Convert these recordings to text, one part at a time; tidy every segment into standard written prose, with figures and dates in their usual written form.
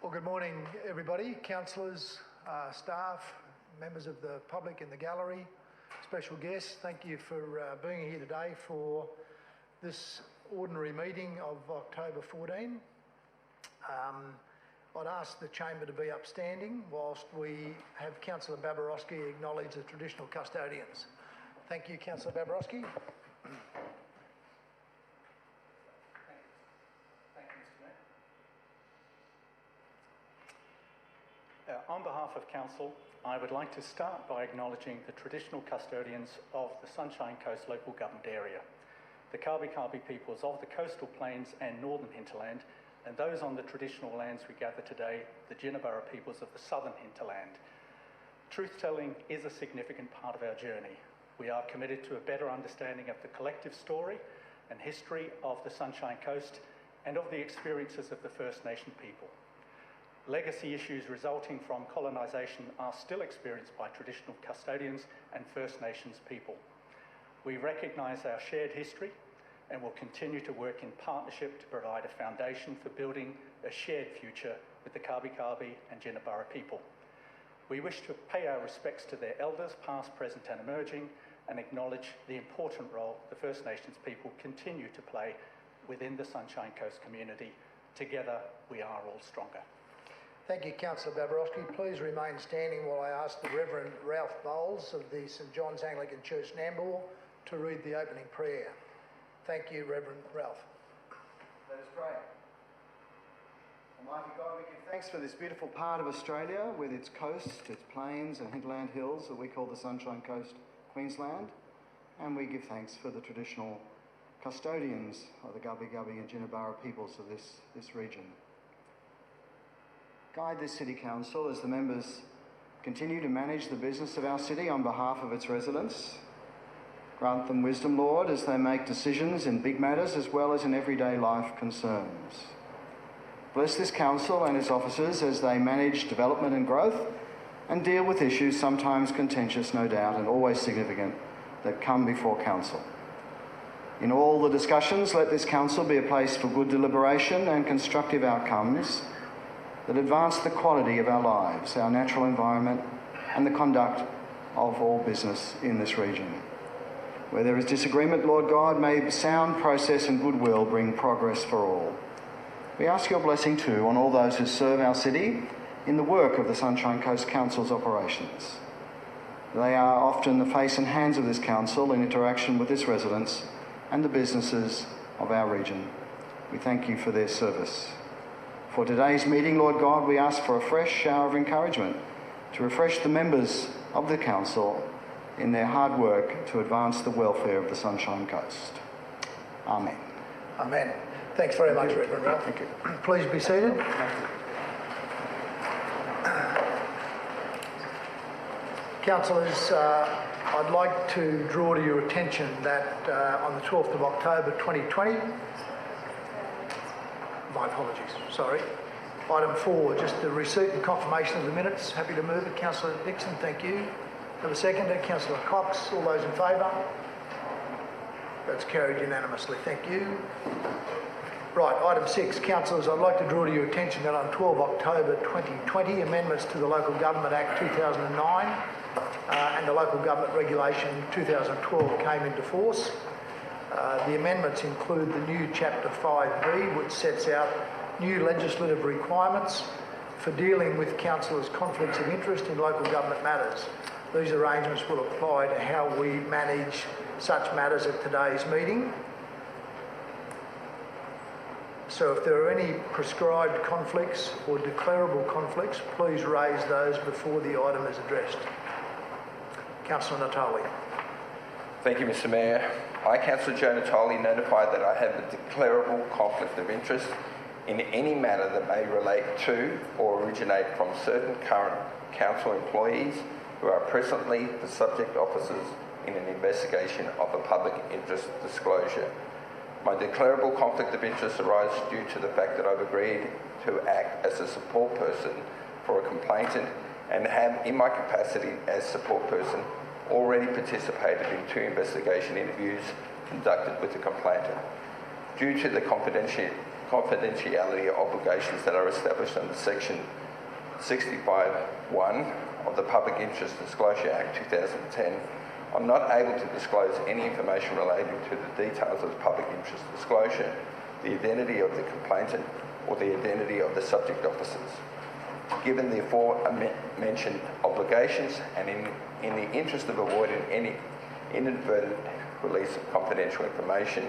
Well, good morning, everybody, councillors, staff, members of the public in the gallery, special guests. Thank you for being here today for this ordinary meeting of October 14. I'd ask the chamber to be upstanding whilst we have Councillor Babarowski acknowledge the traditional custodians. Thank you, Councillor Babarowski. On behalf of Council, I would like to start by acknowledging the traditional custodians of the Sunshine Coast local government area, the Kabi peoples of the coastal plains and northern hinterland, and those on the traditional lands we gather today, the Jinnaburra peoples of the southern hinterland. Truth-telling is a significant part of our journey. We are committed to a better understanding of the collective story and history of the Sunshine Coast and of the experiences of the First Nation people. Legacy issues resulting from colonisation are still experienced by traditional custodians and First Nations people. We recognise our shared history and will continue to work in partnership to provide a foundation for building a shared future with the Kabi and Jinnaburra people. We wish to pay our respects to their elders, past, present and emerging, and acknowledge the important role the First Nations people continue to play within the Sunshine Coast community. Together, we are all stronger. Thank you, Councillor Babarowski. Please remain standing while I ask the Reverend Ralph Bowles of the St John's Anglican Church, Landsborough, to read the opening prayer. Thank you, Reverend Ralph. Let us pray. Almighty God, we give thanks for this beautiful part of Australia with its coast, its plains and hinterland hills that we call the Sunshine Coast, Queensland. And we give thanks for the traditional custodians of the Kabi and Jinnaburra peoples of this region. Guide this City Council as the members continue to manage the business of our city on behalf of its residents. Grant them wisdom, Lord, as they make decisions in big matters as well as in everyday life concerns. Bless this council and its officers as they manage development and growth and deal with issues sometimes contentious, no doubt, and always significant that come before council. In all the discussions, let this council be a place for good deliberation and constructive outcomes that advance the quality of our lives, our natural environment, and the conduct of all business in this region. Where there is disagreement, Lord God, may sound process and goodwill bring progress for all. We ask your blessing too on all those who serve our city in the work of the Sunshine Coast Council's operations. They are often the face and hands of this council in interaction with its residents and the businesses of our region. We thank you for their service. For today's meeting, Lord God, we ask for a fresh shower of encouragement to refresh the members of the Council in their hard work to advance the welfare of the Sunshine Coast. Amen. Amen. Thanks very much, Reverend Ralph. Thank you. Please be seated. Councillors, I'd like to draw to your attention that on the 12th of October 2020, my apologies, sorry. Item 4, just the receipt and confirmation of the minutes. Happy to move it. Councillor Dixon, thank you. Have a seconder. Councillor Cox, all those in favour? That's carried unanimously, thank you. Right, item 6, councillors, I'd like to draw to your attention that on 12 October 2020, amendments to the Local Government Act 2009 and the Local Government Regulation 2012 came into force. The amendments include the new Chapter 5B, which sets out new legislative requirements for dealing with councillors' conflicts of interest in local government matters. These arrangements will apply to how we manage such matters at today's meeting. So if there are any prescribed conflicts or declarable conflicts, please raise those before the item is addressed. Councillor Natali. Thank you, Mr Mayor. I, Councillor Joe Natali, notify that I have a declarable conflict of interest in any matter that may relate to or originate from certain current council employees who are presently the subject officers in an investigation of a public interest disclosure. My declarable conflict of interest arises due to the fact that I've agreed to act as a support person for a complainant and have, in my capacity as support person, already participated in 2 investigation interviews conducted with the complainant. Due to the confidentiality confidentiality obligations that are established under Section 65(1) of the Public Interest Disclosure Act 2010, I'm not able to disclose any information relating to the details of the public interest disclosure, the identity of the complainant, or the identity of the subject officers. Given the aforementioned obligations and in the interest of avoiding any inadvertent release of confidential information,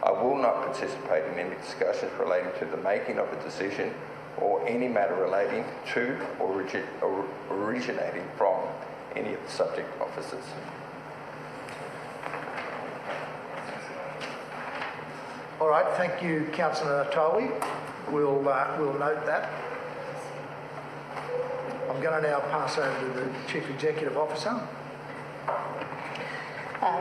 I will not participate in any discussions relating to the making of a decision or any matter relating to or originating from any of the subject officers. All right, thank you, Councillor Natoli. We'll note that. I'm going to now pass over to the Chief Executive Officer.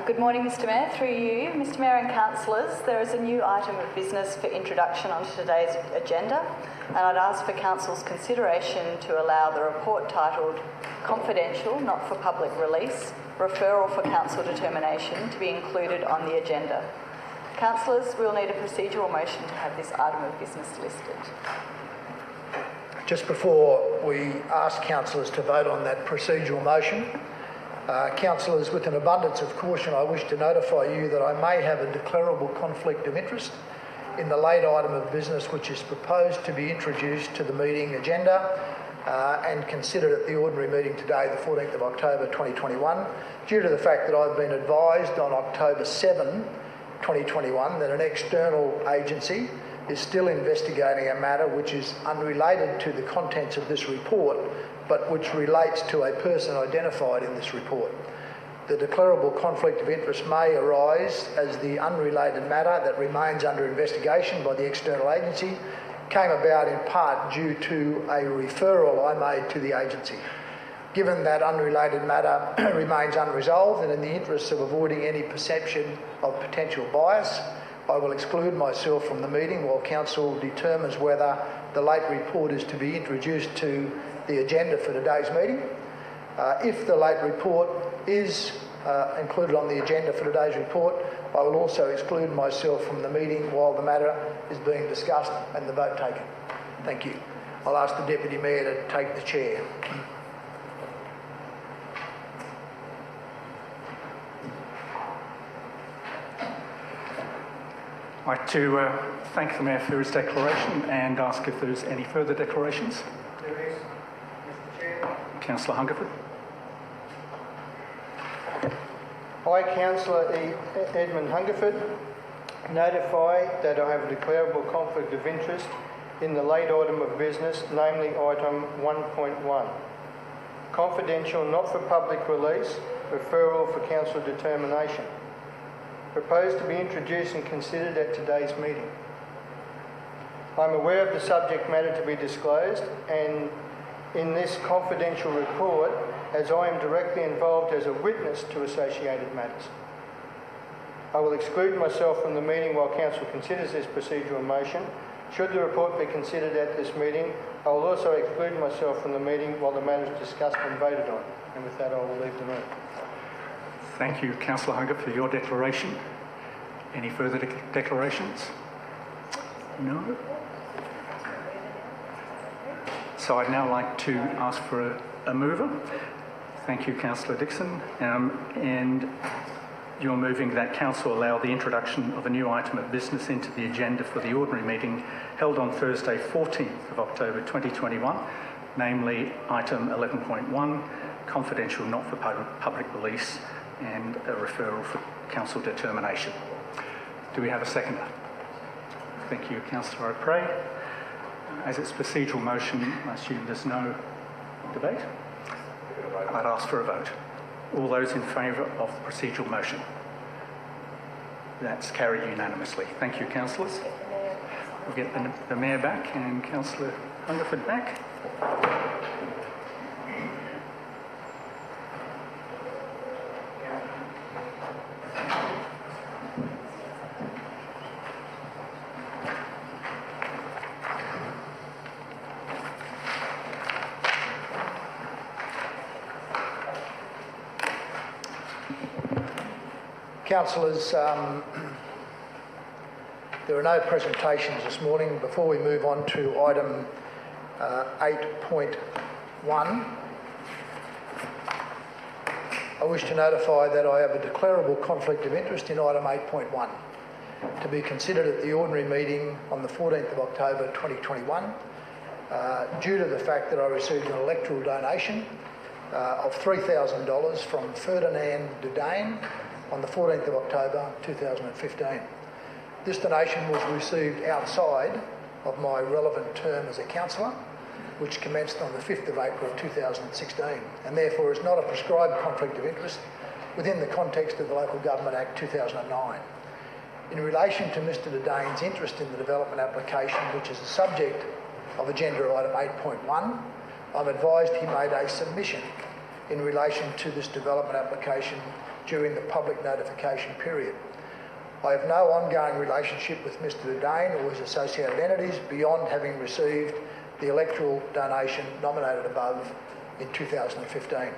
Good morning, Mr Mayor. Through you, Mr Mayor and councillors, there is a new item of business for introduction onto today's agenda, and I'd ask for council's consideration to allow the report titled Confidential, Not for Public Release, Referral for Council Determination to be included on the agenda. Councillors, we'll need a procedural motion to have this item of business listed. Just before we ask councillors to vote on that procedural motion, councillors, with an abundance of caution, I wish to notify you that I may have a declarable conflict of interest in the late item of business which is proposed to be introduced to the meeting agenda and considered at the ordinary meeting today, the 14th of October 2021, due to the fact that I've been advised on October 7, 2021, that an external agency is still investigating a matter which is unrelated to the contents of this report, but which relates to a person identified in this report. The declarable conflict of interest may arise as the unrelated matter that remains under investigation by the external agency came about in part due to a referral I made to the agency. Given that unrelated matter remains unresolved, and in the interests of avoiding any perception of potential bias, I will exclude myself from the meeting while Council determines whether the late report is to be introduced to the agenda for today's meeting. If the late report is included on the agenda for today's report, I will also exclude myself from the meeting while the matter is being discussed and the vote taken. Thank you. I'll ask the Deputy Mayor to take the chair. I'd like to thank the Mayor for his declaration and ask if there's any further declarations. There is, Mr Chair. Councillor Hungerford. I, Councillor Edmund Hungerford, notify that I have a declarable conflict of interest in the late item of business, namely item 1.1. Confidential, not for public release, referral for council determination. Proposed to be introduced and considered at today's meeting. I'm aware of the subject matter to be disclosed, and in this confidential report, as I am directly involved as a witness to associated matters. I will exclude myself from the meeting while Council considers this procedural motion. Should the report be considered at this meeting, I will also exclude myself from the meeting while the matter is discussed and voted on. And with that, I will leave the room. Thank you, Councillor Hunger, for your declaration. Any further declarations? No? So I'd now like to ask for a mover. Thank you, Councillor Dixon. And you're moving that Council allow the introduction of a new item of business into the agenda for the ordinary meeting held on Thursday, 14th of October 2021, namely item 11.1, confidential not for public release, and a referral for council determination. Do we have a seconder? Thank you, Councillor O'Prey. As it's procedural motion, I assume there's no debate. I'd ask for a vote. All those in favour of the procedural motion? That's carried unanimously. Thank you, councillors. We'll get the Mayor back and Councillor Hungerford back. Councillors, There are no presentations this morning. Before we move on to item 8.1, I wish to notify that I have a declarable conflict of interest in item 8.1 to be considered at the ordinary meeting on the 14th of October 2021 due to the fact that I received an electoral donation of $3,000 from Ferdinand Dudane on the 14th of October 2015. This donation was received outside of my relevant term as a councillor, which commenced on the 5th of April 2016, and therefore is not a prescribed conflict of interest within the context of the Local Government Act 2009. In relation to Mr Dudane's interest in the development application, which is the subject of agenda item 8.1, I'm advised he made a submission in relation to this development application during the public notification period. I have no ongoing relationship with Mr Dudane or his associated entities beyond having received the electoral donation nominated above in 2015.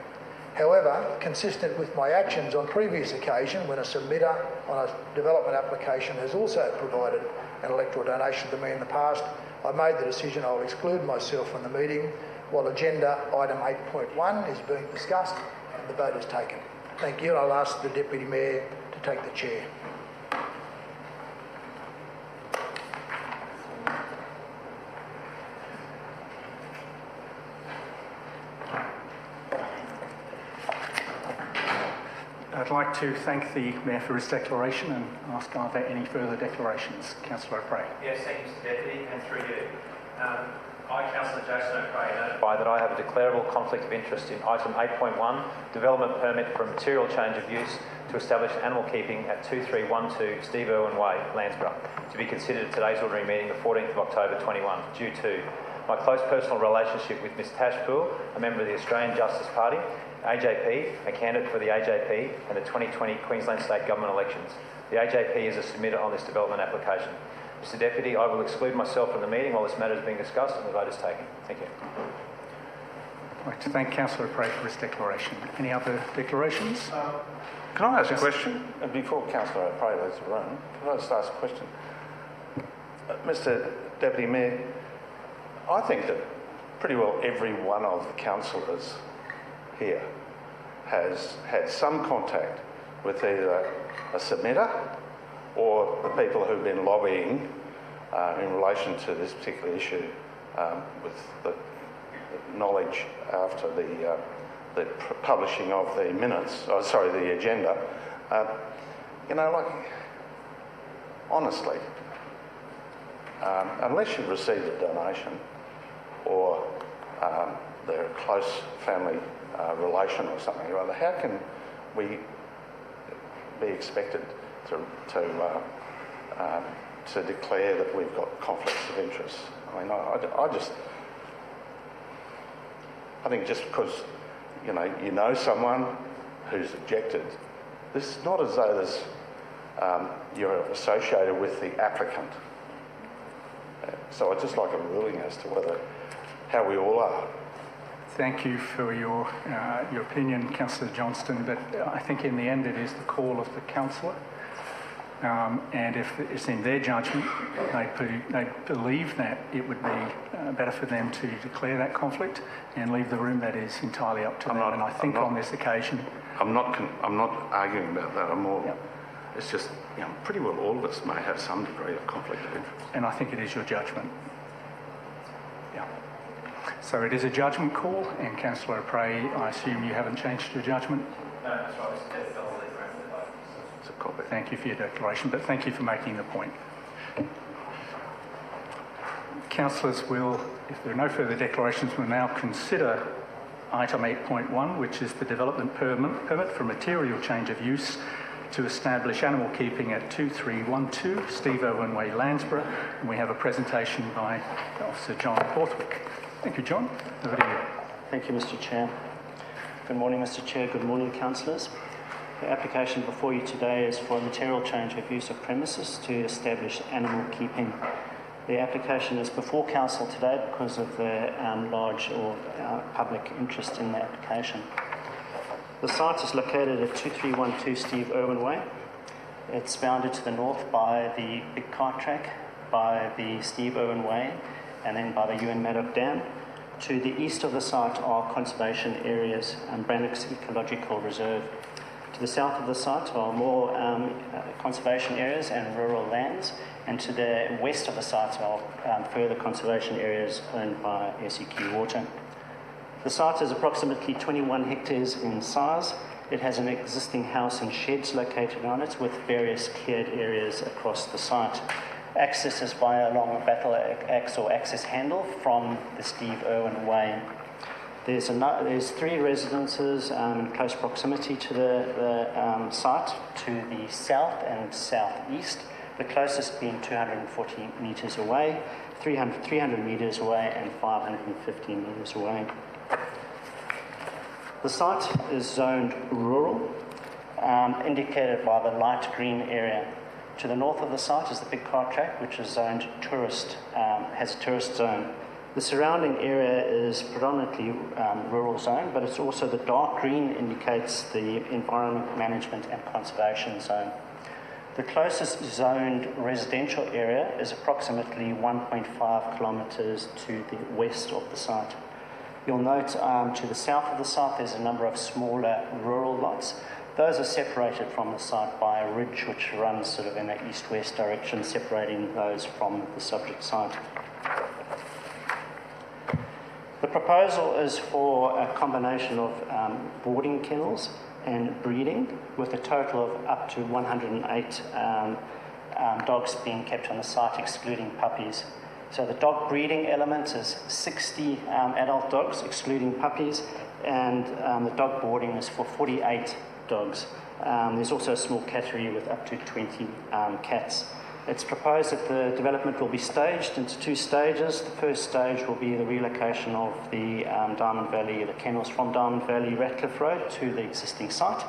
However, consistent with my actions on previous occasion when a submitter on a development application has also provided an electoral donation to me in the past, I made the decision I will exclude myself from the meeting while agenda item 8.1 is being discussed and the vote is taken. Thank you, and I'll ask the Deputy Mayor to take the chair. I'd like to thank the Mayor for his declaration and ask, are there any further declarations? Councillor O'Prey. Yes, thank you, Mr Deputy, and through you. I, Councillor Jason O'Prey, notify that I have a declarable conflict of interest in item 8.1, development permit for a material change of use to establish animal keeping at 2312 Steve Irwin Way, Landsborough, to be considered at today's ordinary meeting, the 14th of October 21, due to my close personal relationship with Ms Tash Poole, a member of the Australian Justice Party, AJP, a candidate for the AJP and the 2020 Queensland State Government elections. The AJP is a submitter on this development application. Mr Deputy, I will exclude myself from the meeting while this matter is being discussed and the vote is taken. Thank you. I'd like to thank Councillor O'Prey for his declaration. Any other declarations? Can I ask a question? Before Councillor O'Prey leaves the room, can I just ask a question? Mr Deputy Mayor, I think that pretty well every one of the councillors here has had some contact with either a submitter or the people who've been lobbying in relation to this particular issue with the knowledge after the publishing of the minutes, the agenda. You know, like, honestly, unless you've received a donation or they're a close family relation or something or other, how can we be expected to declare that we've got conflicts of interest? I mean, I think just because you know someone who's objected, this is not as though there's you're associated with the applicant. So I'd just like a ruling as to how we all are. Thank you for your opinion, Councillor Johnston, but I think in the end it is the call of the councillor. And if it's in their judgment, they believe that it would be better for them to declare that conflict and leave the room, that is entirely up to them. And I think on this occasion... I'm not arguing about that. I'm more... Yep. It's just, pretty well all of us may have some degree of conflict of interest. And I think it is your judgment. Yeah. So it is a judgment call, and Councillor O'Prey, I assume you haven't changed your judgment? No, that's right, Mr Deputy. It's a copy. Thank you for your declaration, but thank you for making the point. Councillors will, if there are no further declarations, will now consider item 8.1, which is the development permit for material change of use to establish animal keeping at 2312 Steve Irwin Way, Landsborough. And we have a presentation by Officer John Porthwick. Thank you, John. Over to you. Thank you, Mr Chair. Good morning, Mr Chair. Good morning, councillors. The application before you today is for a material change of use of premises to establish animal keeping. The application is before council today because of the large public interest in the application. The site is located at 2312 Steve Irwin Way. It's bounded to the north by the Big Cart Track, by the Steve Irwin Way, and then by the Ewan Maddock Dam. To the east of the site are conservation areas and Brannock's Ecological Reserve. To the south of the site are more conservation areas and rural lands, and to the west of the site are further conservation areas owned by SEQ Water. The site is approximately 21 hectares in size. It has an existing house and sheds located on it with various cleared areas across the site. Access is via a long battle axe or access handle from the Steve Irwin Way. There's 3 residences in close proximity to the site, to the south and southeast, the closest being 240 metres away, 300 metres away and 550 metres away. The site is zoned rural, indicated by the light green area. To the north of the site is the Big Cart Track, which is zoned tourist, has a tourist zone. The surrounding area is predominantly rural zone, but it's also the dark green indicates the environment management and conservation zone. The closest zoned residential area is approximately 1.5 kilometres to the west of the site. You'll note to the south of the site there's a number of smaller rural lots. Those are separated from the site by a ridge which runs sort of in an east-west direction, separating those from the subject site. The proposal is for a combination of boarding kennels and breeding, with a total of up to 108 dogs being kept on the site, excluding puppies. So the dog breeding element is 60 adult dogs, excluding puppies, and the dog boarding is for 48 dogs. There's also a small cattery with up to 20 cats. It's proposed that the development will be staged into 2 stages. The first stage will be the relocation of the the kennels from Diamond Valley Ratcliffe Road to the existing site,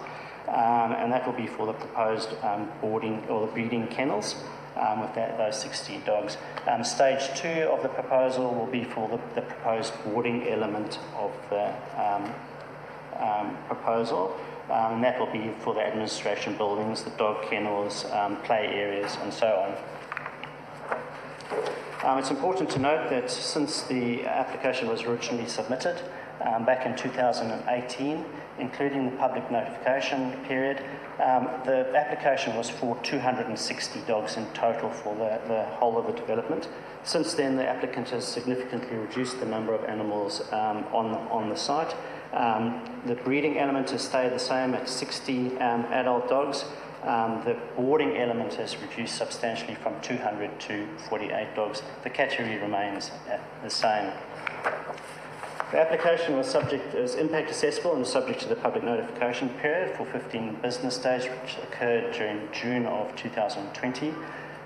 and that will be for the proposed boarding or the breeding kennels. With those 60 dogs. Stage 2 of the proposal will be for the proposed boarding element of the proposal, and that will be for the administration buildings, the dog kennels, play areas, and so on. It's important to note that since the application was originally submitted back in 2018, including the public notification period, the application was for 260 dogs in total for the whole of the development. Since then, the applicant has significantly reduced the number of animals on the site. The breeding element has stayed the same at 60 adult dogs. The boarding element has reduced substantially from 200 to 48 dogs. The cattery remains the same. The application is impact assessable and subject to the public notification period for 15 business days, which occurred during June of 2020.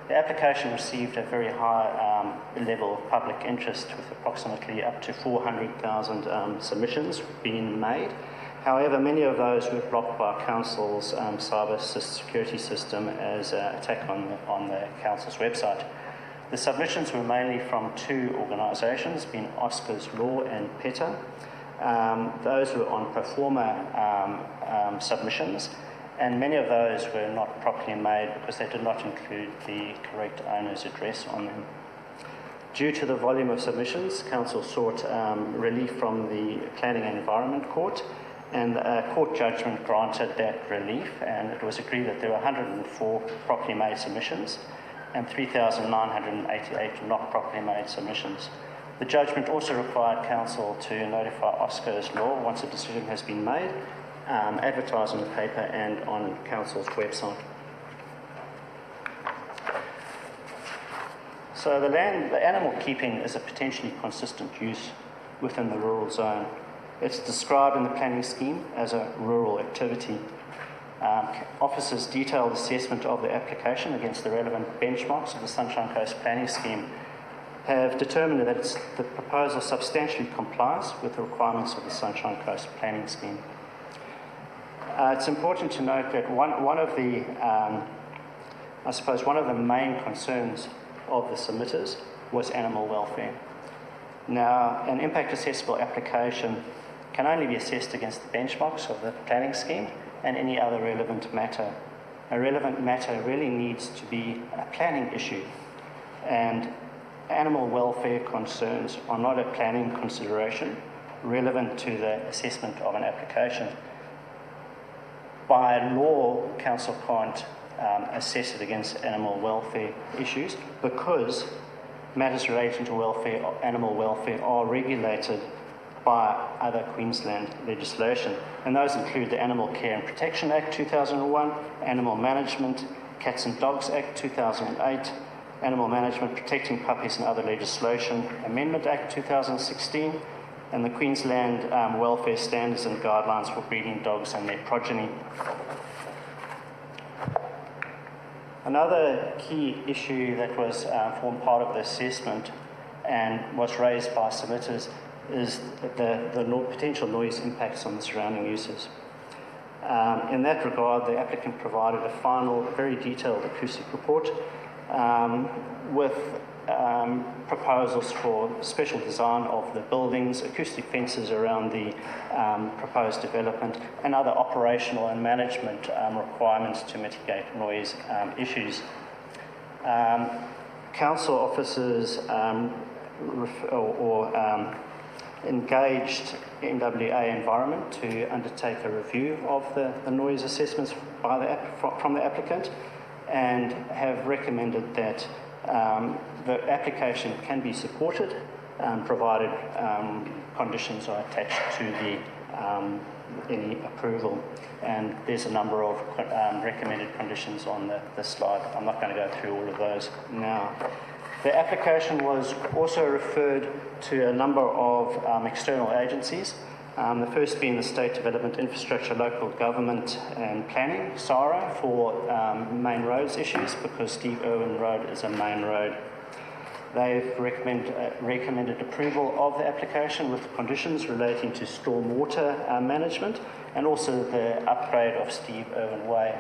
The application received a very high level of public interest, with approximately up to 400,000 submissions being made. However, many of those were blocked by Council's cyber security system as an attack on the Council's website. The submissions were mainly from 2 organisations, being Oscars Law and PETA. Those were on pro forma submissions, and many of those were not properly made because they did not include the correct owner's address on them. Due to the volume of submissions, Council sought relief from the Planning and Environment Court, and a court judgment granted that relief, and it was agreed that there were 104 properly made submissions and 3,988 not properly made submissions. The judgment also required Council to notify Oscars Law once a decision has been made, advertise in the paper and on Council's website. So the animal keeping is a potentially consistent use within the rural zone. It's described in the planning scheme as a rural activity. Officers' detailed assessment of the application against the relevant benchmarks of the Sunshine Coast Planning Scheme have determined that the proposal substantially complies with the requirements of the Sunshine Coast Planning Scheme. It's important to note that one of the main concerns of the submitters was animal welfare. Now, an impact assessable application can only be assessed against the benchmarks of the planning scheme and any other relevant matter. a relevant matter really needs to be a planning issue, and animal welfare concerns are not a planning consideration relevant to the assessment of an application. By law, council can't assess it against animal welfare issues because matters relating to welfare, animal welfare, are regulated by other Queensland legislation, and those include the Animal Care and Protection Act 2001, Animal Management, Cats and Dogs Act 2008, Animal Management Protecting Puppies and Other Legislation Amendment Act 2016, and the Queensland Welfare Standards and Guidelines for Breeding Dogs and Their Progeny. Another key issue that was formed part of the assessment and was raised by submitters is the potential noise impacts on the surrounding uses. In that regard, the applicant provided a final, very detailed acoustic report with proposals for special design of the buildings, acoustic fences around the proposed development, and other operational and management requirements to mitigate noise issues. Council officers engaged NWA Environment to undertake a review of the noise assessments from the applicant, and have recommended that the application can be supported provided conditions are attached to any approval. And there's a number of recommended conditions on the slide. I'm not going to go through all of those now. The application was also referred to a number of external agencies, the first being the State Development Infrastructure, Local Government and Planning, SARA, for main roads issues, because Steve Irwin Road is a main road. They've recommended approval of the application with conditions relating to stormwater management and also the upgrade of Steve Irwin Way.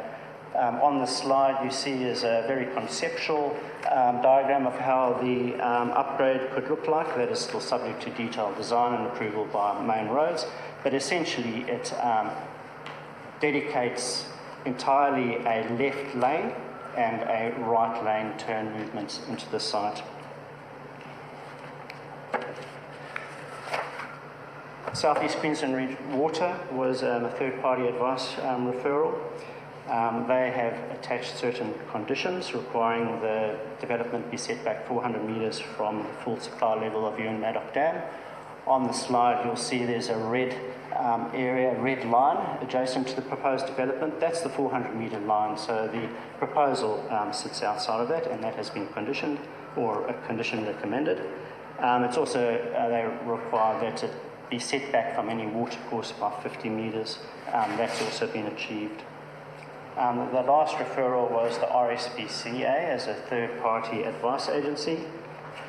On the slide you see is a very conceptual diagram of how the upgrade could look like. That is still subject to detailed design and approval by Main Roads, but essentially it dedicates entirely a left lane and a right lane turn movements into the site. South East Queensland Water was a third-party advice referral. They have attached certain conditions requiring the development be set back 400 metres from the full supply level of Irwin Maddock Dam. On the slide you'll see there's a red area, red line adjacent to the proposed development. That's the 400 metre line, so the proposal sits outside of that, and that has been conditioned, or a condition recommended. It's also, they require that it be set back from any watercourse by 50 metres. That's also been achieved. The last referral was the RSPCA as a third-party advice agency,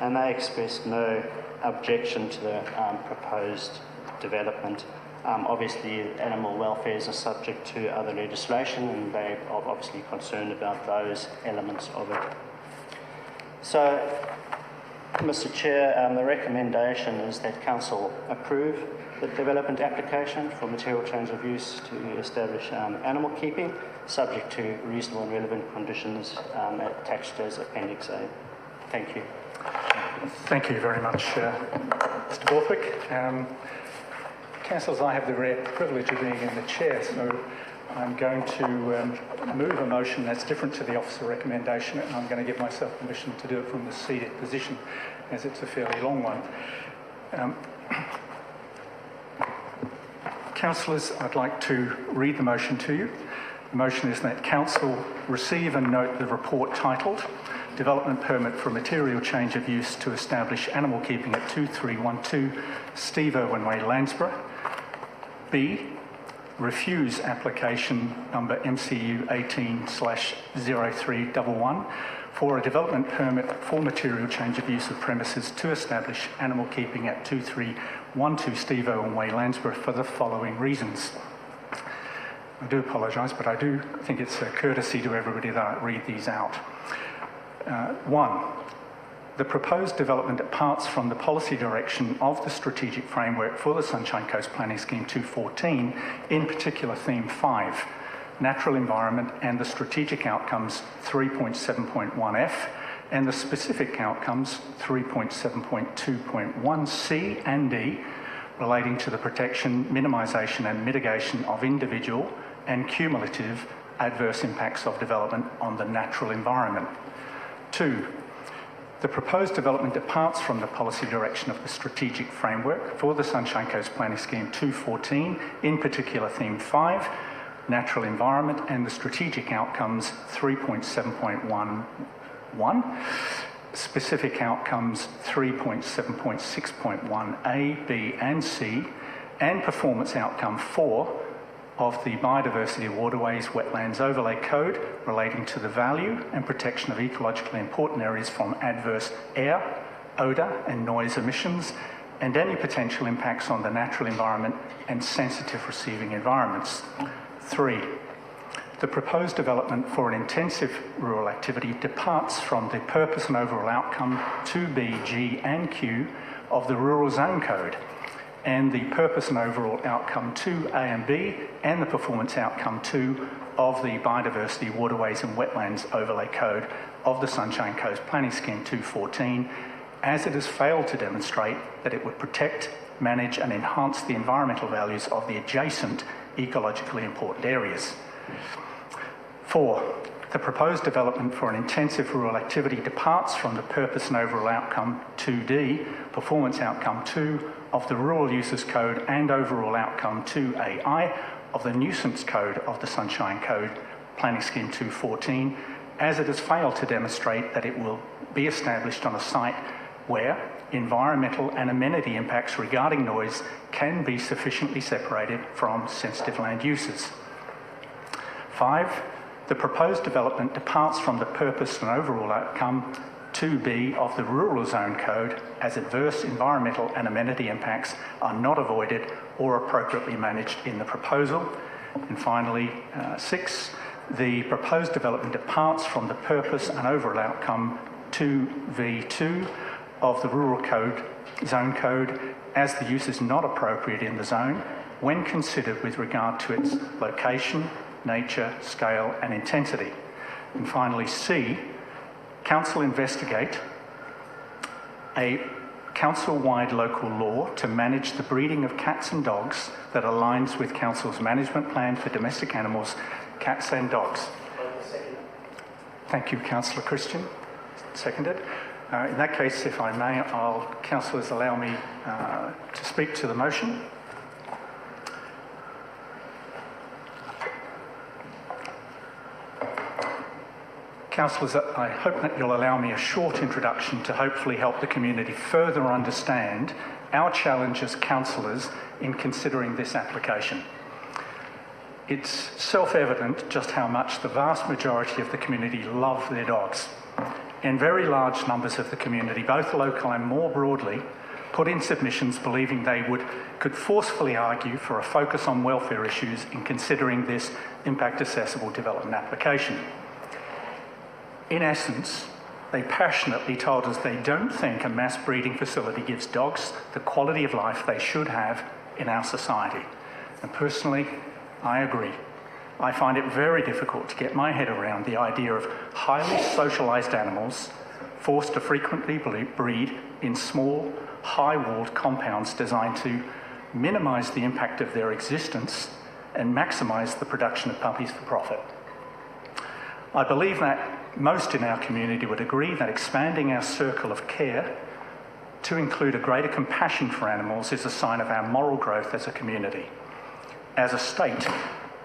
and they expressed no objection to the proposed development. Obviously, animal welfare is a subject to other legislation, and they are obviously concerned about those elements of it. So, Mr. Chair, the recommendation is that Council approve the development application for material change of use to establish animal keeping, subject to reasonable and relevant conditions attached as Appendix A. Thank you. Thank you very much, Mr. Borthwick. Councillors, I have the rare privilege of being in the chair, so I'm going to move a motion that's different to the officer recommendation, and I'm going to give myself permission to do it from the seated position, as it's a fairly long one. Councillors, I'd like to read the motion to you. The motion is that Council receive and note the report titled Development Permit for Material Change of Use to Establish Animal Keeping at 2312 Steve Irwin Way, Landsborough. B, refuse application number MCU 18/0311 for a development permit for material change of use of premises to establish animal keeping at 2312 Steve Irwin Way, Landsborough, for the following reasons. I do apologise, but I do think it's a courtesy to everybody that I read these out. 1. The proposed development departs from the policy direction of the strategic framework for the Sunshine Coast Planning Scheme 214, in particular theme 5. natural environment and the strategic outcomes 3.7.1F, and the specific outcomes 3.7.2.1C and D, relating to the protection, minimisation and mitigation of individual and cumulative adverse impacts of development on the natural environment. 2, the proposed development departs from the policy direction of the strategic framework for the Sunshine Coast Planning Scheme 214, in particular theme 5, natural environment, and the strategic outcomes 3.7.11, specific outcomes 3.7.6.1A, B and C, and performance outcome 4 of the Biodiversity Waterways Wetlands Overlay Code relating to the value and protection of ecologically important areas from adverse air, odour and noise emissions, and any potential impacts on the natural environment and sensitive receiving environments. 3, the proposed development for an intensive rural activity departs from the purpose and overall outcome 2B, G and Q of the Rural Zone Code, and the purpose and overall outcome 2A and B, and the performance outcome 2 of the Biodiversity Waterways and Wetlands Overlay Code of the Sunshine Coast Planning Scheme 214, as it has failed to demonstrate that it would protect, manage and enhance the environmental values of the adjacent ecologically important areas. 4, the proposed development for an intensive rural activity departs from the purpose and overall outcome 2D, performance outcome 2 of the Rural Uses Code and overall outcome 2AI of the Nuisance Code of the Sunshine Code Planning Scheme 214, as it has failed to demonstrate that it will be established on a site where environmental and amenity impacts regarding noise can be sufficiently separated from sensitive land uses. 5, the proposed development departs from the purpose and overall outcome 2B of the Rural Zone Code, as adverse environmental and amenity impacts are not avoided or appropriately managed in the proposal. And finally, 6, the proposed development departs from the purpose and overall outcome 2V2 of the Rural Zone Code, as the use is not appropriate in the zone when considered with regard to its location, nature, scale and intensity. And finally, C, Council investigate a council-wide local law to manage the breeding of cats and dogs that aligns with Council's management plan for domestic animals, cats and dogs. Thank you, Councillor Christian. Seconded. In that case, if I may, councillors allow me to speak to the motion. Councillors, I hope that you'll allow me a short introduction to hopefully help the community further understand our challenge as councillors in considering this application. It's self-evident just how much the vast majority of the community love their dogs, and very large numbers of the community, both local and more broadly, put in submissions believing they could forcefully argue for a focus on welfare issues in considering this impact assessable development application. In essence, they passionately told us they don't think a mass breeding facility gives dogs the quality of life they should have in our society. And personally, I agree. I find it very difficult to get my head around the idea of highly socialised animals forced to frequently breed in small, high-walled compounds designed to minimise the impact of their existence and maximise the production of puppies for profit. I believe that most in our community would agree that expanding our circle of care to include a greater compassion for animals is a sign of our moral growth as a community. As a state,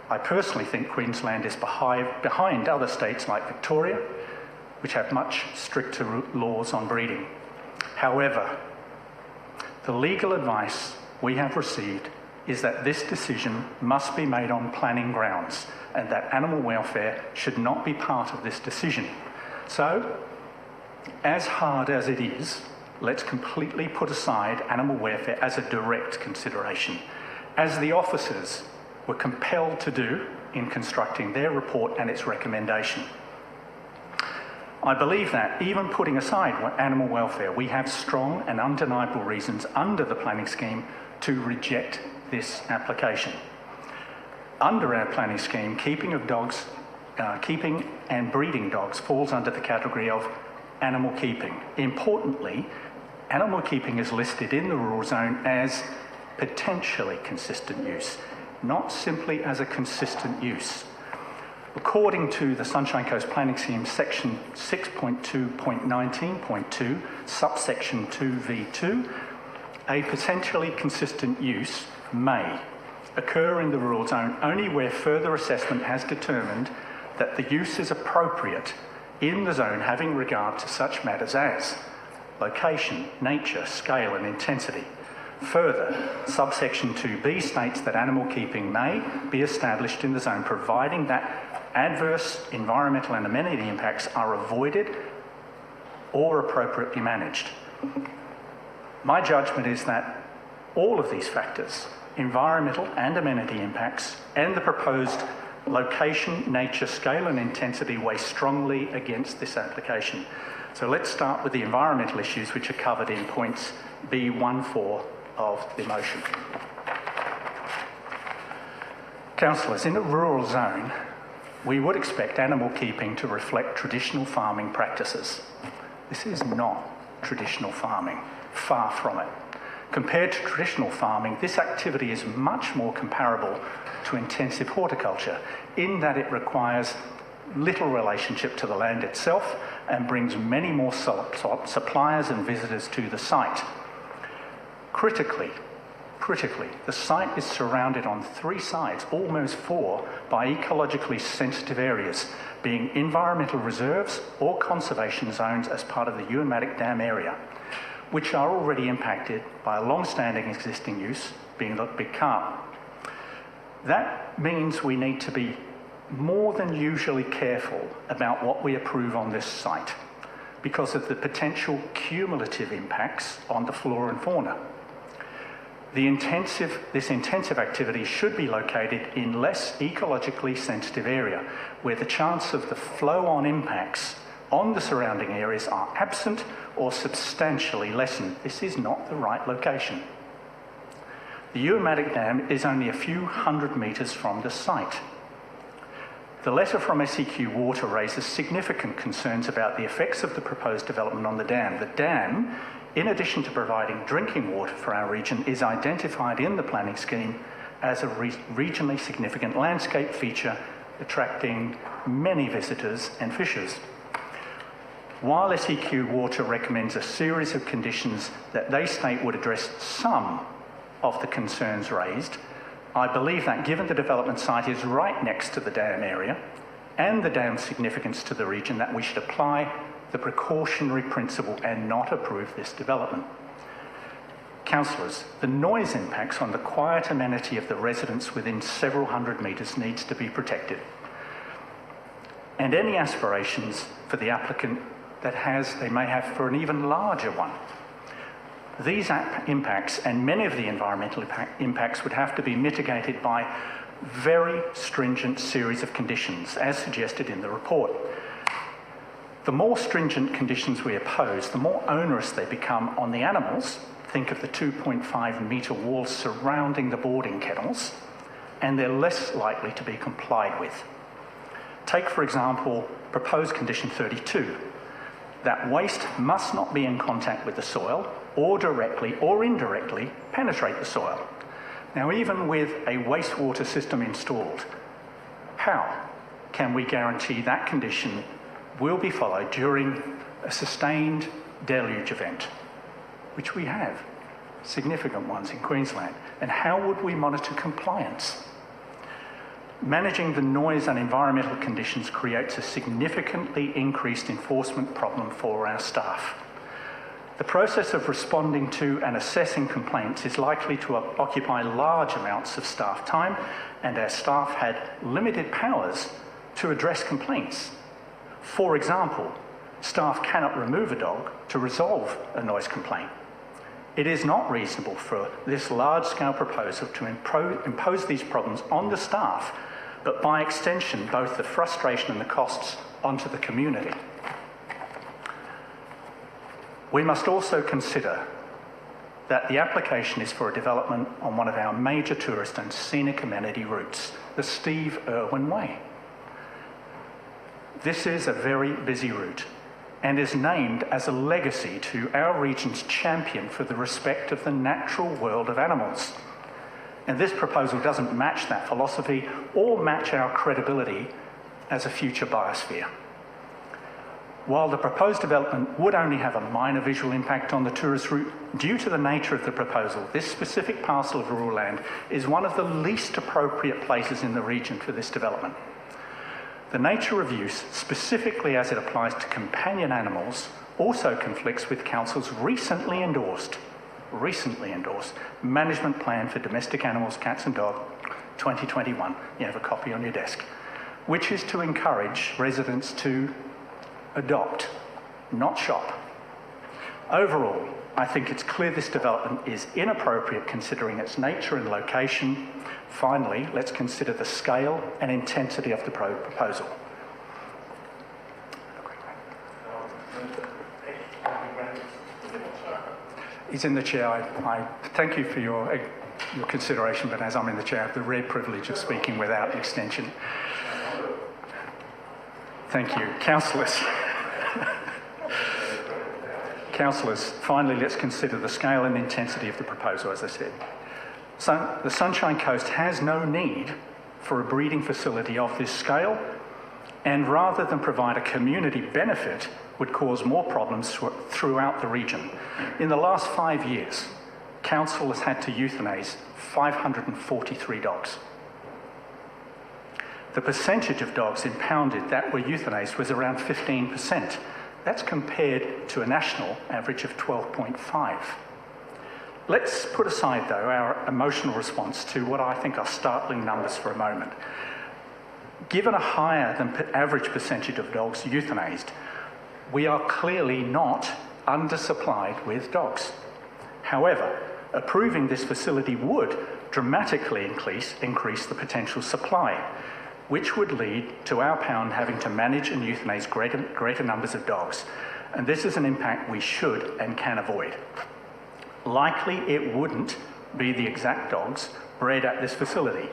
I personally think Queensland is behind other states like Victoria, which have much stricter laws on breeding. However, the legal advice we have received is that this decision must be made on planning grounds and that animal welfare should not be part of this decision. So, as hard as it is, let's completely put aside animal welfare as a direct consideration, as the officers were compelled to do in constructing their report and its recommendation. I believe that, even putting aside animal welfare, we have strong and undeniable reasons under the planning scheme to reject this application. under our planning scheme, keeping and breeding dogs falls under the category of animal keeping. Importantly, animal keeping is listed in the rural zone as potentially consistent use, not simply as a consistent use. According to the Sunshine Coast Planning Scheme, section 6.2.19.2, subsection 2V2, a potentially consistent use may occur in the rural zone only where further assessment has determined that the use is appropriate in the zone having regard to such matters as location, nature, scale and intensity. Further, subsection 2B states that animal keeping may be established in the zone providing that adverse environmental and amenity impacts are avoided or appropriately managed. My judgment is that all of these factors, environmental and amenity impacts, and the proposed location, nature, scale and intensity weigh strongly against this application. So let's start with the environmental issues which are covered in points B14 of the motion. Councillors, in a rural zone, we would expect animal keeping to reflect traditional farming practices. This is not traditional farming, far from it. Compared to traditional farming, this activity is much more comparable to intensive horticulture in that it requires little relationship to the land itself and brings many more suppliers and visitors to the site. Critically, the site is surrounded on 3 sides, almost 4, by ecologically sensitive areas, being environmental reserves or conservation zones as part of the Irwin Dam area, which are already impacted by a long-standing existing use, being the big carp. That means we need to be more than usually careful about what we approve on this site because of the potential cumulative impacts on the flora and fauna. This intensive activity should be located in less ecologically sensitive area where the chance of the flow-on impacts on the surrounding areas are absent or substantially lessened. This is not the right location. The Irwin Dam is only a few hundred metres from the site. The letter from SEQ Water raises significant concerns about the effects of the proposed development on the dam. The dam, in addition to providing drinking water for our region, is identified in the planning scheme as a regionally significant landscape feature attracting many visitors and fishers. While SEQ Water recommends a series of conditions that they state would address some of the concerns raised, I believe that given the development site is right next to the dam area and the dam's significance to the region, that we should apply the precautionary principle and not approve this development. Councillors, the noise impacts on the quiet amenity of the residents within several hundred metres needs to be protected. And any aspirations for the applicant they may have for an even larger one. These impacts and many of the environmental impacts would have to be mitigated by very stringent series of conditions, as suggested in the report. The more stringent conditions we oppose, the more onerous they become on the animals. Think of the 2.5 metre walls surrounding the boarding kennels, and they're less likely to be complied with. Take, for example, proposed condition 32, that waste must not be in contact with the soil or directly or indirectly penetrate the soil. Now, even with a wastewater system installed, how can we guarantee that condition will be followed during a sustained deluge event, which we have significant ones in Queensland? And how would we monitor compliance? Managing the noise and environmental conditions creates a significantly increased enforcement problem for our staff. The process of responding to and assessing complaints is likely to occupy large amounts of staff time, and our staff had limited powers to address complaints. For example, staff cannot remove a dog to resolve a noise complaint. It is not reasonable for this large-scale proposal to impose these problems on the staff, but by extension, both the frustration and the costs onto the community. We must also consider that the application is for a development on one of our major tourist and scenic amenity routes, the Steve Irwin Way. This is a very busy route and is named as a legacy to our region's champion for the respect of the natural world of animals. And this proposal doesn't match that philosophy or match our credibility as a future biosphere. While the proposed development would only have a minor visual impact on the tourist route, due to the nature of the proposal, this specific parcel of rural land is one of the least appropriate places in the region for this development. The nature of use, specifically as it applies to companion animals, also conflicts with Council's recently endorsed Management Plan for Domestic Animals, Cats and Dogs, 2021. You have a copy on your desk, which is to encourage residents to adopt, not shop. Overall, I think it's clear this development is inappropriate considering its nature and location. Finally, let's consider the scale and intensity of the proposal. He's in the chair. I thank you for your consideration, but as I'm in the chair, I have the rare privilege of speaking without extension. Thank you. Councillors. Councillors, finally, let's consider the scale and intensity of the proposal, as I said. So, the Sunshine Coast has no need for a breeding facility of this scale, and rather than provide a community benefit, would cause more problems throughout the region. In the last 5 years, Council has had to euthanise 543 dogs. The percentage of dogs impounded that were euthanased was around 15%. That's compared to a national average of 12.5. Let's put aside, though, our emotional response to what I think are startling numbers for a moment. Given a higher than average percentage of dogs euthanased, we are clearly not undersupplied with dogs. However, approving this facility would dramatically increase the potential supply, which would lead to our pound having to manage and euthanize greater numbers of dogs. And this is an impact we should and can avoid. Likely it wouldn't be the exact dogs bred at this facility,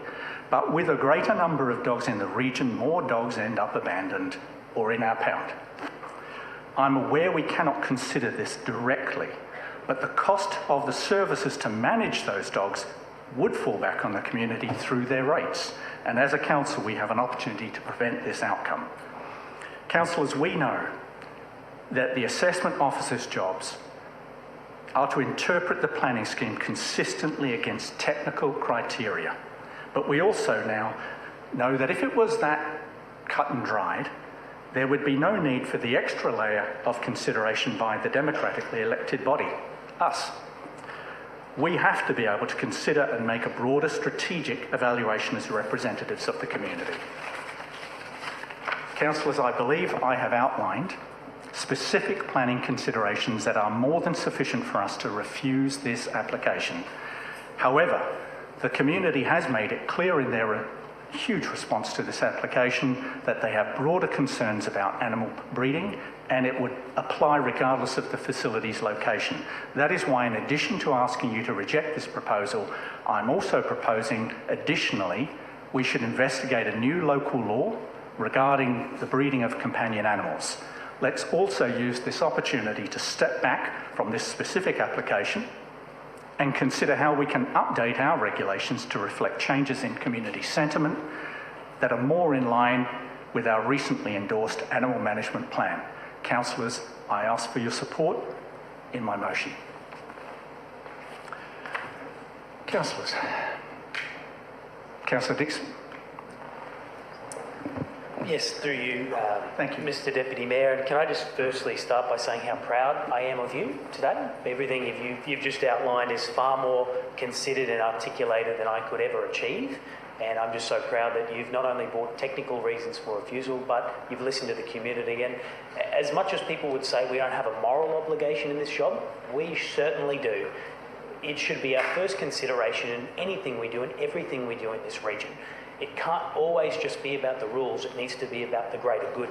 but with a greater number of dogs in the region, more dogs end up abandoned or in our pound. I'm aware we cannot consider this directly, but the cost of the services to manage those dogs would fall back on the community through their rates. And as a council, we have an opportunity to prevent this outcome. Councillors, we know that the assessment officers' jobs are to interpret the planning scheme consistently against technical criteria. But we also now know that if it was that cut and dried, there would be no need for the extra layer of consideration by the democratically elected body, us. We have to be able to consider and make a broader strategic evaluation as representatives of the community. Councillors, I believe I have outlined specific planning considerations that are more than sufficient for us to refuse this application. However, the community has made it clear in their huge response to this application that they have broader concerns about animal breeding, and it would apply regardless of the facility's location. That is why, in addition to asking you to reject this proposal, I'm also proposing additionally we should investigate a new local law regarding the breeding of companion animals. Let's also use this opportunity to step back from this specific application and consider how we can update our regulations to reflect changes in community sentiment that are more in line with our recently endorsed animal management plan. Councillors, I ask for your support in my motion. Councillors. Councillor Dixon. Yes, through you, Thank you, Mr Deputy Mayor. And can I just firstly start by saying how proud I am of you today? Everything you've just outlined is far more considered and articulated than I could ever achieve. And I'm just so proud that you've not only brought technical reasons for refusal, but you've listened to the community. And as much as people would say we don't have a moral obligation in this job, we certainly do. It should be our first consideration in anything we do and everything we do in this region. It can't always just be about the rules, it needs to be about the greater good.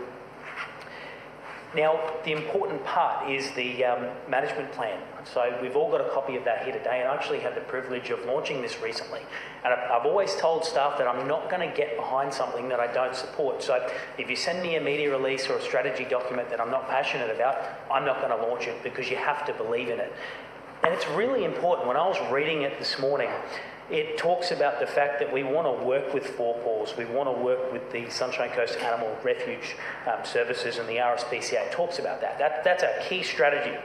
Now, the important part is the management plan. So we've all got a copy of that here today, and I actually had the privilege of launching this recently. And I've always told staff that I'm not going to get behind something that I don't support. So if you send me a media release or a strategy document that I'm not passionate about, I'm not going to launch it, because you have to believe in it. And it's really important. When I was reading it this morning, it talks about the fact that we want to work with Four Paws. We want to work with the Sunshine Coast Animal Refuge Services, and the RSPCA talks about that. That's our key strategy.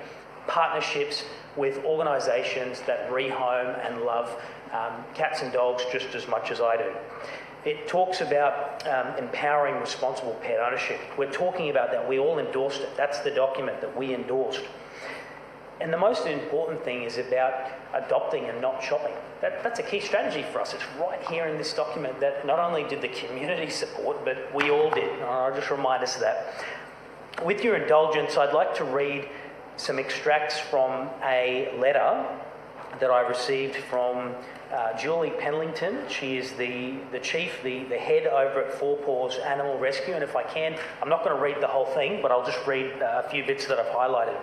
Partnerships with organisations that rehome and love cats and dogs just as much as I do. It talks about empowering responsible pet ownership. We're talking about that. We all endorsed it. That's the document that we endorsed. And the most important thing is about adopting and not shopping. That's a key strategy for us. It's right here in this document that not only did the community support, but we all did. And I'll just remind us of that. With your indulgence, I'd like to read some extracts from a letter that I received from Julie Penlington. She is the chief, the head over at Four Paws Animal Rescue. And if I can, I'm not going to read the whole thing, but I'll just read a few bits that I've highlighted.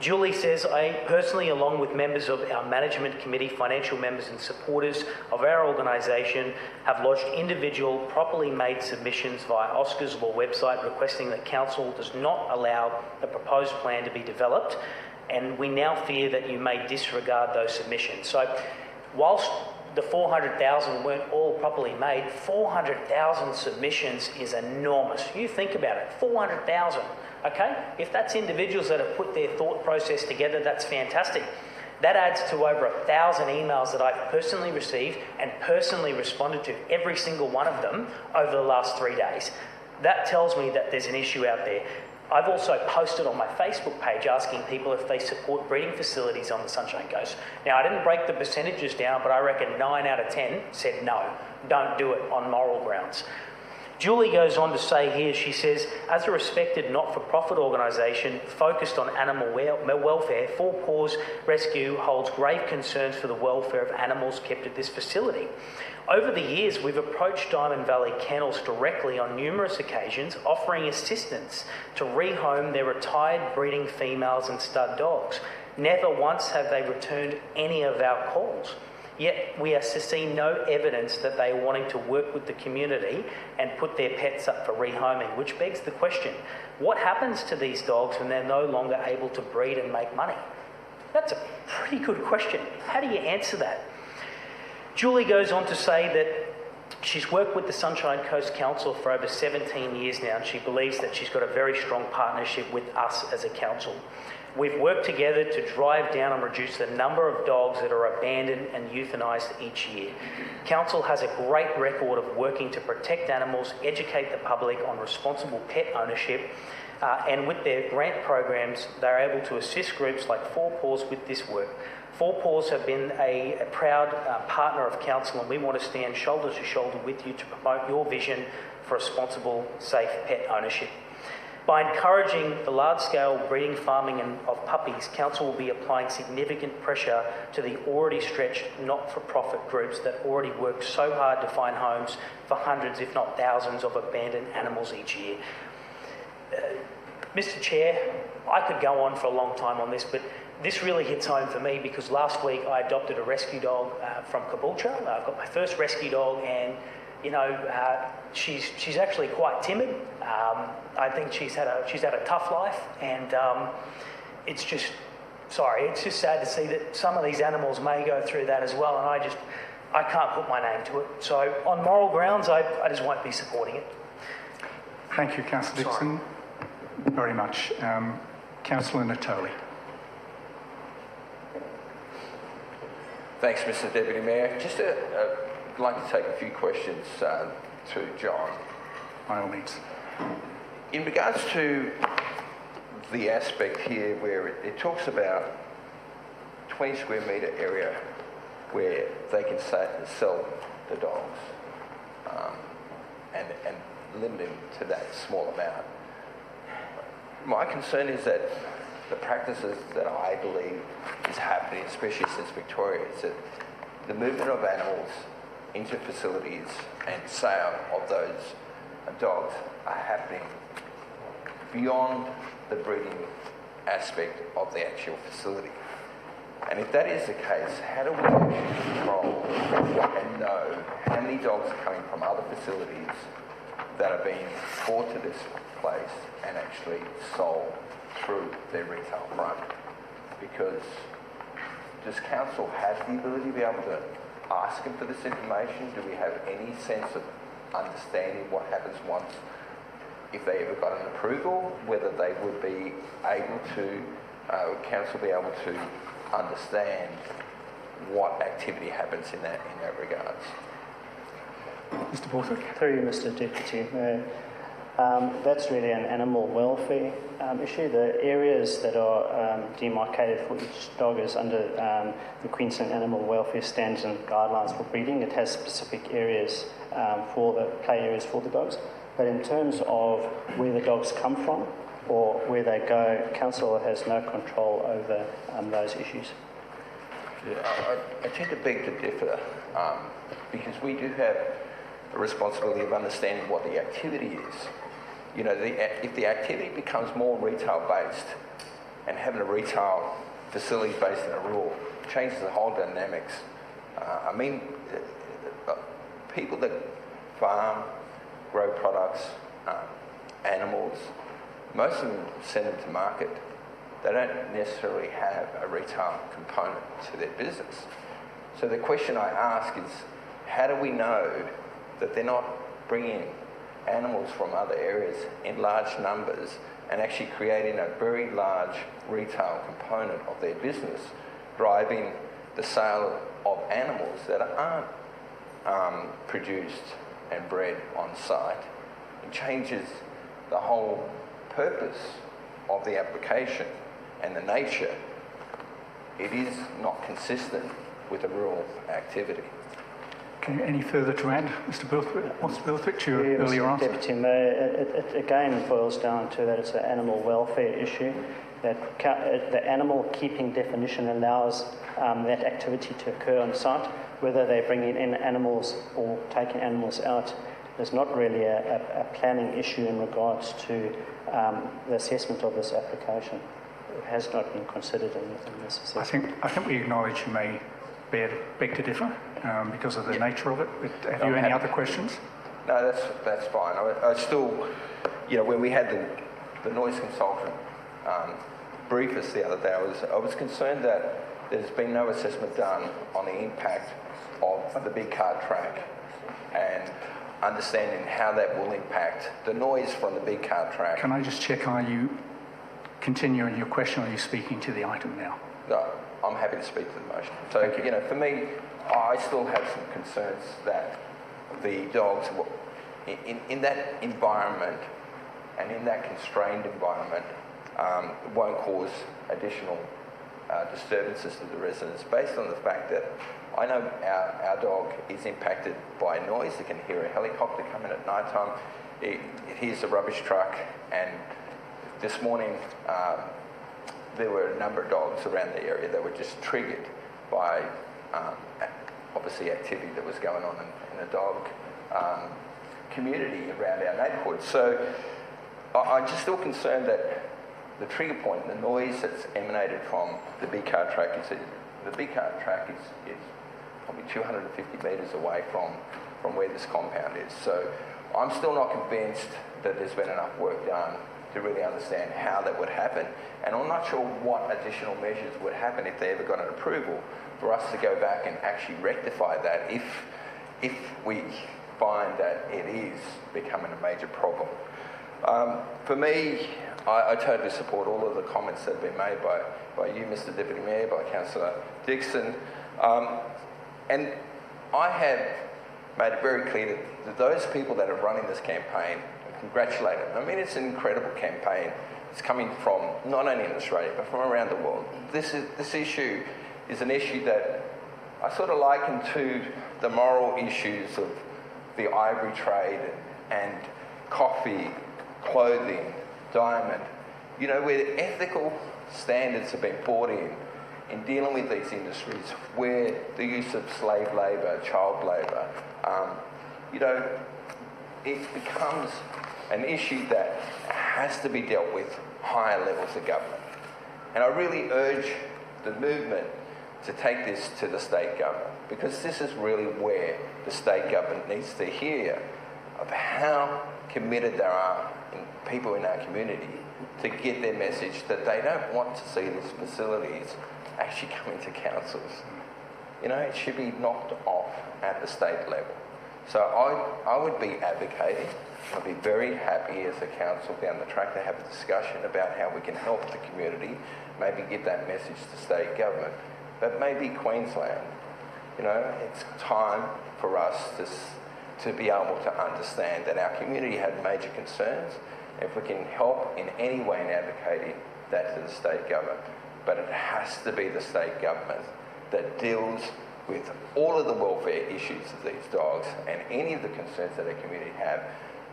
Julie says, I personally, along with members of our management committee, financial members and supporters of our organisation, have lodged individual, properly made submissions via Oscar's Law website requesting that Council does not allow the proposed plan to be developed, and we now fear that you may disregard those submissions. So, whilst the 400,000 weren't all properly made, 400,000 submissions is enormous. You think about it, 400,000. Okay, if that's individuals that have put their thought process together, that's fantastic. That adds to over 1,000 emails that I've personally received and personally responded to, every single one of them, over the last 3 days. That tells me that there's an issue out there. I've also posted on my Facebook page asking people if they support breeding facilities on the Sunshine Coast. Now, I didn't break the percentages down, but I reckon 9 out of 10 said no, don't do it on moral grounds. Julie goes on to say here, she says, as a respected not-for-profit organisation focused on animal welfare, Four Paws Rescue holds grave concerns for the welfare of animals kept at this facility. Over the years, we've approached Diamond Valley Kennels directly on numerous occasions, offering assistance to rehome their retired breeding females and stud dogs. Never once have they returned any of our calls. Yet we are to see no evidence that they are wanting to work with the community and put their pets up for rehoming, which begs the question, what happens to these dogs when they're no longer able to breed and make money? That's a pretty good question. How do you answer that? Julie goes on to say that she's worked with the Sunshine Coast Council for over 17 years now, and she believes that she's got a very strong partnership with us as a council. We've worked together to drive down and reduce the number of dogs that are abandoned and euthanised each year. Council has a great record of working to protect animals, educate the public on responsible pet ownership, and with their grant programs, they're able to assist groups like Four Paws with this work. Four Paws have been a proud partner of Council, and we want to stand shoulder to shoulder with you to promote your vision for responsible, safe pet ownership. By encouraging the large-scale breeding, farming of puppies, Council will be applying significant pressure to the already stretched not-for-profit groups that already work so hard to find homes for hundreds, if not thousands, of abandoned animals each year. Mr. Chair, I could go on for a long time on this, but this really hits home for me because last week I adopted a rescue dog from Caboolture. I've got my first rescue dog, and she's actually quite timid. I think she's had a tough life, and it's just sad to see that some of these animals may go through that as well, and I can't put my name to it. So on moral grounds, I just won't be supporting it. Thank you, Councillor Dixon, very much. Councillor Natoli. Thanks, Mr. Deputy Mayor. Just I'd like to take a few questions to John. By all means. In regards to the aspect here where it talks about 20 square metre area where they can sell the dogs and limit them to that small amount. My concern is that the practices that I believe is happening, especially since Victoria, is that the movement of animals into facilities and sale of those dogs are happening beyond the breeding aspect of the actual facility. And if that is the case, how do we actually control and know how many dogs are coming from other facilities that are being brought to this place and actually sold through their retail front? Because does council have the ability to be able to ask them for this information? Do we have any sense of understanding what happens once, if they ever got an approval, whether they would be able to, council be able to understand what activity happens in that regards? Mr. Borthwick? Through you, Mr. Deputy Mayor. That's really an animal welfare issue. The areas that are demarcated for each dog is under the Queensland Animal Welfare Standards and Guidelines for breeding. It has specific areas for the play areas for the dogs. But in terms of where the dogs come from or where they go, council has no control over those issues. Yeah, I tend to beg to differ because we do have a responsibility of understanding what the activity is. You know, if the activity becomes more retail-based and having a retail facility based in a rural changes the whole dynamics. I mean, people that farm, grow products, animals, most of them send them to market. They don't necessarily have a retail component to their business. So the question I ask is, how do we know that they're not bringing animals from other areas in large numbers and actually creating a very large retail component of their business, driving the sale of animals that aren't produced and bred on site? It changes the whole purpose of the application and the nature. It is not consistent with a rural activity. Okay, any further to add, Mr. Borthwick, to your earlier answer? Deputy Mayor, it again boils down to that it's an animal welfare issue, that the animal keeping definition allows that activity to occur on site. Whether they're bringing in animals or taking animals out is not really a planning issue in regards to the assessment of this application. It has not been considered in this assessment. I think we acknowledge you may beg to differ because of the nature of it. But have you any other questions? No, that's fine. I still, you know, when we had the noise consultant brief us the other day, I was concerned that there's been no assessment done on the impact of the big car track and understanding how that will impact the noise from the big car track. Can I just check, are you continuing your question or are you speaking to the item now? No, I'm happy to speak to the motion. So, you know, for me, I still have some concerns that the dogs, in that environment and in that constrained environment, won't cause additional disturbances to the residents, based on the fact that I know our dog is impacted by noise. It can hear a helicopter coming at night time. It hears a rubbish truck, and this morning there were a number of dogs around the area that were just triggered by obviously activity that was going on in the dog community around our neighbourhood. So I'm just still concerned that the trigger point, the noise that's emanated from the big car track, the big car track is probably 250 metres away from where this compound is. So I'm still not convinced that there's been enough work done to really understand how that would happen. And I'm not sure what additional measures would happen if they ever got an approval for us to go back and actually rectify that if we find that it is becoming a major problem. For me, I totally support all of the comments that have been made by you, Mr. Deputy Mayor, by Councillor Dixon. And I have made it very clear that those people that are running this campaign, congratulate them. I mean, it's an incredible campaign. It's coming from not only in Australia, but from around the world. This issue is an issue that I sort of liken to the moral issues of the ivory trade and coffee, clothing, diamond, you know, where ethical standards have been brought in dealing with these industries, where the use of slave labour, child labour, you know, it becomes an issue that has to be dealt with higher levels of government. And I really urge the movement to take this to the state government, because this is really where the state government needs to hear of how committed there are people in our community to get their message that they don't want to see these facilities actually coming to councils. You know, it should be knocked off at the state level. So I would be advocating, I'd be very happy as a council down the track to have a discussion about how we can help the community, maybe get that message to state government. But maybe Queensland, you know, it's time for us to be able to understand that our community had major concerns. If we can help in any way in advocating that to the state government, but it has to be the state government that deals with all of the welfare issues of these dogs, and any of the concerns that our community have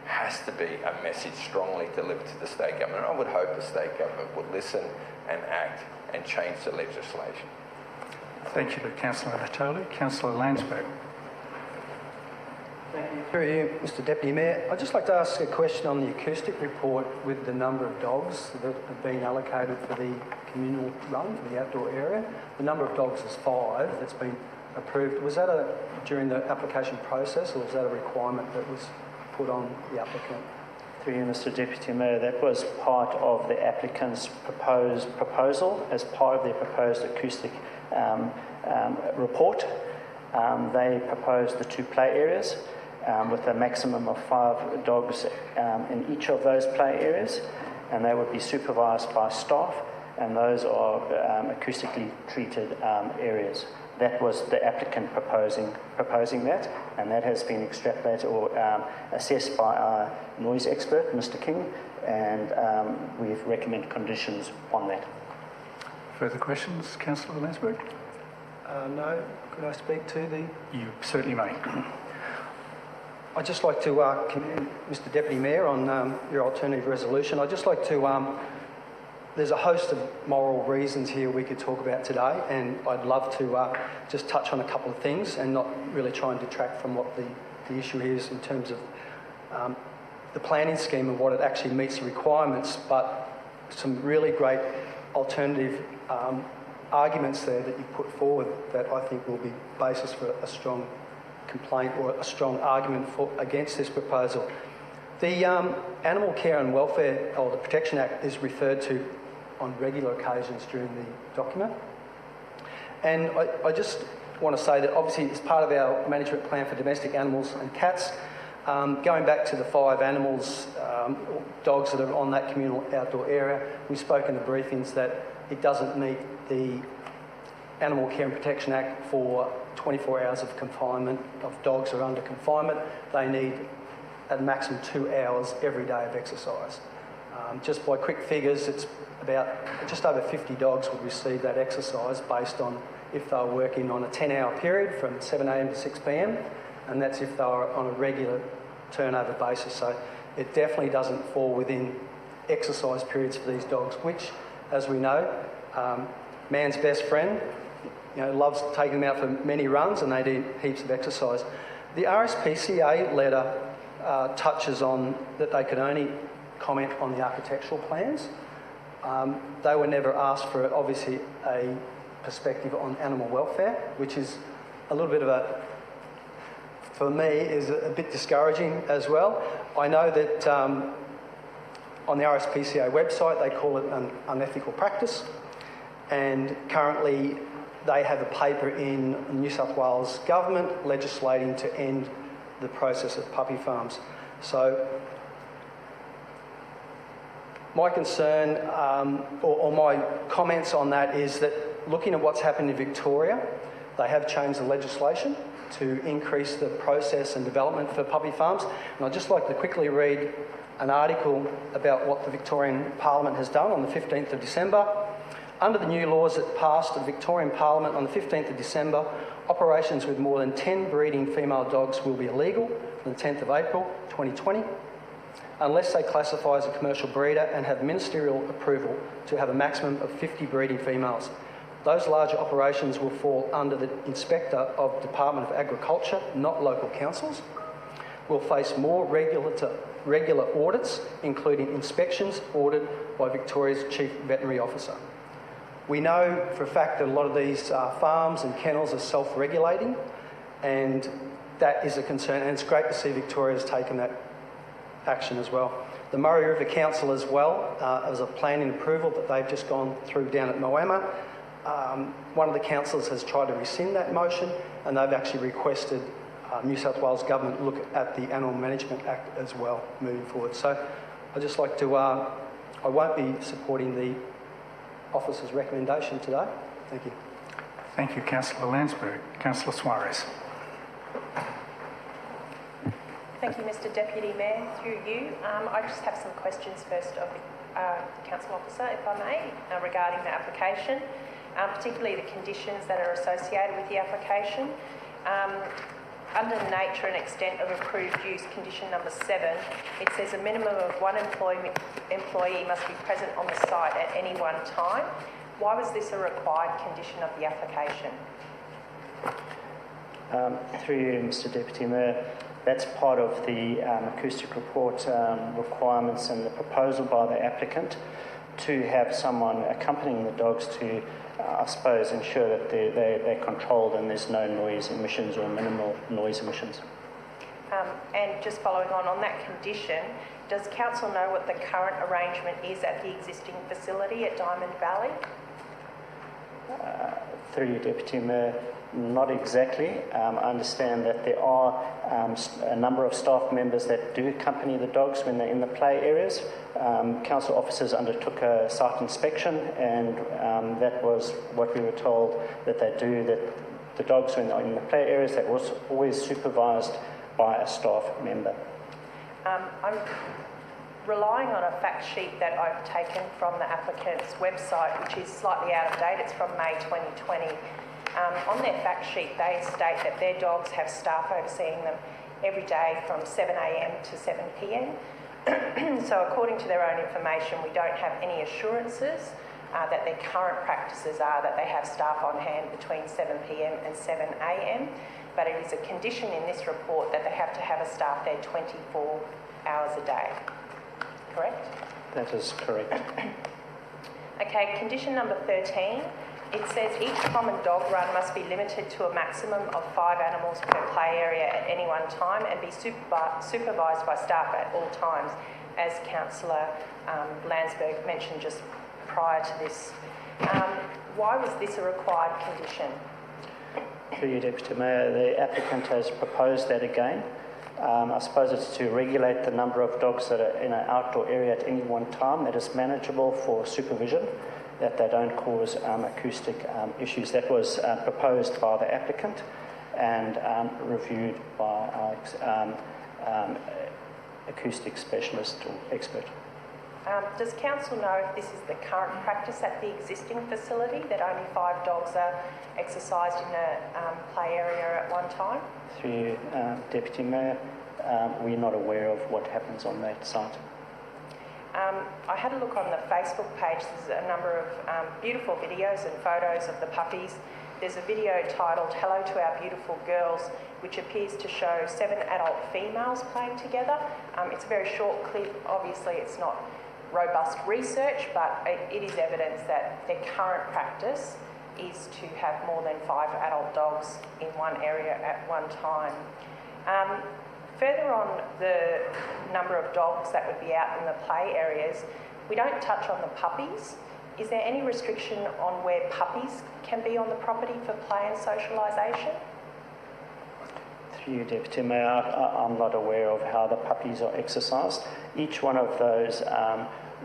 has to be a message strongly delivered to the state government. I would hope the state government would listen and act and change the legislation. Thank you to Councillor Natoli. Councillor Landsborough. Thank you. Through you, Mr Deputy Mayor. I'd just like to ask a question on the acoustic report with the number of dogs that have been allocated for the communal run, for the outdoor area. The number of dogs is 5 that's been approved. Was that during the application process, or was that a requirement that was put on the applicant? Through you, Mr Deputy Mayor, that was part of the applicant's proposal as part of their proposed acoustic report. They proposed the 2 play areas with a maximum of 5 dogs in each of those play areas, and they would be supervised by staff, and those are acoustically treated areas. That was the applicant proposing that, and that has been extrapolated or assessed by our noise expert, Mr King, and we've recommended conditions on that. Further questions, Councillor Landsborough? No. Could I speak to the... You certainly may. I'd just like to commend Mr Deputy Mayor on your alternative resolution. I'd just like to... there's a host of moral reasons here we could talk about today, and I'd love to just touch on a couple of things and not really try and detract from what the issue is in terms of the planning scheme and what it actually meets the requirements, but some really great alternative arguments there that you put forward that I think will be basis for a strong complaint or a strong argument against this proposal. The Animal Care and Welfare, or the Protection Act, is referred to on regular occasions during the document. And I just want to say that obviously it's part of our management plan for domestic animals and cats. Going back to the 5 animals, dogs that are on that communal outdoor area, we spoke in the briefings that it doesn't meet the Animal Care and Protection Act for 24 hours of confinement of dogs that are under confinement. They need at maximum 2 hours every day of exercise. Just by quick figures, it's about just over 50 dogs would receive that exercise based on if they were working on a 10-hour period from 7 a.m. to 6 p.m, and that's if they were on a regular turnover basis. So it definitely doesn't fall within exercise periods for these dogs, which, as we know, man's best friend, you know, loves taking them out for many runs, and they do heaps of exercise. The RSPCA letter touches on that they could only comment on the architectural plans. They were never asked for, obviously, a perspective on animal welfare, which is a little bit of a, for me, is a bit discouraging as well. I know that on the RSPCA website they call it an unethical practice, and currently they have a paper in New South Wales government legislating to end the process of puppy farms. So my concern or my comments on that is that looking at what's happened in Victoria, they have changed the legislation to increase the process and development for puppy farms. And I'd just like to quickly read an article about what the Victorian Parliament has done on the 15th of December. Under the new laws that passed the Victorian Parliament on the 15th of December, operations with more than 10 breeding female dogs will be illegal from the 10th of April 2020, unless they classify as a commercial breeder and have ministerial approval to have a maximum of 50 breeding females. Those larger operations will fall under the Inspector of Department of Agriculture, not local councils. will face more regular audits, including inspections ordered by Victoria's Chief Veterinary Officer. We know for a fact that a lot of these farms and kennels are self-regulating, and that is a concern, and it's great to see Victoria's taken that action as well. The Murray River Council as well, as a planning approval that they've just gone through down at Moama. One of the councillors has tried to rescind that motion, and they've actually requested New South Wales Government look at the Animal Management Act as well moving forward. So I'd just like to, I won't be supporting the officer's recommendation today. Thank you. Thank you, Councillor Landsborough. Councillor Suarez. Thank you, Mr Deputy Mayor. Through you, I just have some questions first of the Council Officer, if I may, regarding the application, particularly the conditions that are associated with the application. Under the nature and extent of approved use, condition number 7, it says a minimum of one employee must be present on the site at any one time. Why was this a required condition of the application? Through you, Mr Deputy Mayor, that's part of the acoustic report requirements and the proposal by the applicant to have someone accompanying the dogs to, I suppose, ensure that they're controlled and there's no noise emissions or minimal noise emissions. And just following on that condition, does Council know what the current arrangement is at the existing facility at Diamond Valley? Through you, Deputy Mayor, not exactly. I understand that there are a number of staff members that do accompany the dogs when they're in the play areas. Council officers undertook a site inspection, and that was what we were told that they do, that the dogs when they're in the play areas, that was always supervised by a staff member. I'm relying on a fact sheet that I've taken from the applicant's website, which is slightly out of date. It's from May 2020. On their fact sheet, they state that their dogs have staff overseeing them every day from 7 a.m. to 7 p.m. So according to their own information, we don't have any assurances that their current practices are that they have staff on hand between 7 p.m. and 7 a.m. But it is a condition in this report that they have to have a staff there 24 hours a day. Correct? That is correct. Okay, condition number 13. It says each common dog run must be limited to a maximum of 5 animals per play area at any one time and be supervised by staff at all times, as Councillor Landsborough mentioned just prior to this. Why was this a required condition? Through you, Deputy Mayor, the applicant has proposed that again. I suppose it's to regulate the number of dogs that are in an outdoor area at any one time that is manageable for supervision, that they don't cause acoustic issues. That was proposed by the applicant and reviewed by our acoustic specialist or expert. Does Council know if this is the current practice at the existing facility, that only 5 dogs are exercised in a play area at one time? Through you, Deputy Mayor, we're not aware of what happens on that site. I had a look on the Facebook page. There's a number of beautiful videos and photos of the puppies. There's a video titled "Hello to Our Beautiful Girls," which appears to show 7 adult females playing together. It's a very short clip. Obviously, it's not robust research, but it is evidence that their current practice is to have more than 5 adult dogs in one area at one time. Further on the number of dogs that would be out in the play areas, we don't touch on the puppies. Is there any restriction on where puppies can be on the property for play and socialisation? Through you, Deputy Mayor, I'm not aware of how the puppies are exercised. Each one of those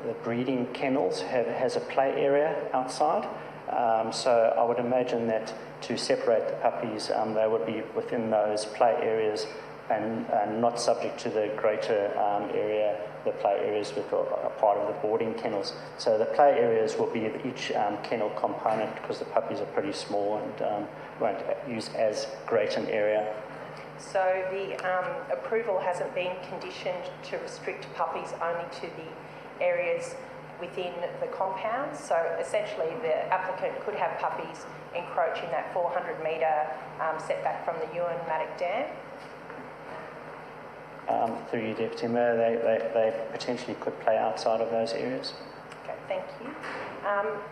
the breeding kennels has a play area outside. So I would imagine that to separate the puppies, they would be within those play areas and not subject to the greater area, the play areas which are part of the boarding kennels. So the play areas will be each kennel component, because the puppies are pretty small and won't use as great an area. So the approval hasn't been conditioned to restrict puppies only to the areas within the compound. So essentially the applicant could have puppies encroaching that 400 metre setback from the Irwin Dam. through you, Deputy Mayor, they potentially could play outside of those areas. Okay, thank you.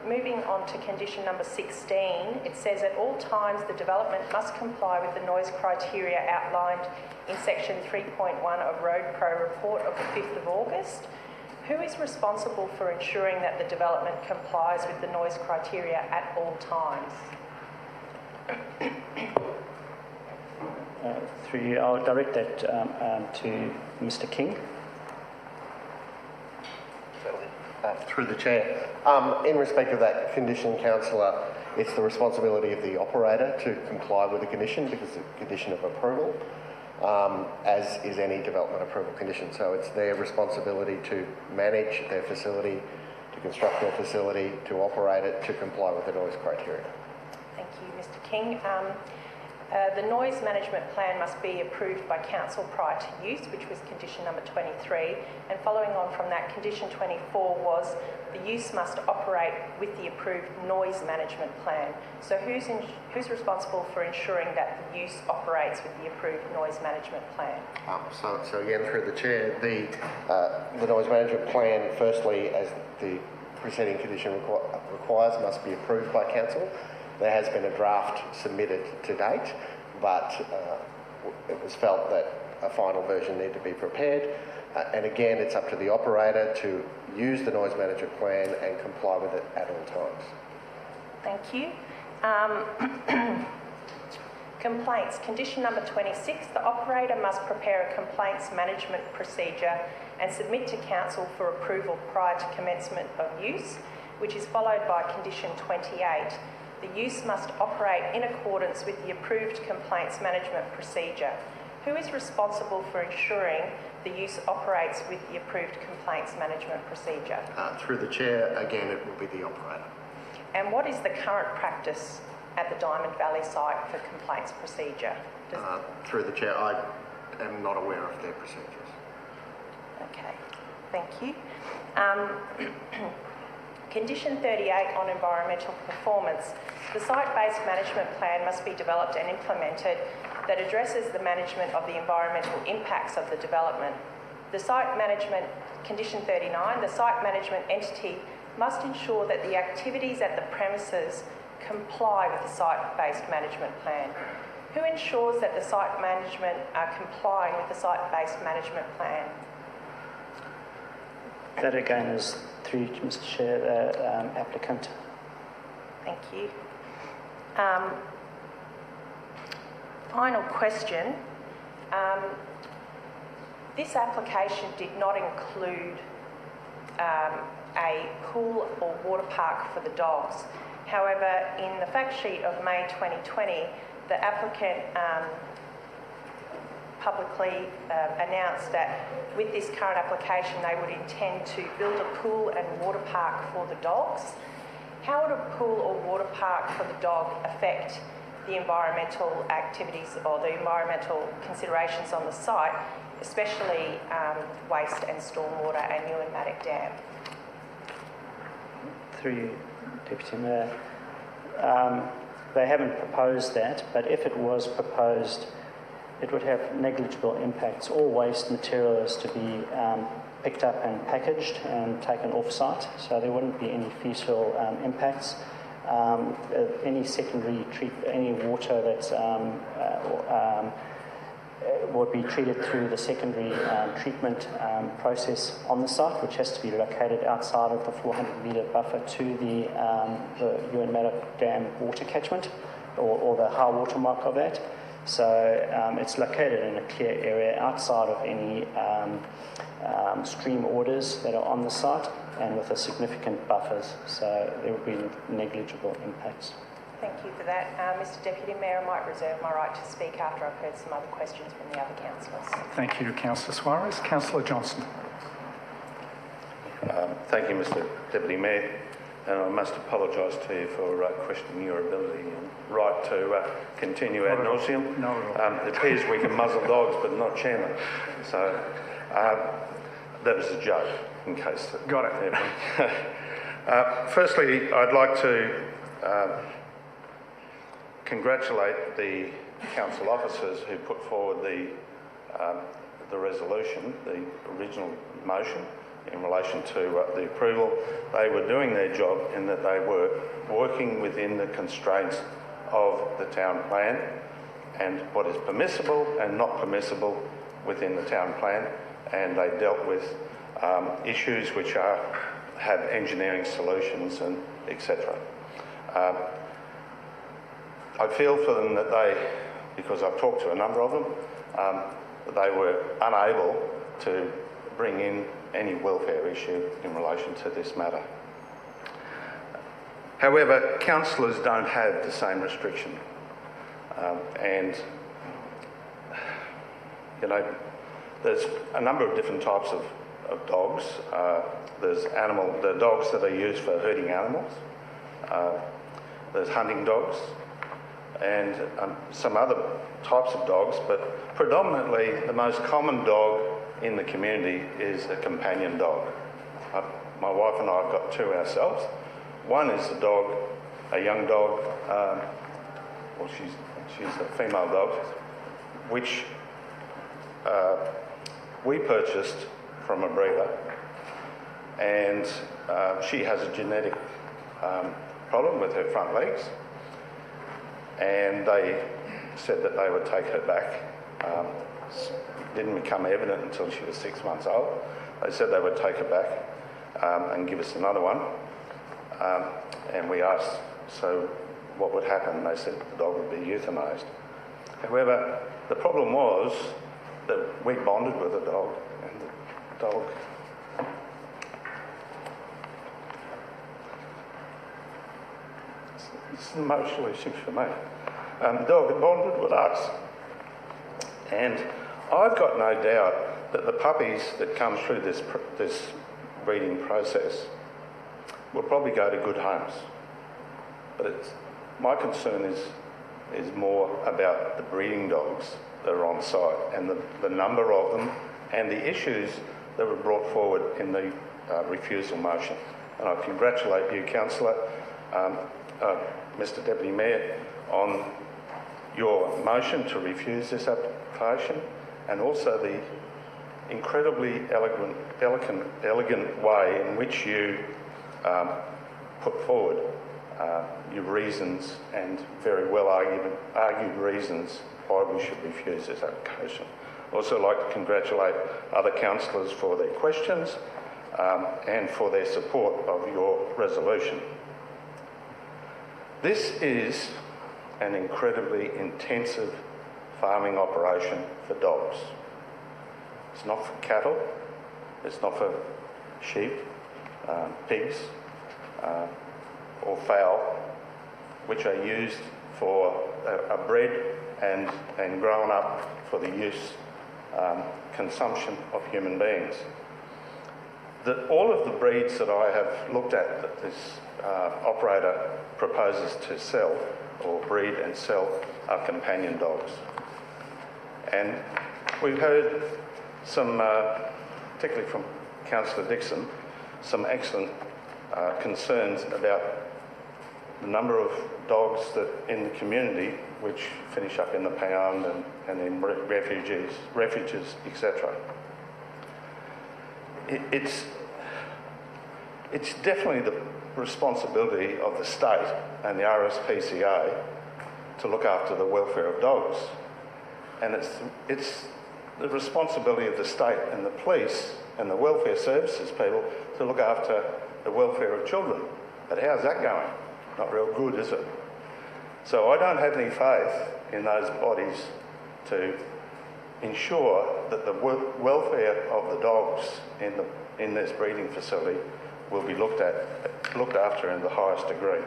Moving on to condition number 16, it says at all times the development must comply with the noise criteria outlined in section 3.1 of Road Pro report of the 5th of August. Who is responsible for ensuring that the development complies with the noise criteria at all times? Through you, I'll direct that to Mr. King. Through the Chair. In respect of that condition, Councillor, it's the responsibility of the operator to comply with the condition because it's a condition of approval, as is any development approval condition. So it's their responsibility to manage their facility, to construct their facility, to operate it, to comply with the noise criteria. Thank you, Mr. King. The noise management plan must be approved by council prior to use, which was condition number 23. And following on from that, condition 24 was the use must operate with the approved noise management plan. So who's responsible for ensuring that the use operates with the approved noise management plan? So again, through the Chair, the noise management plan, firstly, as the preceding condition requires, must be approved by council. There has been a draft submitted to date, but it was felt that a final version needed to be prepared. And again, it's up to the operator to use the noise management plan and comply with it at all times. Thank you. Complaints. Condition number 26, the operator must prepare a complaints management procedure and submit to council for approval prior to commencement of use, which is followed by condition 28. The use must operate in accordance with the approved complaints management procedure. Who is responsible for ensuring the use operates with the approved complaints management procedure? Through the Chair, again, it will be the operator. And what is the current practice at the Diamond Valley site for complaints procedure? Through the Chair, I am not aware of their procedures. Okay, thank you. Condition 38 on environmental performance. The site-based management plan must be developed and implemented that addresses the management of the environmental impacts of the development. The site management, condition 39, the site management entity must ensure that the activities at the premises comply with the site-based management plan. Who ensures that the site management are complying with the site-based management plan? That again is through to Mr. Chair, the applicant. Thank you. Final question. This application did not include a pool or water park for the dogs. However, in the fact sheet of May 2020, the applicant publicly announced that with this current application they would intend to build a pool and water park for the dogs. How would a pool or water park for the dog affect the environmental activities or the environmental considerations on the site, especially waste and stormwater and Yandina Dam? Through you, Deputy Mayor. They haven't proposed that, but if it was proposed, it would have negligible impacts. All waste material is to be picked up and packaged and taken off-site, so there wouldn't be any feasible impacts. Any secondary any water that's would be treated through the secondary treatment process on the site, which has to be located outside of the 400-metre buffer to the Yandina Dam water catchment or the high water mark of that. So it's located in a clear area outside of any stream orders that are on the site and with a significant buffers, so there will be negligible impacts. Thank you for that. Mr Deputy Mayor, I might reserve my right to speak after I've heard some other questions from the other councillors. Thank you, Councillor Suarez. Councillor Johnston. Thank you, Mr Deputy Mayor. And I must apologise to you for questioning your ability and right to continue ad nauseum. No, it appears we can muzzle dogs, but not chairman. So that was a joke, in case. Got it. Firstly, I'd like to congratulate the council officers who put forward the resolution, the original motion, in relation to the approval, they were doing their job in that they were working within the constraints of the town plan and what is permissible and not permissible within the town plan, and they dealt with issues which have engineering solutions and etc. I feel for them that they, because I've talked to a number of them, that they were unable to bring in any welfare issue in relation to this matter. However, councillors don't have the same restriction, and you know, there's a number of different types of dogs. There's the dogs that are used for herding animals. There's hunting dogs, and some other types of dogs, but predominantly the most common dog in the community is a companion dog. My wife and I have got two ourselves. One is a young dog, well, she's a female dog, which we purchased from a breeder, and she has a genetic problem with her front legs, and they said that they would take her back. Didn't become evident until she was 6 months old. They said they would take her back and give us another one, and we asked so what would happen. They said the dog would be euthanised. However, the problem was that we bonded with the dog, and the dog it's an emotional issue for me. The dog had bonded with us, and I've got no doubt that the puppies that come through this breeding process will probably go to good homes. But my concern is more about the breeding dogs that are on site and the number of them and the issues that were brought forward in the refusal motion. And I congratulate you, Councillor, Mr Deputy Mayor, on your motion to refuse this application, and also the incredibly elegant way in which you put forward your reasons, and very well argued reasons why we should refuse this application. I'd also like to congratulate other councillors for their questions and for their support of your resolution. This is an incredibly intensive farming operation for dogs. It's not for cattle, it's not for sheep, pigs, or fowl, which are used for are bred and grown up for the use, consumption of human beings. All of the breeds that I have looked at that this operator proposes to sell or breed and sell are companion dogs. And we've heard some, particularly from Councillor Dixon, some excellent concerns about the number of dogs that in the community which finish up in the pound and in refuges, etc. It's definitely the responsibility of the state and the RSPCA to look after the welfare of dogs, and it's the responsibility of the state and the police and the welfare services people to look after the welfare of children. But how's that going? Not real good, is it? So I don't have any faith in those bodies to ensure that the welfare of the dogs in this breeding facility will be looked after in the highest degree.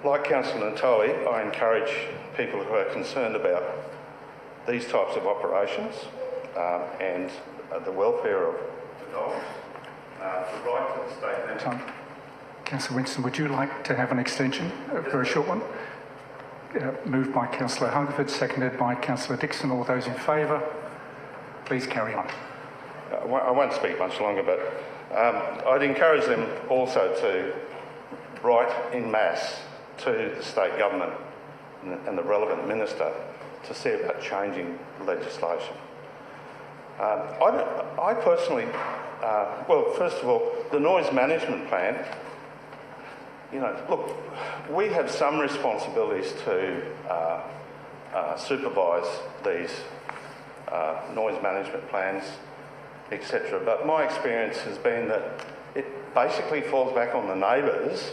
Like Councillor Natoli, I encourage people who are concerned about these types of operations and the welfare of the dogs to write to the state member. Councillor Winston, would you like to have an extension, a very short one? Moved by Councillor Hungerford, seconded by Councillor Dixon. All those in favour, please carry on. I won't speak much longer, but I'd encourage them also to write en masse to the state government and the relevant minister to see about changing legislation. I personally, well, first of all, the noise management plan, look, we have some responsibilities to supervise these noise management plans, etc. But my experience has been that it basically falls back on the neighbours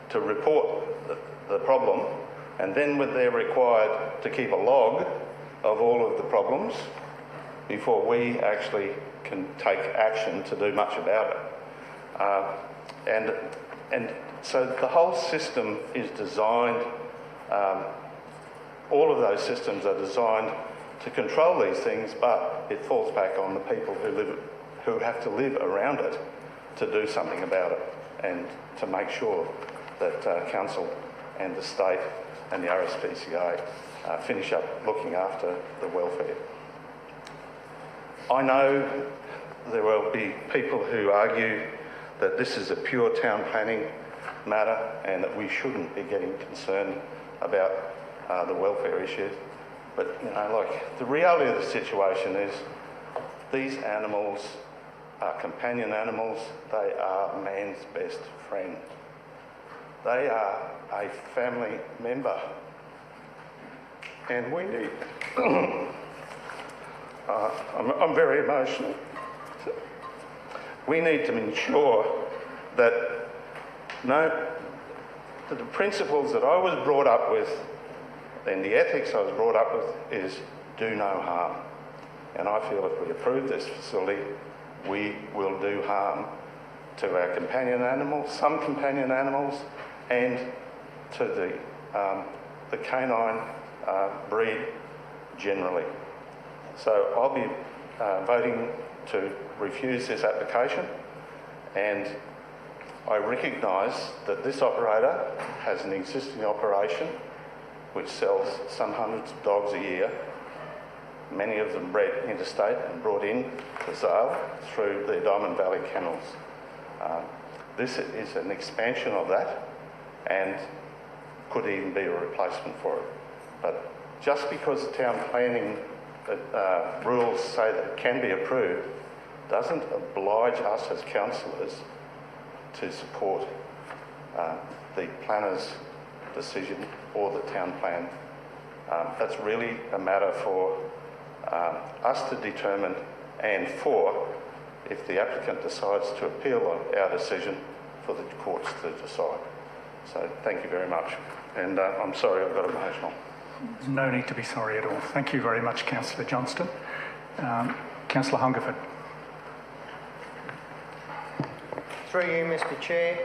to report the problem, and then when they're required to keep a log of all of the problems before we actually can take action to do much about it. And so the whole system is designed, all of those systems are designed to control these things, but it falls back on the people who have to live around it to do something about it and to make sure that council and the state and the RSPCA finish up looking after the welfare. I know there will be people who argue that this is a pure town planning matter and that we shouldn't be getting concerned about the welfare issues. But, the reality of the situation is these animals are companion animals. They are man's best friend. They are a family member. And we need... I'm very emotional. We need to ensure that the principles that I was brought up with and the ethics I was brought up with is do no harm. And I feel if we approve this facility, we will do harm to our companion animals, some companion animals, and to the canine breed generally. So I'll be voting to refuse this application, and I recognise that this operator has an existing operation which sells some hundreds of dogs a year, many of them bred interstate and brought in for sale through the Diamond Valley kennels. This is an expansion of that and could even be a replacement for it. But just because the town planning rules say that it can be approved doesn't oblige us as councillors to support the planner's decision or the town plan. That's really a matter for us to determine, and for, if the applicant decides to appeal our decision, for the courts to decide. So thank you very much. And I'm sorry I got emotional. No need to be sorry at all. Thank you very much, Councillor Johnston. Councillor Hungerford. Through you, Mr. Chair.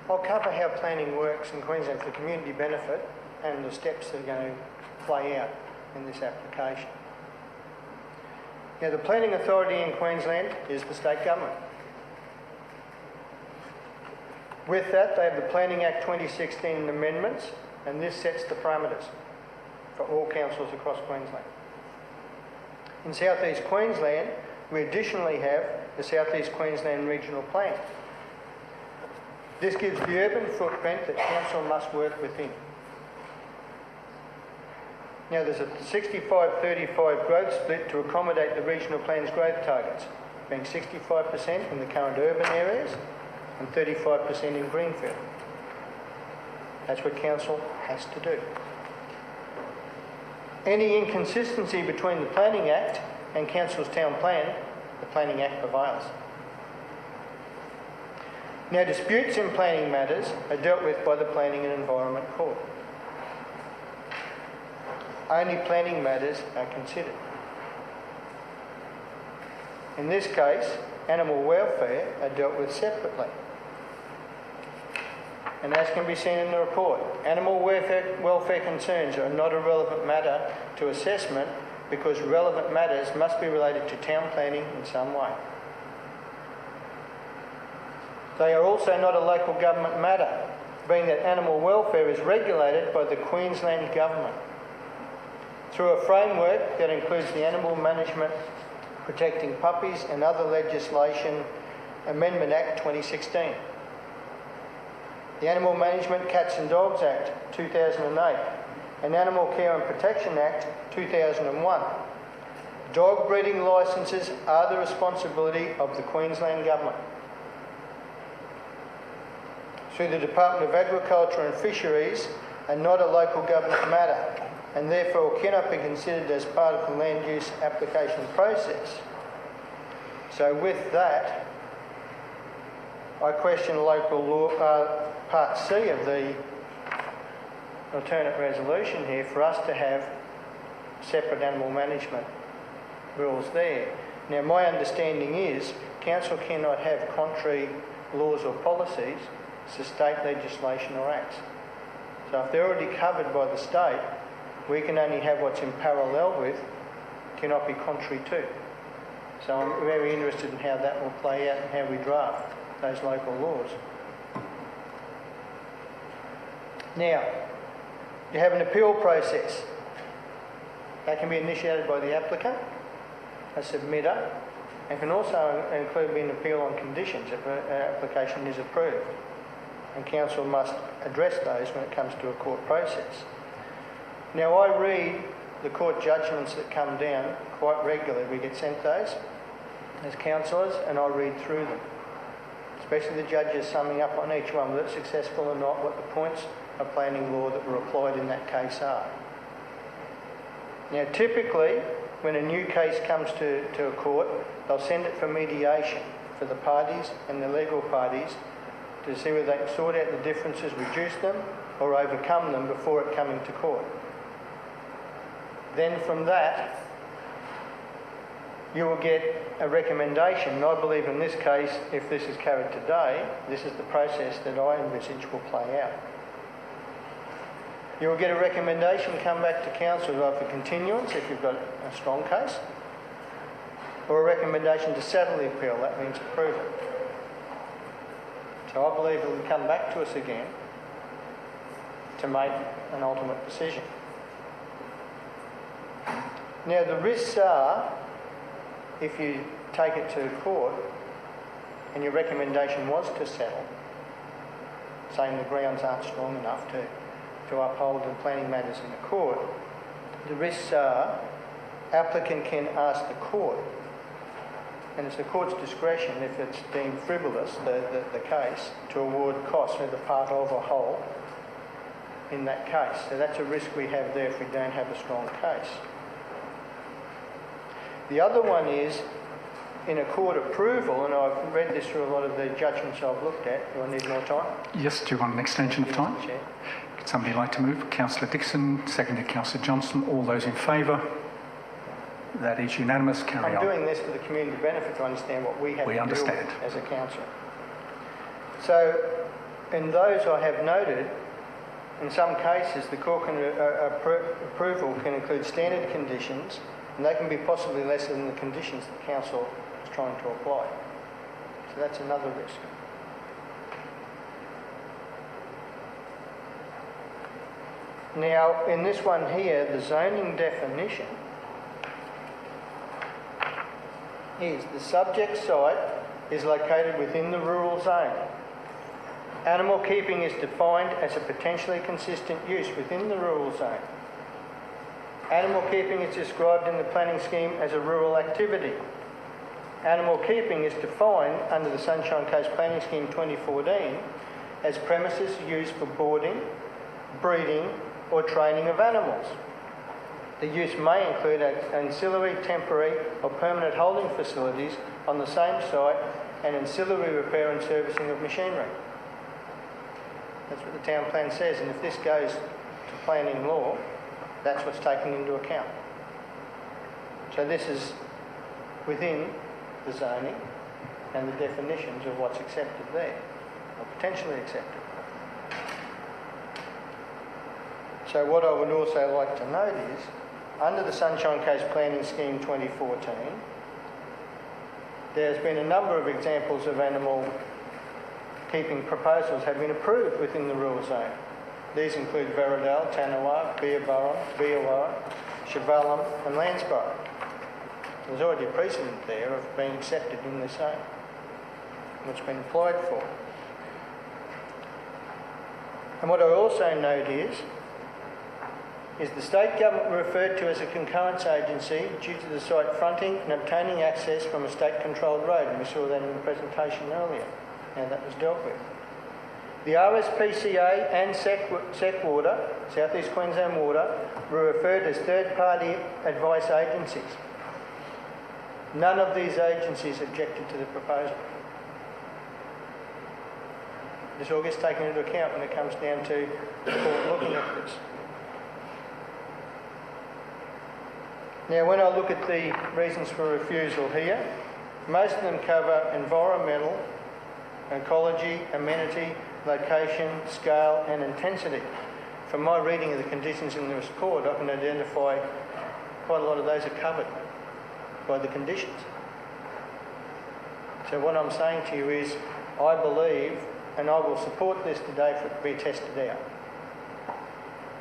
I'll cover how planning works in Queensland for community benefit and the steps that are going to play out in this application. Now, the planning authority in Queensland is the state government. With that, they have the Planning Act 2016 amendments, and this sets the parameters for all councils across Queensland. In South East Queensland, we additionally have the South East Queensland Regional Plan. This gives the urban footprint that council must work within. Now, there's a 65-35 growth split to accommodate the regional plan's growth targets, being 65% in the current urban areas and 35% in greenfield. That's what council has to do. Any inconsistency between the Planning Act and council's town plan, the Planning Act prevails. Now, disputes in planning matters are dealt with by the Planning and Environment Court. Only planning matters are considered. In this case, animal welfare are dealt with separately. And as can be seen in the report, animal welfare concerns are not a relevant matter to assessment because relevant matters must be related to town planning in some way. They are also not a local government matter, being that animal welfare is regulated by the Queensland Government through a framework that includes the Animal Management Protecting Puppies and Other Legislation Amendment Act 2016. The Animal Management Cats and Dogs Act 2008 and Animal Care and Protection Act 2001. Dog breeding licences are the responsibility of the Queensland Government through the Department of Agriculture and Fisheries and not a local government matter, and therefore cannot be considered as part of the land use application process. So with that, I question local law, Part C of the alternate resolution here for us to have separate animal management rules there. Now, my understanding is Council cannot have contrary laws or policies to state legislation or acts. So if they're already covered by the state, we can only have what's in parallel with, cannot be contrary to. So I'm very interested in how that will play out and how we draft those local laws. Now, you have an appeal process. That can be initiated by the applicant, a submitter, and can also include an appeal on conditions if an application is approved. And Council must address those when it comes to a court process. Now, I read the court judgments that come down quite regularly. We get sent those as councillors, and I read through them, especially the judges summing up on each one, whether it's successful or not, what the points of planning law that were applied in that case are. Now, typically, when a new case comes to a court, they'll send it for mediation for the parties and the legal parties to see whether they can sort out the differences, reduce them, or overcome them before it coming to court. Then from that, you will get a recommendation. And I believe in this case, if this is carried today, this is the process that I envisage will play out. You will get a recommendation, come back to Council for continuance if you've got a strong case, or a recommendation to settle the appeal. That means approve it. So I believe it will come back to us again to make an ultimate decision. Now, the risks are, if you take it to court and your recommendation was to settle, saying the grounds aren't strong enough to uphold the planning matters in the court, the risks are applicant can ask the court, and it's the court's discretion if it's deemed frivolous, the case, to award costs, whether part of or whole, in that case. So that's a risk we have there if we don't have a strong case. The other one is in a court approval, and I've read this through a lot of the judgments I've looked at. Do I need more time? Yes, do you want an extension of time? Chair. Would somebody like to move? Councillor Dixon, seconded Councillor Johnston. All those in favour? That is unanimous. Carry on. I'm doing this for the community benefit to understand what we have to deal with as a council. So, in those I have noted, in some cases the court can, approval can include standard conditions, and they can be possibly lesser than the conditions the council is trying to apply. So that's another risk. Now, in this one here, the zoning definition is the subject site is located within the rural zone. Animal keeping is defined as a potentially consistent use within the rural zone. Animal keeping is described in the planning scheme as a rural activity. Animal keeping is defined under the Sunshine Coast Planning Scheme 2014 as premises used for boarding, breeding or training of animals. The use may include ancillary, temporary or permanent holding facilities on the same site and ancillary repair and servicing of machinery. That's what the town plan says, and if this goes to planning law, that's what's taken into account. So this is within the zoning and the definitions of what's accepted there, or potentially accepted. So what I would also like to note is, under the Sunshine Coast Planning Scheme 2014, there's been a number of examples of animal keeping proposals have been approved within the rural zone. These include Veradale, Tanawar, Beerwara, Chevelham and Landsborough. There's already a precedent there of being accepted in this zone, which has been applied for. And what I also note is, Is the state government referred to as a concurrence agency due to the site fronting and obtaining access from a state-controlled road? And we saw that in the presentation earlier, and that was dealt with. The RSPCA and SEC Water, South East Queensland Water, were referred as third-party advice agencies. None of these agencies objected to the proposal. This all gets taken into account when it comes down to the court looking at this. Now, when I look at the reasons for refusal here, most of them cover environmental, ecology, amenity, location, scale and intensity. From my reading of the conditions in the report, I can identify quite a lot of those are covered by the conditions. So what I'm saying to you is, I believe, and I will support this today for it to be tested out.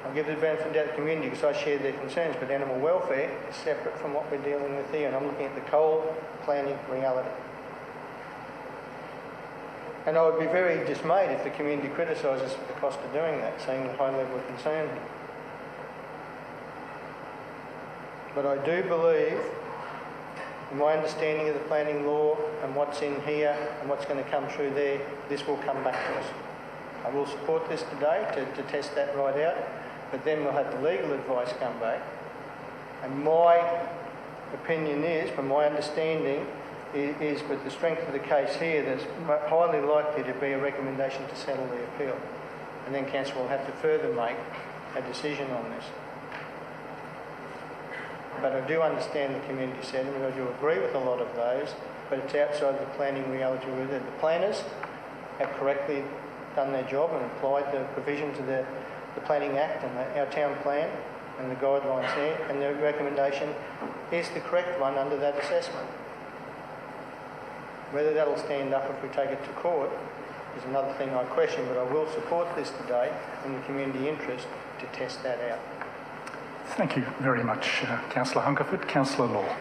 I'll give the benefit of the doubt to the community because I share their concerns, but animal welfare is separate from what we're dealing with here, and I'm looking at the coal planning reality. And I would be very dismayed if the community criticises the cost of doing that, seeing the high level of concern here. But I do believe, in my understanding of the planning law and what's in here and what's going to come through there, this will come back to us. I will support this today to test that right out, but then we'll have the legal advice come back. And my opinion is, from my understanding, is with the strength of the case here, there's highly likely to be a recommendation to settle the appeal. And then council will have to further make a decision on this. But I do understand the community sentiment, I do agree with a lot of those, but it's outside the planning reality with it. The planners have correctly done their job and applied the provisions of the Planning Act and our town plan and the guidelines there, and the recommendation is the correct one under that assessment. Whether that'll stand up if we take it to court is another thing I question, but I will support this today in the community interest to test that out. Thank you very much, Councillor Hungerford. Councillor Law.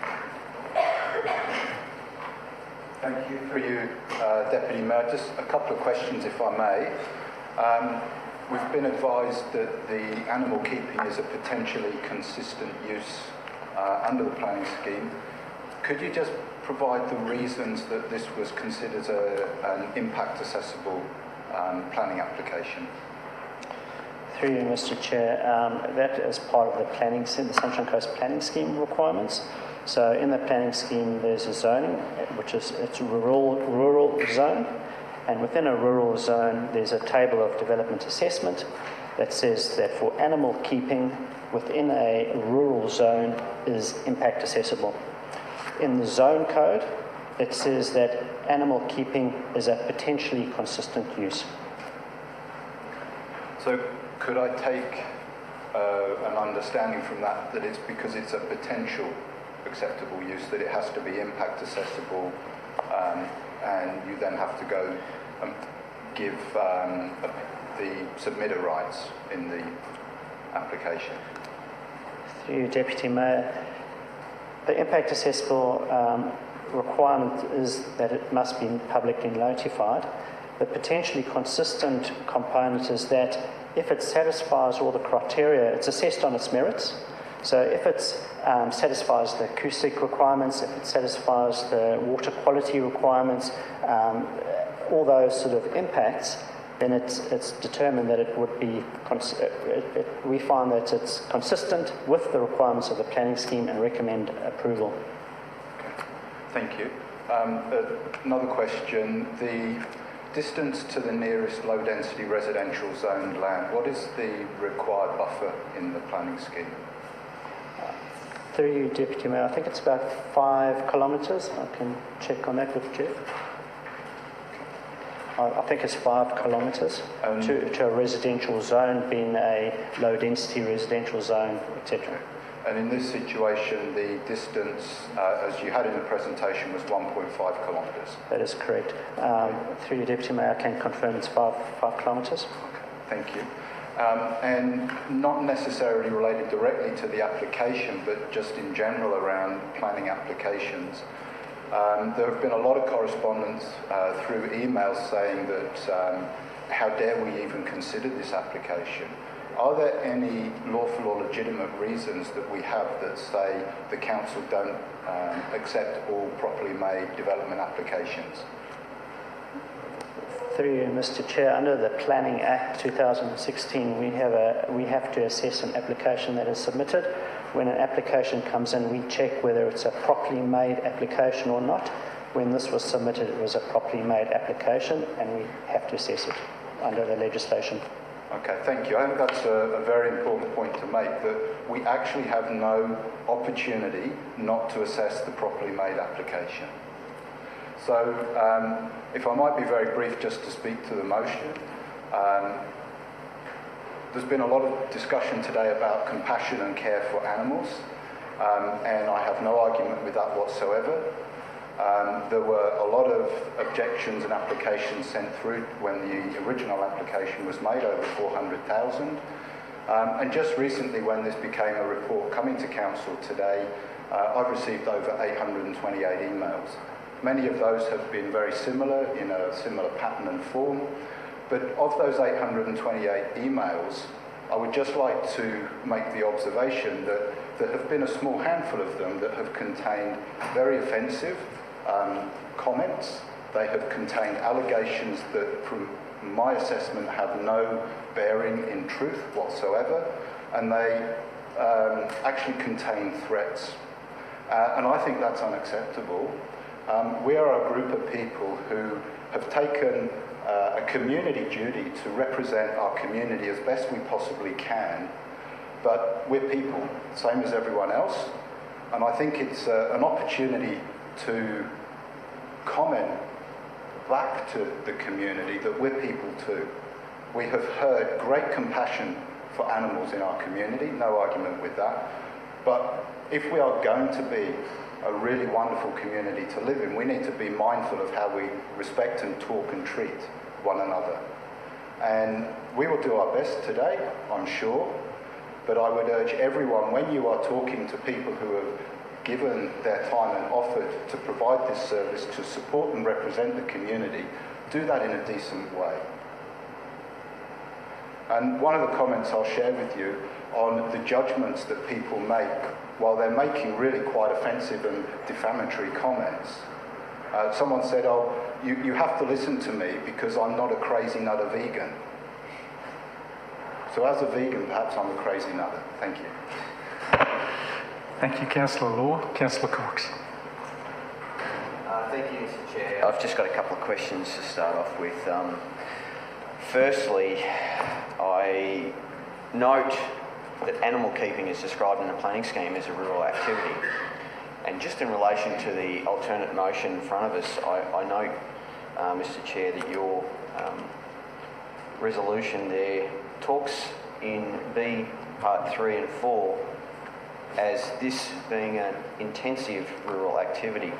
Thank you. Through you, Deputy Mayor, just a couple of questions, if I may. We've been advised that the animal keeping is a potentially consistent use under the planning scheme. Could you just provide the reasons that this was considered an impact assessable planning application? Through you, Mr. Chair, that is part of the planning, the Sunshine Coast planning scheme requirements. So in the planning scheme, there's a zoning, which is it's a rural zone, and within a rural zone, there's a table of development assessment that says that for animal keeping within a rural zone is impact assessable. In the zone code, it says that animal keeping is a potentially consistent use. So could I take an understanding from that that it's because it's a potential acceptable use that it has to be impact assessable, and you then have to go and give the submitter rights in the application? Through you, Deputy Mayor, the impact assessable requirement is that it must be publicly notified. The potentially consistent component is that if it satisfies all the criteria, it's assessed on its merits. So if it satisfies the acoustic requirements, if it satisfies the water quality requirements, all those sort of impacts, then it's determined that it would be, we find that it's consistent with the requirements of the planning scheme and recommend approval. Okay. Thank you. Another question, the distance to the nearest low-density residential zoned land, what is the required buffer in the planning scheme? Through you, Deputy Mayor, I think it's about 5 kilometres. I can check on that with Jeff. I think it's 5 kilometres to a residential zone, being a low-density residential zone, etc. And in this situation, the distance, as you had in the presentation, was 1.5 kilometres? That is correct. Through you, Deputy Mayor, I can confirm it's 5 kilometres. Okay, thank you. And not necessarily related directly to the application, but just in general around planning applications. There have been a lot of correspondence through emails saying that how dare we even consider this application. are there any lawful or legitimate reasons that we have that say the council don't accept all properly made development applications? Through you, Mr. Chair, under the Planning Act 2016, we have to assess an application that is submitted. When an application comes in, we check whether it's a properly made application or not. When this was submitted, it was a properly made application, and we have to assess it under the legislation. Okay, thank you. I think that's a very important point to make, that we actually have no opportunity not to assess the properly made application. So, if I might be very brief just to speak to the motion. There's been a lot of discussion today about compassion and care for animals, and I have no argument with that whatsoever. There were a lot of objections and applications sent through when the original application was made, over 400,000. And just recently, when this became a report coming to council today, I've received over 828 emails. Many of those have been very similar, in a similar pattern and form. But of those 828 emails, I would just like to make the observation that there have been a small handful of them that have contained very offensive comments. They have contained allegations that, from my assessment, have no bearing in truth whatsoever, and they actually contain threats. And I think that's unacceptable. We are a group of people who have taken a community duty to represent our community as best we possibly can, but we're people, same as everyone else, and I think it's an opportunity to comment back to the community that we're people too. We have heard great compassion for animals in our community, no argument with that, but if we are going to be a really wonderful community to live in, we need to be mindful of how we respect and talk and treat one another. And we will do our best today, I'm sure, but I would urge everyone, when you are talking to people who have given their time and offered to provide this service to support and represent the community, do that in a decent way. And one of the comments I'll share with you on the judgments that people make while they're making really quite offensive and defamatory comments. Someone said, oh, you have to listen to me because I'm not a crazy nutter vegan. So as a vegan, perhaps I'm a crazy nutter. Thank you. Thank you, Councillor Law. Councillor Cox. Thank you, Mr. Chair. I've just got a couple of questions to start off with. Firstly, I note that animal keeping is described in the planning scheme as a rural activity. And just in relation to the alternate motion in front of us, I note, Mr. Chair, that your resolution there talks in B Part 3 and 4 as this being an intensive rural activity.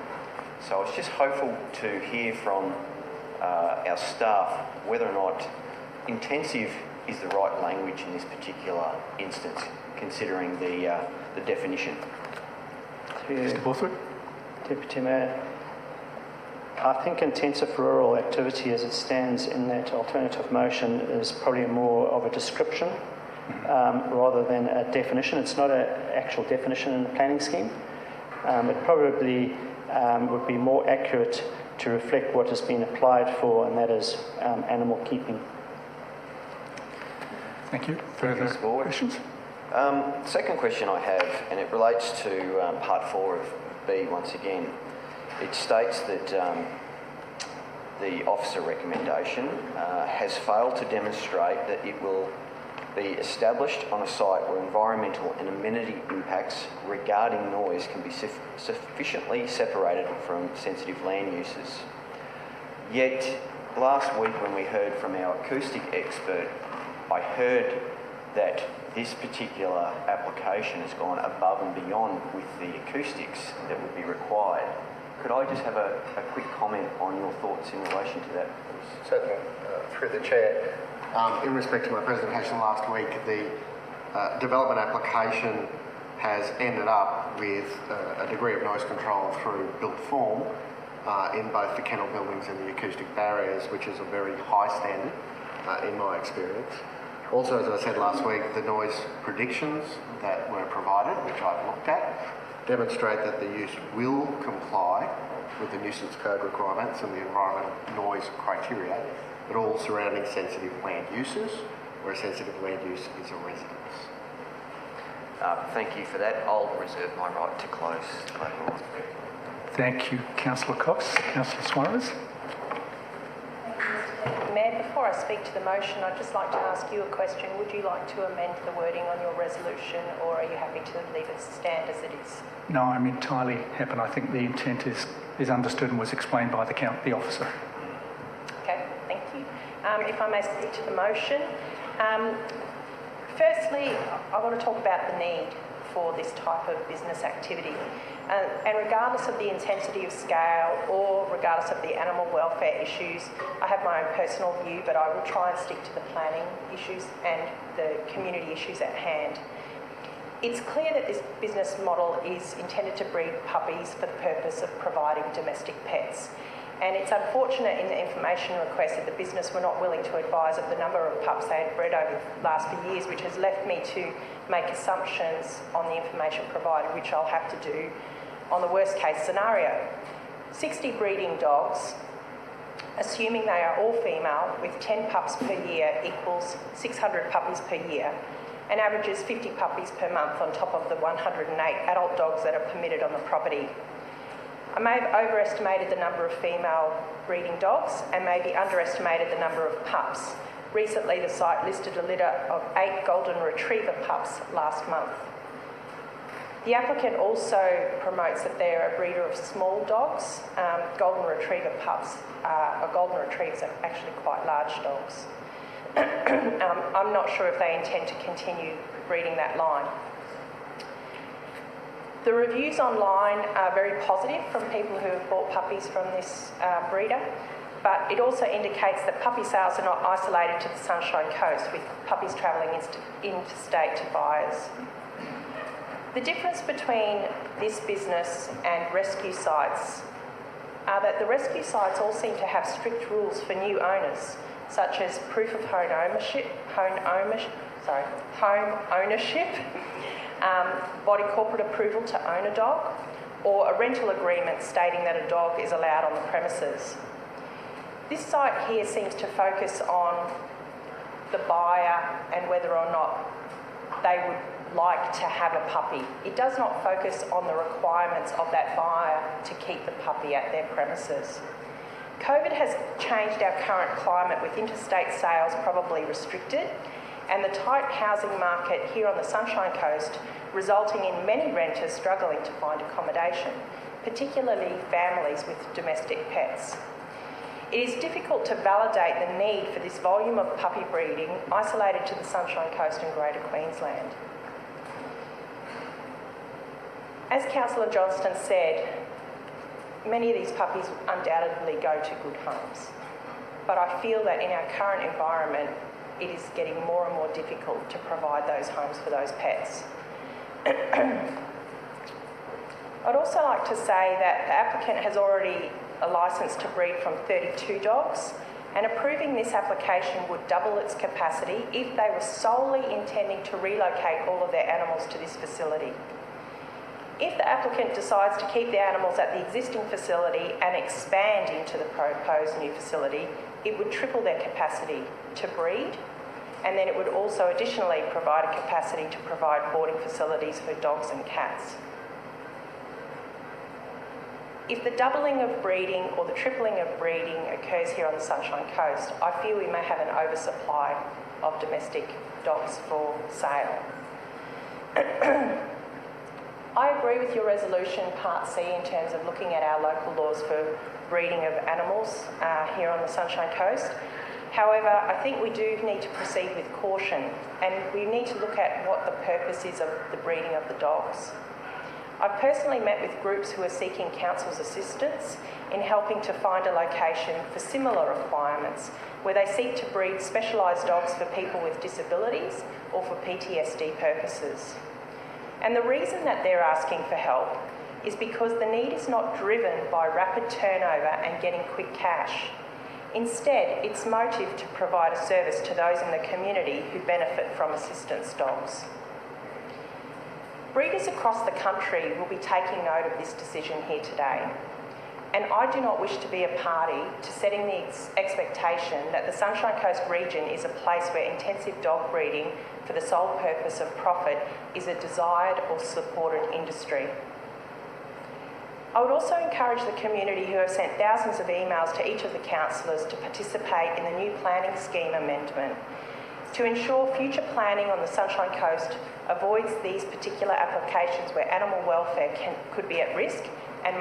So I was just hopeful to hear from our staff whether or not intensive is the right language in this particular instance, considering the definition. Mr. Borthwick. Deputy Mayor, I think intensive rural activity as it stands in that alternative motion is probably more of a description rather than a definition. It's not an actual definition in the planning scheme. It probably would be more accurate to reflect what has been applied for, and that is animal keeping. Thank you. Further questions? Second question I have, and it relates to Part 4 of B once again. It states that the officer recommendation has failed to demonstrate that it will be established on a site where environmental and amenity impacts regarding noise can be sufficiently separated from sensitive land uses. Yet, last week when we heard from our acoustic expert, I heard that this particular application has gone above and beyond with the acoustics that would be required. Could I just have a quick comment on your thoughts in relation to that, please? Certainly, through the Chair. In respect to my presentation last week, the development application has ended up with a degree of noise control through built form in both the kennel buildings and the acoustic barriers, which is a very high standard in my experience. Also, as I said last week, the noise predictions that were provided, which I've looked at, demonstrate that the use will comply with the nuisance code requirements and the environmental noise criteria, but all surrounding sensitive land uses, where a sensitive land use is a residence. Thank you for that. I'll reserve my right to close later on. Thank you, Councillor Cox. Councillor Suarez. Mayor, before I speak to the motion, I'd just like to ask you a question. Would you like to amend the wording on your resolution, or are you happy to leave it stand as it is? No, I'm entirely happy. I think the intent is understood and was explained by the officer. Okay, thank you. If I may speak to the motion. Firstly, I want to talk about the need for this type of business activity. And regardless of the intensity of scale or regardless of the animal welfare issues, I have my own personal view, but I will try and stick to the planning issues and the community issues at hand. It's clear that this business model is intended to breed puppies for the purpose of providing domestic pets. And it's unfortunate in the information request that the business were not willing to advise of the number of pups they had bred over the last few years, which has left me to make assumptions on the information provided, which I'll have to do on the worst case scenario. 60 breeding dogs, assuming they are all female, with 10 pups per year equals 600 puppies per year, and averages 50 puppies per month on top of the 108 adult dogs that are permitted on the property. I may have overestimated the number of female breeding dogs and maybe underestimated the number of pups. Recently, the site listed a litter of 8 golden retriever pups last month. The applicant also promotes that they're a breeder of small dogs. Golden retriever pups or golden retrievers are actually quite large dogs. I'm not sure if they intend to continue breeding that line. The reviews online are very positive from people who have bought puppies from this breeder, but it also indicates that puppy sales are not isolated to the Sunshine Coast, with puppies travelling interstate to buyers. The difference between this business and rescue sites are that the rescue sites all seem to have strict rules for new owners, such as proof of home ownership, body corporate approval to own a dog, or a rental agreement stating that a dog is allowed on the premises. This site here seems to focus on the buyer and whether or not they would like to have a puppy. It does not focus on the requirements of that buyer to keep the puppy at their premises. COVID has changed our current climate, with interstate sales probably restricted, and the tight housing market here on the Sunshine Coast resulting in many renters struggling to find accommodation, particularly families with domestic pets. It is difficult to validate the need for this volume of puppy breeding isolated to the Sunshine Coast and Greater Queensland. As Councillor Johnston said, many of these puppies undoubtedly go to good homes, but I feel that in our current environment, it is getting more and more difficult to provide those homes for those pets. I'd also like to say that the applicant has already a licence to breed from 32 dogs, and approving this application would double its capacity if they were solely intending to relocate all of their animals to this facility. If the applicant decides to keep the animals at the existing facility and expand into the proposed new facility, it would triple their capacity to breed, and then it would also additionally provide a capacity to provide boarding facilities for dogs and cats. If the doubling of breeding or the tripling of breeding occurs here on the Sunshine Coast, I feel we may have an oversupply of domestic dogs for sale. I agree with your resolution, Part C, in terms of looking at our local laws for breeding of animals here on the Sunshine Coast. However, I think we do need to proceed with caution, and we need to look at what the purpose is of the breeding of the dogs. I've personally met with groups who are seeking council's assistance in helping to find a location for similar requirements, where they seek to breed specialised dogs for people with disabilities or for PTSD purposes. And the reason that they're asking for help is because the need is not driven by rapid turnover and getting quick cash. Instead, its motive to provide a service to those in the community who benefit from assistance dogs. Breeders across the country will be taking note of this decision here today, and I do not wish to be a party to setting the expectation that the Sunshine Coast region is a place where intensive dog breeding for the sole purpose of profit is a desired or supported industry. I would also encourage the community who have sent thousands of emails to each of the councillors to participate in the new planning scheme amendment to ensure future planning on the Sunshine Coast avoids these particular applications where animal welfare could be at risk and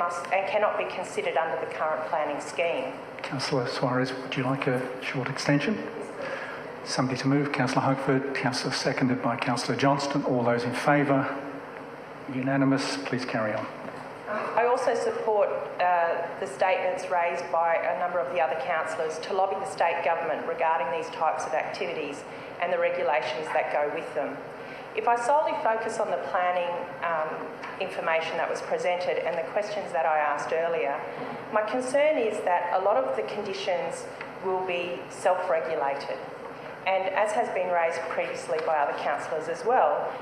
cannot be considered under the current planning scheme. Councillor Suarez, would you like a short extension? Somebody to move. Councillor Hunkford. Councillor seconded by Councillor Johnston. All those in favour? Unanimous. Please carry on. I also support the statements raised by a number of the other councillors to lobby the state government regarding these types of activities and the regulations that go with them. If I solely focus on the planning information that was presented and the questions that I asked earlier, my concern is that a lot of the conditions will be self-regulated. And as has been raised previously by other councillors as well,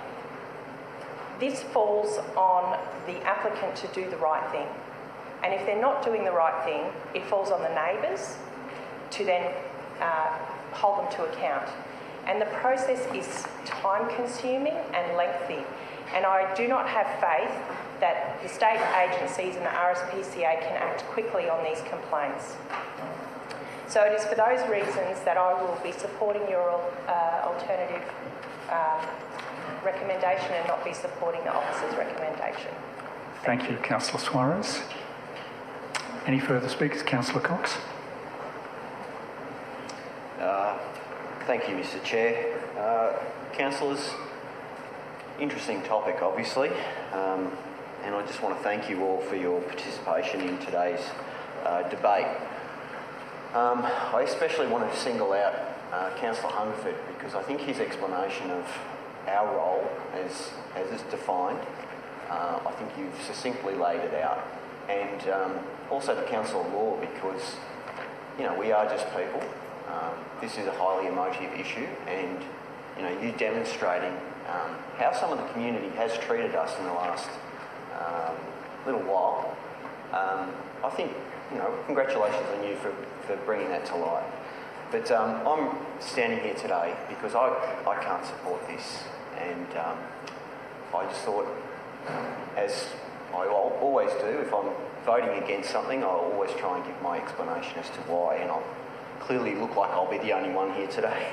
this falls on the applicant to do the right thing. And if they're not doing the right thing, it falls on the neighbours to then hold them to account. And the process is time-consuming and lengthy. And I do not have faith that the state agencies and the RSPCA can act quickly on these complaints. So it is for those reasons that I will be supporting your alternative recommendation and not be supporting the officer's recommendation. Thank you, Councillor Suarez. Any further speakers? Councillor Cox. Thank you, Mr. Chair. Councillors, interesting topic, obviously, and I just want to thank you all for your participation in today's debate. I especially want to single out Councillor Hungerford because I think his explanation of our role as is defined, I think you've succinctly laid it out. And also to Councillor Law because, you know, we are just people. This is a highly emotive issue and, you know, you demonstrating how some of the community has treated us in the last little while. I think, you know, congratulations on you for bringing that to light. But I'm standing here today because I can't support this and I just thought, as I always do, if I'm voting against something, I'll always try and give my explanation as to why, and I'll clearly look like I'll be the only one here today.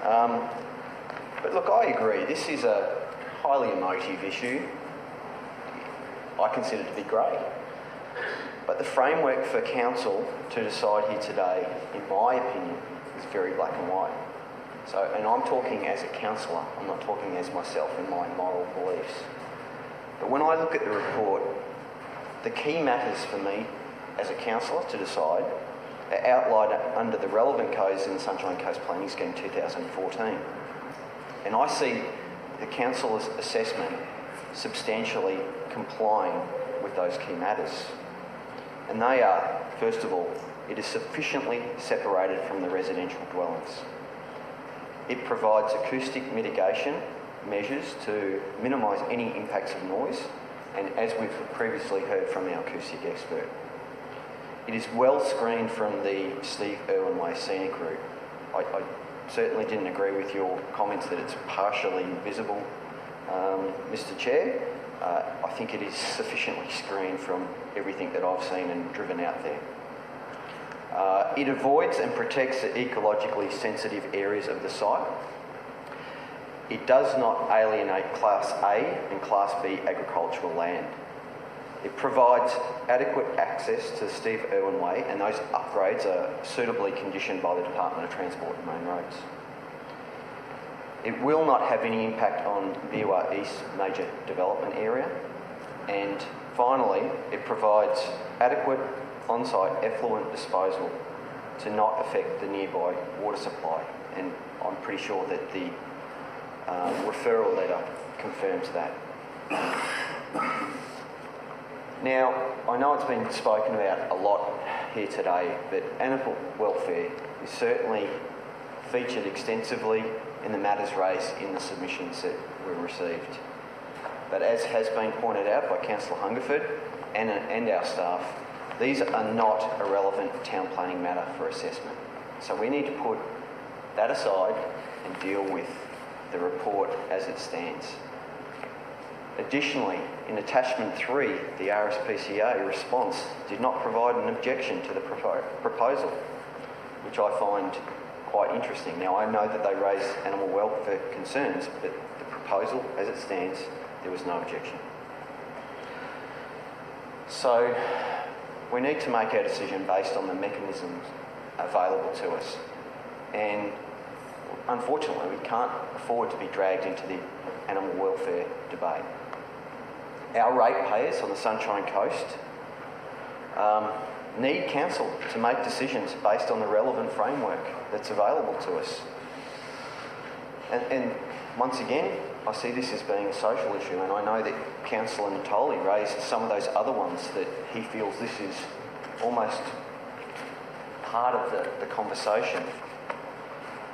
But look, I agree, this is a highly emotive issue. I consider it to be great. But the framework for council to decide here today, in my opinion, is very black and white. So, and I'm talking as a councillor, I'm not talking as myself and my moral beliefs. But when I look at the report, the key matters for me as a councillor to decide are outlined under the relevant codes in the Sunshine Coast Planning Scheme 2014. And I see the councillor's assessment substantially complying with those key matters. And they are, first of all, it is sufficiently separated from the residential dwellings. It provides acoustic mitigation measures to minimise any impacts of noise, and as we've previously heard from our acoustic expert. It is well screened from the Steve Irwin Way scenic route. I certainly didn't agree with your comments that it's partially visible, Mr. Chair. I think it is sufficiently screened from everything that I've seen and driven out there. It avoids and protects the ecologically sensitive areas of the site. It does not alienate Class A and Class B agricultural land. It provides adequate access to the Steve Irwin Way, and those upgrades are suitably conditioned by the Department of Transport and Main Roads. It will not have any impact on Biwa East major development area. And finally, it provides adequate on-site effluent disposal to not affect the nearby water supply. And I'm pretty sure that the referral letter confirms that. Now, I know it's been spoken about a lot here today, but animal welfare is certainly featured extensively in the matters raised in the submissions that were received. But as has been pointed out by Councillor Hungerford and our staff, these are not a relevant town planning matter for assessment. So we need to put that aside and deal with the report as it stands. Additionally, in attachment 3, the RSPCA response did not provide an objection to the proposal, which I find quite interesting. Now, I know that they raised animal welfare concerns, but the proposal as it stands, there was no objection. So we need to make our decision based on the mechanisms available to us. And unfortunately, we can't afford to be dragged into the animal welfare debate. Our ratepayers on the Sunshine Coast need council to make decisions based on the relevant framework that's available to us. And once again, I see this as being a social issue, and I know that Councillor Natoli raised some of those other ones that he feels this is almost part of the conversation.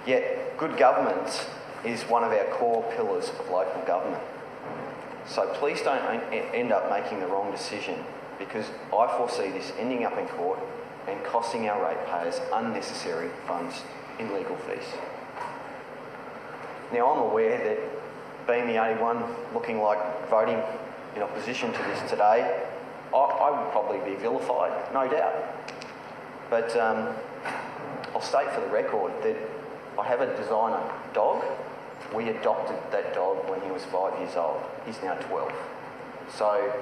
Yet, good governance is one of our core pillars of local government. So please don't end up making the wrong decision, because I foresee this ending up in court and costing our ratepayers unnecessary funds in legal fees. Now, I'm aware that being the only one looking like voting in opposition to this today, I would probably be vilified, no doubt. But I'll state for the record that I have a designer dog. We adopted that dog when he was 5 years old. He's now 12. So,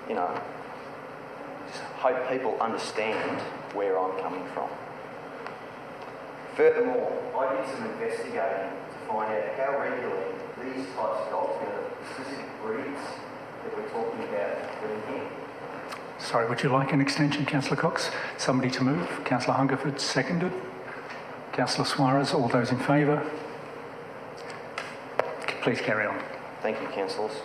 you know, just hope people understand where I'm coming from. Furthermore, I did some investigating to find out how regularly these types of dogs, the specific breeds that we're talking about bring here. Sorry, would you like an extension, Councillor Cox? Somebody to move? Councillor Hungerford, seconded. Councillor Suarez, all those in favour? Please carry on. Thank you, councillors.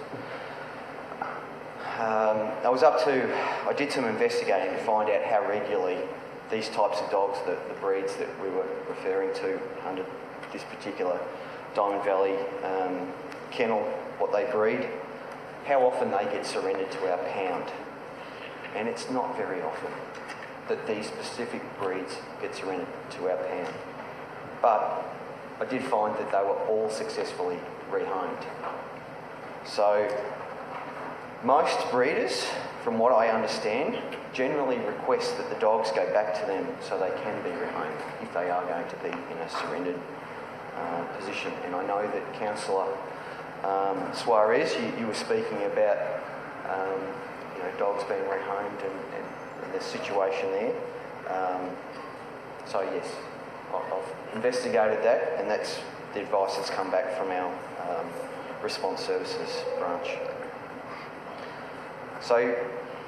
I did some investigating to find out how regularly these types of dogs, the breeds that we were referring to under this particular Diamond Valley kennel, what they breed, how often they get surrendered to our pound. And it's not very often that these specific breeds get surrendered to our pound. But I did find that they were all successfully rehomed. So most breeders, from what I understand, generally request that the dogs go back to them so they can be rehomed if they are going to be in a surrendered position. And I know that Councillor Suarez, you were speaking about dogs being rehomed and the situation there. So yes, I've investigated that, and that's the advice that's come back from our Response Services branch. So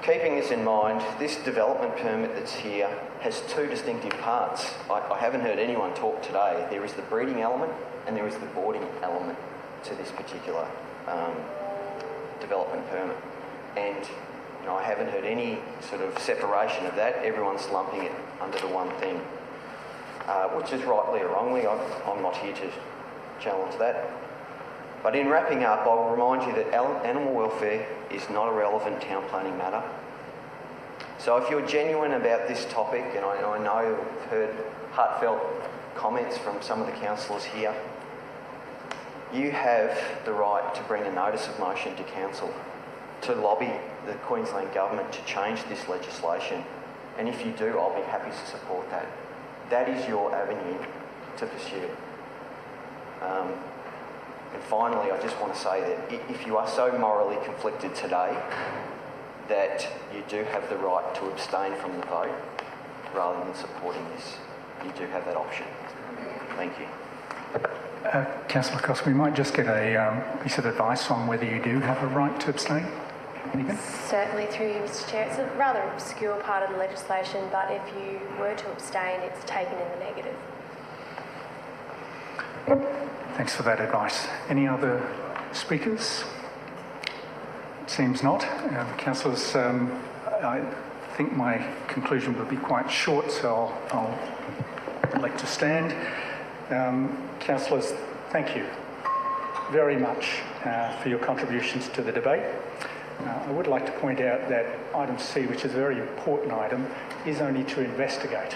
keeping this in mind, this development permit that's here has two distinctive parts. I haven't heard anyone talk today. There is the breeding element and there is the boarding element to this particular development permit. And I haven't heard any sort of separation of that. Everyone's lumping it under the one thing, which is rightly or wrongly. I'm not here to challenge that. But in wrapping up, I'll remind you that animal welfare is not a relevant town planning matter. So if you're genuine about this topic, and I know I've heard heartfelt comments from some of the councillors here, you have the right to bring a notice of motion to council to lobby the Queensland Government to change this legislation. And if you do, I'll be happy to support that. That is your avenue to pursue. And finally, I just want to say that if you are so morally conflicted today that you do have the right to abstain from the vote rather than supporting this, you do have that option. Thank you. Councillor Cox, we might just get a piece of advice on whether you do have a right to abstain. Megan? Certainly, through you, Mr. Chair. It's a rather obscure part of the legislation, but if you were to abstain, it's taken in the negative. Thanks for that advice. Any other speakers? It seems not. Councillors, think my conclusion will be quite short, so I'll elect to stand. Councillors, thank you very much for your contributions to the debate. I would like to point out that item C, which is a very important item, is only to investigate.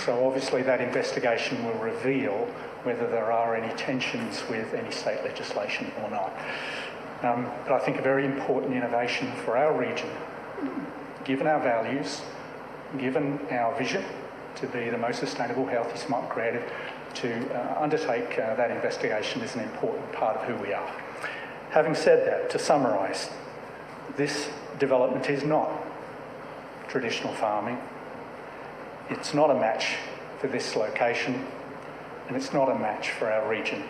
So obviously that investigation will reveal whether there are any tensions with any state legislation or not. But I think a very important innovation for our region, given our values, given our vision to be the most sustainable, healthy, smart, creative, to undertake that investigation is an important part of who we are. Having said that, to summarise, this development is not traditional farming. It's not a match for this location, and it's not a match for our region.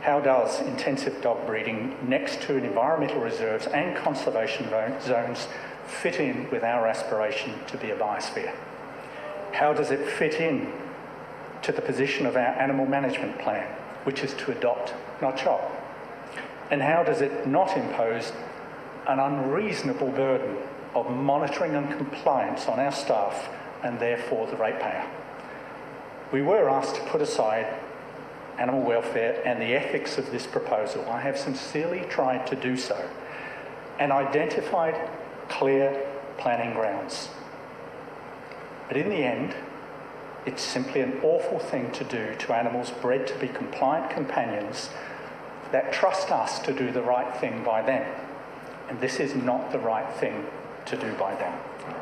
How does intensive dog breeding next to environmental reserves and conservation zones fit in with our aspiration to be a biosphere? How does it fit in to the position of our animal management plan, which is to adopt, not chop? And how does it not impose an unreasonable burden of monitoring and compliance on our staff and therefore the ratepayer? We were asked to put aside animal welfare and the ethics of this proposal. I have sincerely tried to do so and identified clear planning grounds. But in the end, it's simply an awful thing to do to animals bred to be compliant companions that trust us to do the right thing by them. And this is not the right thing to do by them.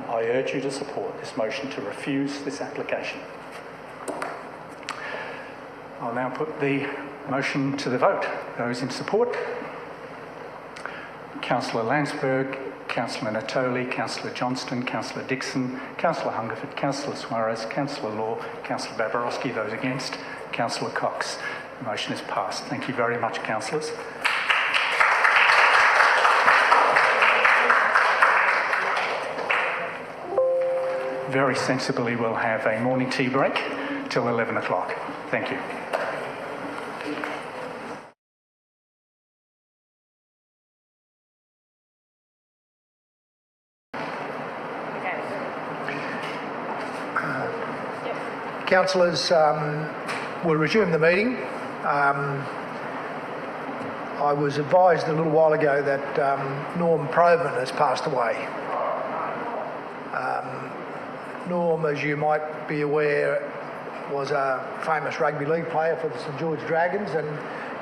I urge you to support this motion to refuse this application. I'll now put the motion to the vote. Those in support? Councillor Landsborough, Councillor Natoli, Councillor Johnston, Councillor Dixon, Councillor Hungerford, Councillor Suarez, Councillor Law, Councillor Babarowski. Those against? Councillor Cox. The motion is passed. Thank you very much, councillors. Very sensibly, we'll have a morning tea break till 11 o'clock. Thank you. Councillors, we'll resume the meeting. I was advised a little while ago that Norm Provan has passed away. Norm, as you might be aware, was a famous rugby league player for the St George Dragons, and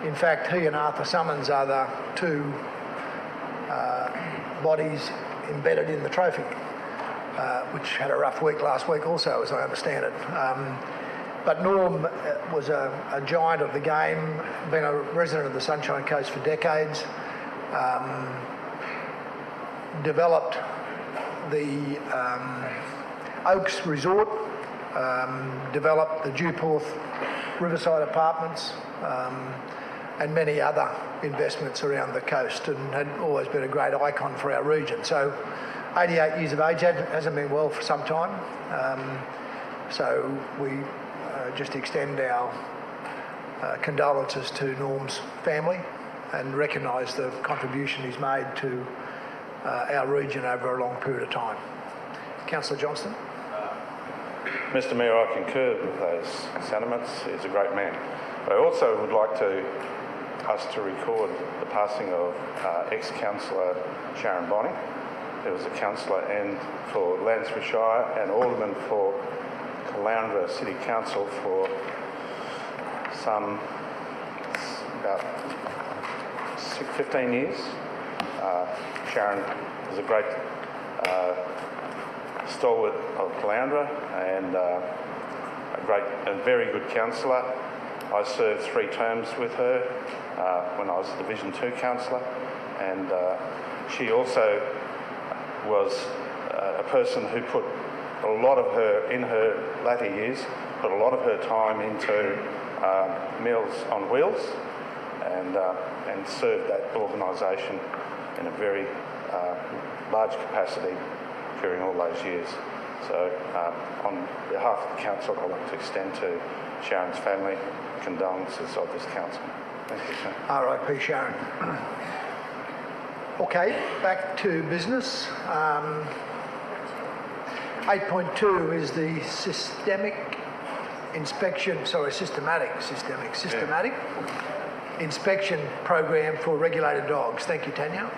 in fact he and Arthur Summons are the two bodies embedded in the trophy, which had a rough week last week also, as I understand it. But Norm was a giant of the game, been a resident of the Sunshine Coast for decades, developed the Oaks Resort, developed the Dewporth Riverside Apartments, and many other investments around the coast, and had always been a great icon for our region. So 88 years of age, hasn't been well for some time. So we just extend our condolences to Norm's family and recognise the contribution he's made to our region over a long period of time. Councillor Johnston. Mr Mayor, I concur with those sentiments. He's a great man. But I also would like us to record the passing of ex-councillor Sharon Bonning, who was a councillor and for Landsborough Shire and alderman for Caloundra City Council for some about 15 years. Sharon was a great stalwart of Caloundra and a great and very good councillor. I served 3 terms with her when I was a Division 2 councillor, and she also was a person who put a lot of her, in her latter years, put a lot of her time into Meals on Wheels and served that organisation in a very large capacity during all those years. So on behalf of the council, I'd like to extend to Sharon's family condolences of this council. Thank you, sir. R.I.P. Sharon. Okay, back to business. 8.2 is the systematic inspection program for regulated dogs. Thank you, Tanya.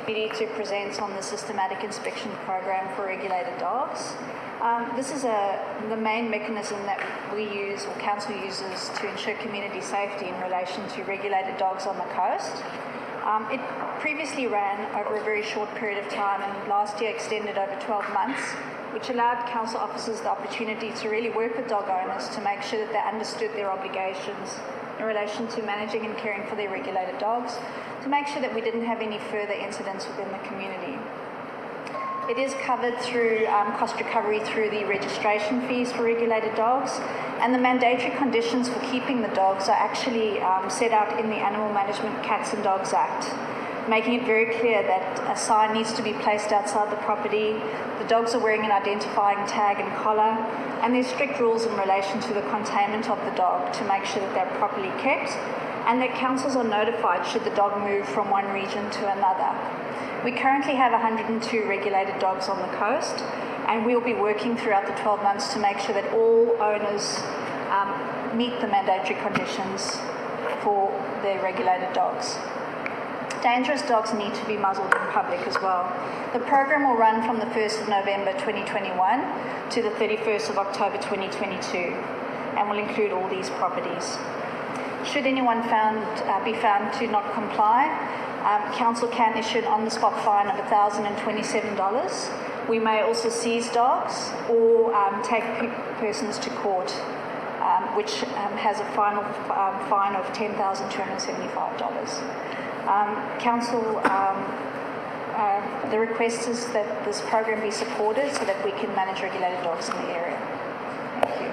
To present on the systematic inspection program for regulated dogs. This is the main mechanism that we use, or council uses, to ensure community safety in relation to regulated dogs on the coast. It previously ran over a very short period of time, and last year extended over 12 months, which allowed council officers the opportunity to really work with dog owners to make sure that they understood their obligations in relation to managing and caring for their regulated dogs, to make sure that we didn't have any further incidents within the community. It is covered through cost recovery through the registration fees for regulated dogs, and the mandatory conditions for keeping the dogs are actually set out in the Animal Management Cats and Dogs Act, making it very clear that a sign needs to be placed outside the property, the dogs are wearing an identifying tag and collar, and there's strict rules in relation to the containment of the dog to make sure that they're properly kept, and that councils are notified should the dog move from one region to another. We currently have 102 regulated dogs on the coast, and we'll be working throughout the 12 months to make sure that all owners meet the mandatory conditions for their regulated dogs. Dangerous dogs need to be muzzled in public as well. The program will run from the 1st of November 2021 to the 31st of October 2022, and will include all these properties. Should anyone be found to not comply, council can issue an on-the-spot fine of $1,027. We may also seize dogs or take persons to court, which has a final fine of $10,275. Council, the request is that this program be supported so that we can manage regulated dogs in the area. Thank you.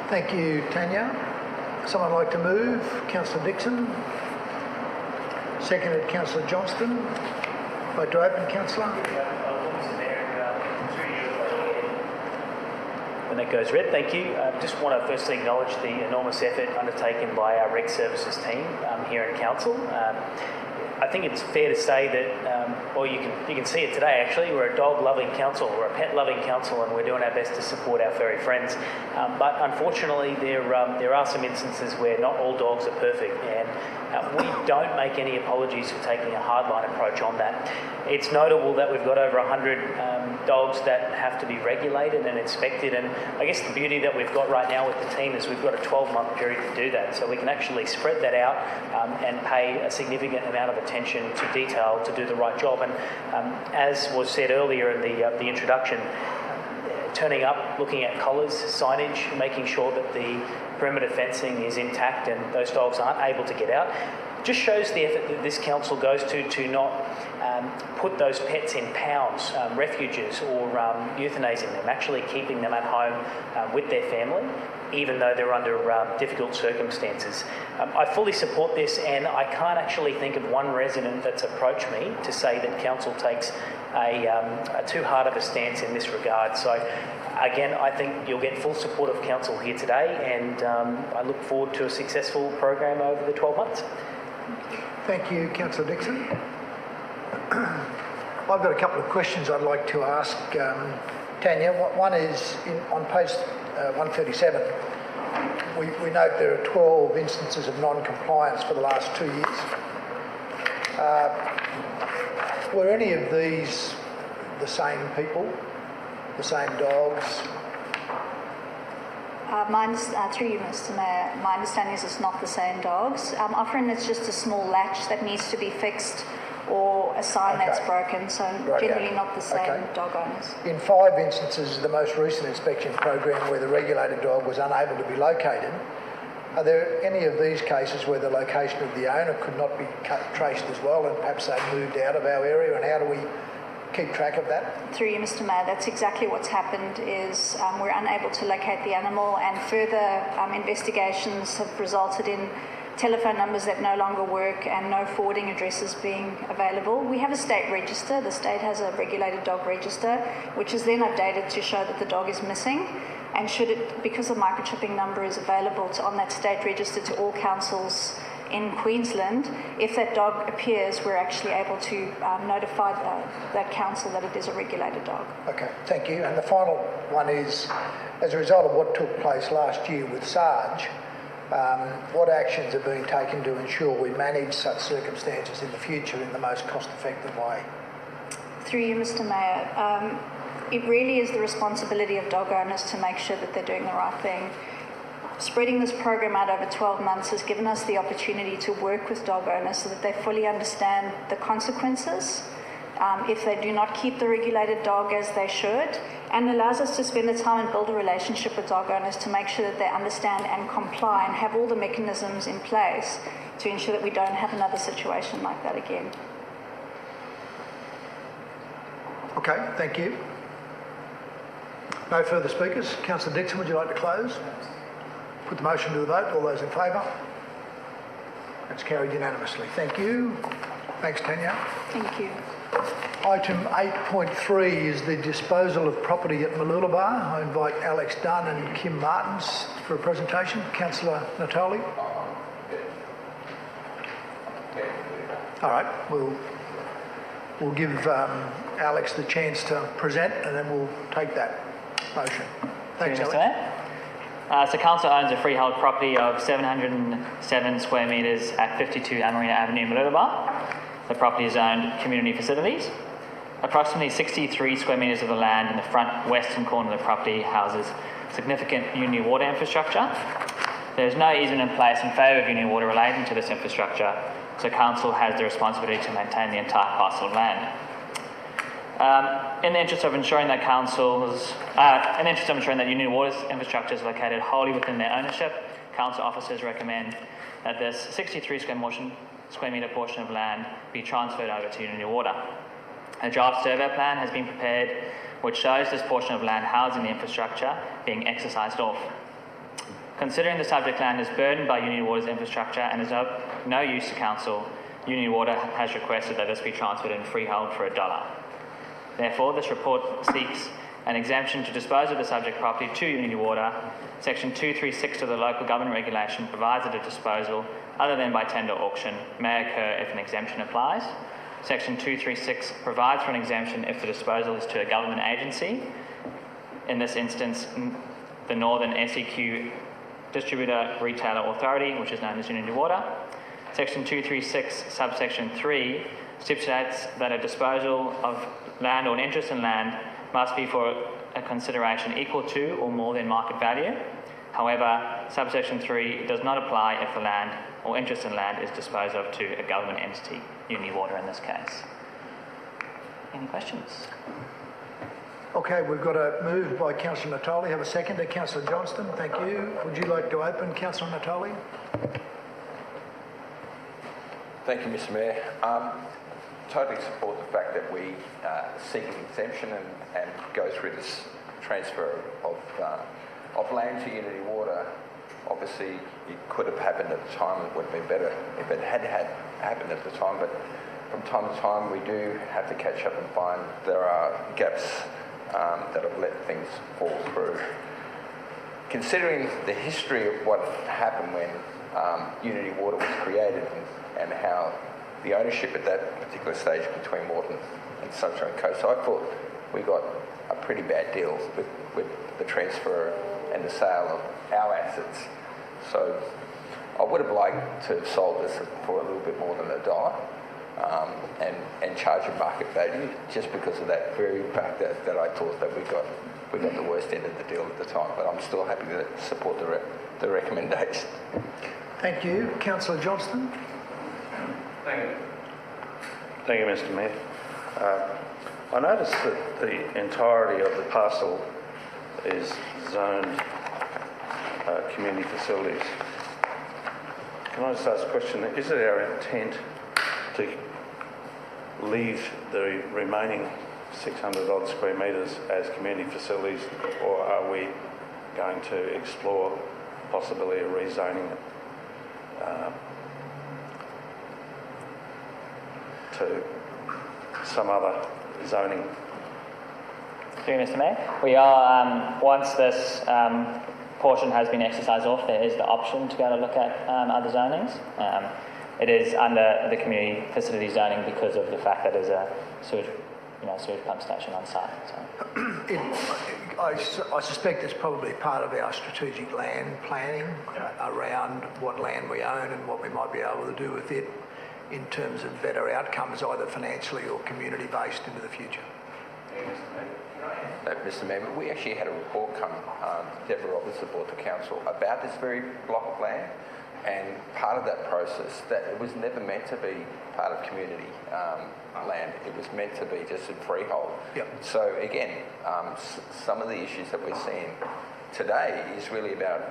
Thank you, Tanya. Someone like to move? Councillor Dixon. Seconded, Councillor Johnston. Vote to open, Councillor. When that goes red, thank you. Just want to firstly acknowledge the enormous effort undertaken by our Reg Services team here in Council. I think it's fair to say that, or you can see it today actually, we're a dog-loving council, we're a pet-loving council, and we're doing our best to support our furry friends. But unfortunately, there are some instances where not all dogs are perfect, and we don't make any apologies for taking a hardline approach on that. It's notable that we've got over 100 dogs that have to be regulated and inspected, and I guess the beauty that we've got right now with the team is we've got a 12-month period to do that, so we can actually spread that out and pay a significant amount of attention to detail to do the right job. And as was said earlier in the introduction, turning up, looking at collars, signage, making sure that the perimeter fencing is intact and those dogs aren't able to get out, just shows the effort that this council goes to not put those pets in pounds, refuges, or euthanizing them, actually keeping them at home with their family, even though they're under difficult circumstances. I fully support this, and I can't actually think of one resident that's approached me to say that council takes a too hard of a stance in this regard. So again, I think you'll get full support of council here today, and I look forward to a successful program over the 12 months. Thank you, Councillor Dixon. I've got a couple of questions I'd like to ask Tanya. One is on page 137. We note there are 12 instances of non-compliance for the last 2 years. Were any of these the same people, the same dogs? Through you, Mr. Mayor, my understanding is it's not the same dogs. Often it's just a small latch that needs to be fixed, or a sign that's broken, so generally not the same dog owners. In 5 instances of the most recent inspection program where the regulated dog was unable to be located, are there any of these cases where the location of the owner could not be traced as well, and perhaps they moved out of our area, and how do we keep track of that? Through you, Mr. Mayor, that's exactly what's happened. Is we're unable to locate the animal, and further investigations have resulted in telephone numbers that no longer work and no forwarding addresses being available. We have a state register. The state has a regulated dog register, which is then updated to show that the dog is missing. And should it, because the microchipping number is available on that state register to all councils in Queensland, if that dog appears, we're actually able to notify that council that it is a regulated dog. Okay, thank you. And the final one is, as a result of what took place last year with Sarge, what actions are being taken to ensure we manage such circumstances in the future in the most cost-effective way? Through you, Mr. Mayor, it really is the responsibility of dog owners to make sure that they're doing the right thing. Spreading this program out over 12 months has given us the opportunity to work with dog owners so that they fully understand the consequences if they do not keep the regulated dog as they should, and allows us to spend the time and build a relationship with dog owners to make sure that they understand and comply and have all the mechanisms in place to ensure that we don't have another situation like that again. Okay, thank you. No further speakers. Councillor Dixon, would you like to close? Put the motion to the vote. All those in favour? That's carried unanimously. Thank you. Thanks, Tanya. Thank you. Item 8.3 is the disposal of property at Mooloolaba. I invite Alex Dunn and Kim Martins for a presentation. Councillor Natoli. All right, we'll give Alex the chance to present, and then we'll take that motion. Thanks, Mr. Alex. Mayor. So council owns a freehold property of 707 square metres at 52 Amarina Avenue, Mooloolaba. The property is owned community facilities. Approximately 63 square metres of the land in the front western corner of the property houses significant Yandina water infrastructure. There is no easement in place in favour of Yandina water relating to this infrastructure, so council has the responsibility to maintain the entire parcel of land. In the interest of ensuring that Yandina water's infrastructure is located wholly within their ownership, council officers recommend that this 63 square metre portion of land be transferred over to Yandina water. A draft survey plan has been prepared which shows this portion of land housing the infrastructure being exercised off. Considering the subject land is burdened by Yandina water's infrastructure and is of no use to council, Yandina water has requested that this be transferred in freehold for $1. Therefore, this report seeks an exemption to dispose of the subject property to Yandina water. Section 236 of the local government regulation provides that a disposal other than by tender auction may occur if an exemption applies. Section 236 provides for an exemption if the disposal is to a government agency, in this instance the Northern SEQ Distributor Retailer Authority, which is known as Yandina water. Section 236 subsection 3 stipulates that a disposal of land or an interest in land must be for a consideration equal to or more than market value. However, subsection 3 does not apply if the land or interest in land is disposed of to a government entity, Yandina water in this case. Any questions? Okay, we've got a move by Councillor Natoli. Have a second to Councillor Johnston. Thank you. Would you like to open, Councillor Natoli? Thank you, Mr. Mayor. Totally support the fact that we seek an exemption and go through this transfer of land to Yandina water. Obviously, it could have happened at the time. It would have been better if it had happened at the time, but from time to time we do have to catch up and find there are gaps that have let things fall through. Considering the history of what happened when Yandina water was created and how the ownership at that particular stage between Moreton and Sunshine Coast, I thought we got a pretty bad deal with the transfer and the sale of our assets. So I would have liked to have sold this for a little bit more than $1 and charge a market value, just because of that very fact that I thought that we got the worst end of the deal at the time. But I'm still happy to support the recommendation. Thank you. Councillor Johnston. Thank you, Mr. Mayor. I noticed that the entirety of the parcel is zoned community facilities. Can I just ask a question? Is it our intent to leave the remaining 600 odd square metres as community facilities, or are we going to explore the possibility of rezoning it to some other zoning? Through you, Mr. Mayor. We are, once this portion has been exercised off, there is the option to be able to look at other zonings. It is under the community facility zoning because of the fact that there's a sewage pump station on site. So. I suspect it's probably part of our strategic land planning around what land we own and what we might be able to do with it in terms of better outcomes, either financially or community-based into the future. Mr. Mayor, we actually had a report come, Deborah Roberts brought to council about this very block of land, and part of that process, that it was never meant to be part of community land. It was meant to be just in freehold. Yep. So again, some of the issues that we're seeing today is really about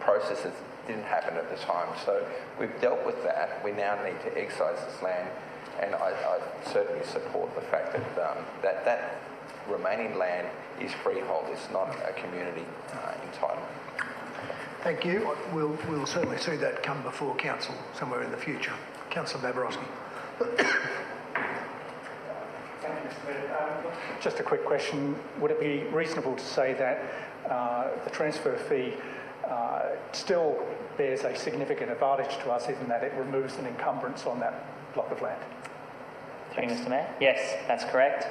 processes that didn't happen at the time. So we've dealt with that. We now need to excise this land, and I certainly support the fact that that remaining land is freehold. It's not a community entitlement. Thank you. We'll certainly see that come before council somewhere in the future. Councillor Babarowski. Just a quick question. Would it be reasonable to say that the transfer fee still bears a significant advantage to us in that it removes an encumbrance on that block of land? Through you, Mr. Mayor. Yes, that's correct.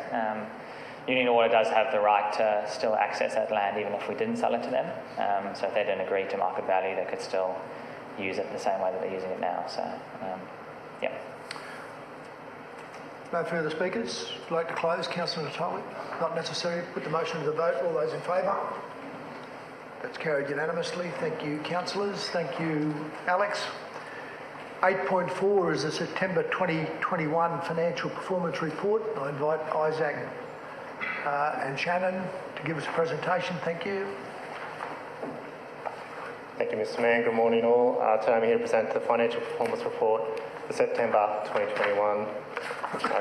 Union Water does have the right to still access that land even if we didn't sell it to them. So if they didn't agree to market value, they could still use it the same way that they're using it now. So, yeah. No further speakers. Would you like to close? Councillor Natali? Not necessary. Put the motion to the vote. All those in favour? That's carried unanimously. Thank you, councillors. Thank you, Alex. 8.4 is the September 2021 Financial Performance Report. I invite Isaac and Shannon to give us a presentation. Thank you. Thank you, Mr. Mayor. Good morning, all. Today I'm here to present the Financial Performance Report for September 2021.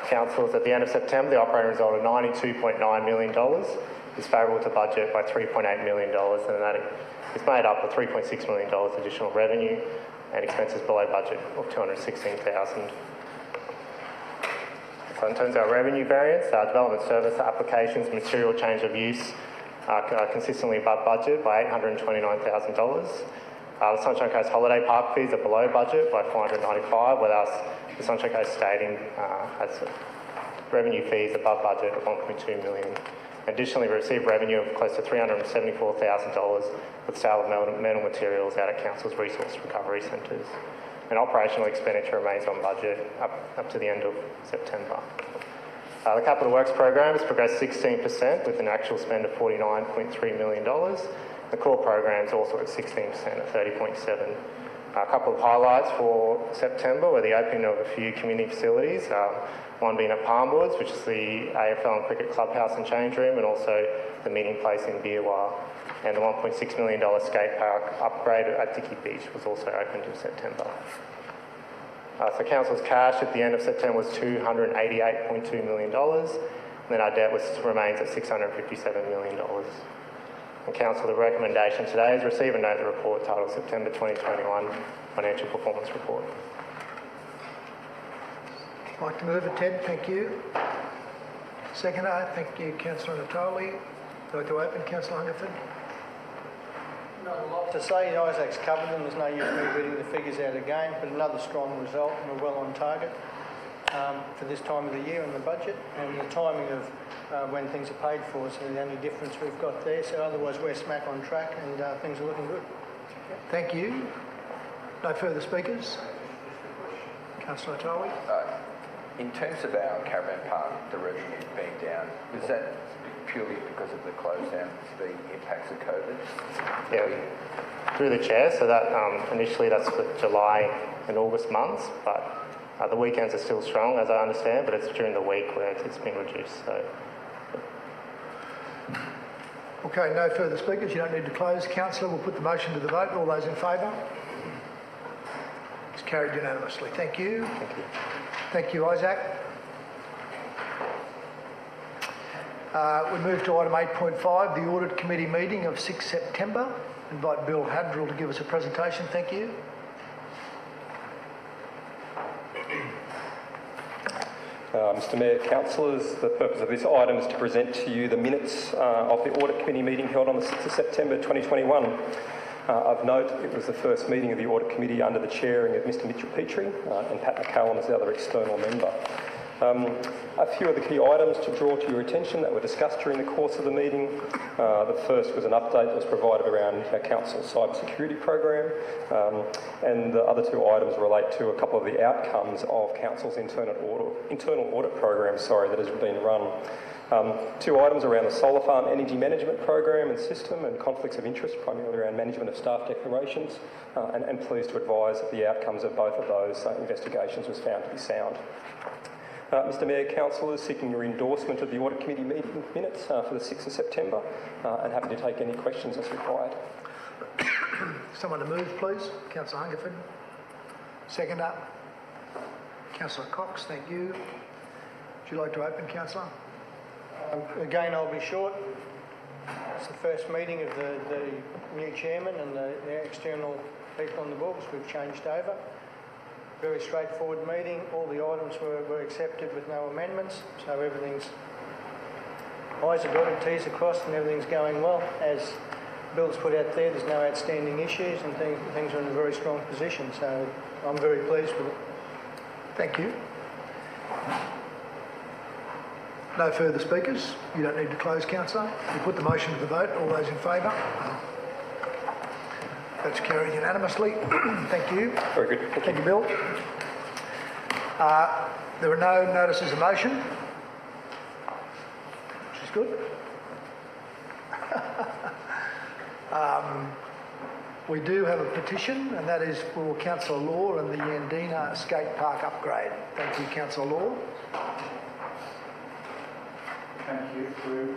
Councils, at the end of September, the operating result of $92.9 million is favourable to budget by $3.8 million, and that is made up of $3.6 million additional revenue and expenses below budget of $216,000. So in terms of our revenue variance, our development service applications, material change of use are consistently above budget by $829,000. The Sunshine Coast Holiday Park fees are below budget by $495,000, with us, the Sunshine Coast Stadium has revenue fees above budget of $1.2 million. Additionally, we received revenue of close to $374,000 with sale of metal materials out at Council's resource recovery centres. And operational expenditure remains on budget up to the end of September. The Capital Works program has progressed 16% with an actual spend of $49.3 million. The core program is also at 16% at 30.7. A couple of highlights for September were the opening of a few community facilities, one being at Palmwoods, which is the AFL and Cricket Clubhouse and Change Room, and also the meeting place in Beerwah. And the $1.6 million skate park upgrade at Dickey Beach was also opened in September. So Council's cash at the end of September was $288.2 million, and then our debt remains at $657 million. And Council, the recommendation today is receive and note the report titled September 2021 Financial Performance Report. I'd like to move it, Ted. Thank you. Seconder, thank you, Councillor Natali. I'd like to open, Councillor Hungerford. Not a lot to say. Isaac's covered them. There's no use me reading the figures out again, but another strong result, and we're well on target for this time of the year in the budget, and the timing of when things are paid for is the only difference we've got there. So otherwise we're smack on track, and things are looking good. Thank you. No further speakers. Councillor Natali. In terms of our caravan park, the revenue being down, was that purely because of the close down, the impacts of COVID? Yeah, through the chair. So that initially that's for July and August months, but the weekends are still strong, as I understand, but it's during the week where it's been reduced. So. Okay, no further speakers. You don't need to close. Councillor, we'll put the motion to the vote. All those in favour? It's carried unanimously. Thank you. Thank you. Thank you, Isaac. We move to item 8.5, the Audit Committee meeting of 6 September. Invite Bill Hadrill to give us a presentation. Thank you. Mr Mayor, councillors, the purpose of this item is to present to you the minutes of the Audit Committee meeting held on the 6th of September 2021. Of note, it was the first meeting of the Audit Committee under the chairing of Mr Mitchell Petrie and Pat McCallum as the other external member. A few of the key items to draw to your attention that were discussed during the course of the meeting. The first was an update that was provided around our council's cybersecurity program, and the other two items relate to a couple of the outcomes of council's internal audit program that has been run. Two items around the solar farm energy management program and system and conflicts of interest, primarily around management of staff declarations, and pleased to advise that the outcomes of both of those investigations was found to be sound. Mr Mayor, councillors, seeking your endorsement of the Audit Committee meeting minutes for the 6th of September and happy to take any questions as required. Someone to move, please. Councillor Hungerford. Seconder. Councillor Cox, thank you. Would you like to open, councillor? Again, I'll be short. It's the first meeting of the new chairman and the external people on the books. We've changed over. Very straightforward meeting. All the items were accepted with no amendments, so everything's I's are dotted, T's are crossed, and everything's going well. As Bill's put out there's no outstanding issues, and things are in a very strong position. So I'm very pleased with it. Thank you. No further speakers. You don't need to close, councillor. You put the motion to the vote. All those in favour? That's carried unanimously. Thank you. Very good. Thank you, Bill. There are no notices of motion, which is good. We do have a petition, and that is for Councillor Law and the Yandina skate park upgrade. Thank you, Councillor Law. Thank you. Through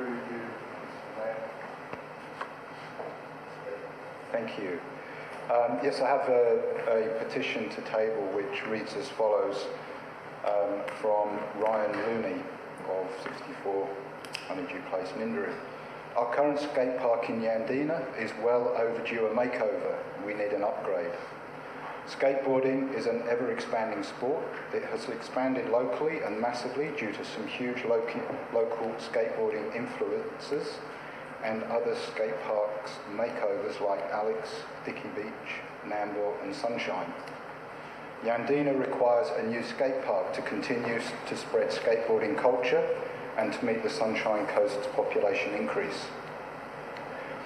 you, Mayor. Thank you. Yes, I have a petition to table which reads as follows from Ryan Looney of 64 Honeydew Place, Ninderry. Our current skate park in Yandina is well overdue a makeover. We need an upgrade. Skateboarding is an ever-expanding sport. It has expanded locally and massively due to some huge local skateboarding influences and other skate parks makeovers like Alex, Dicky Beach, Nambour and Sunshine. Yandina requires a new skate park to continue to spread skateboarding culture and to meet the Sunshine Coast's population increase.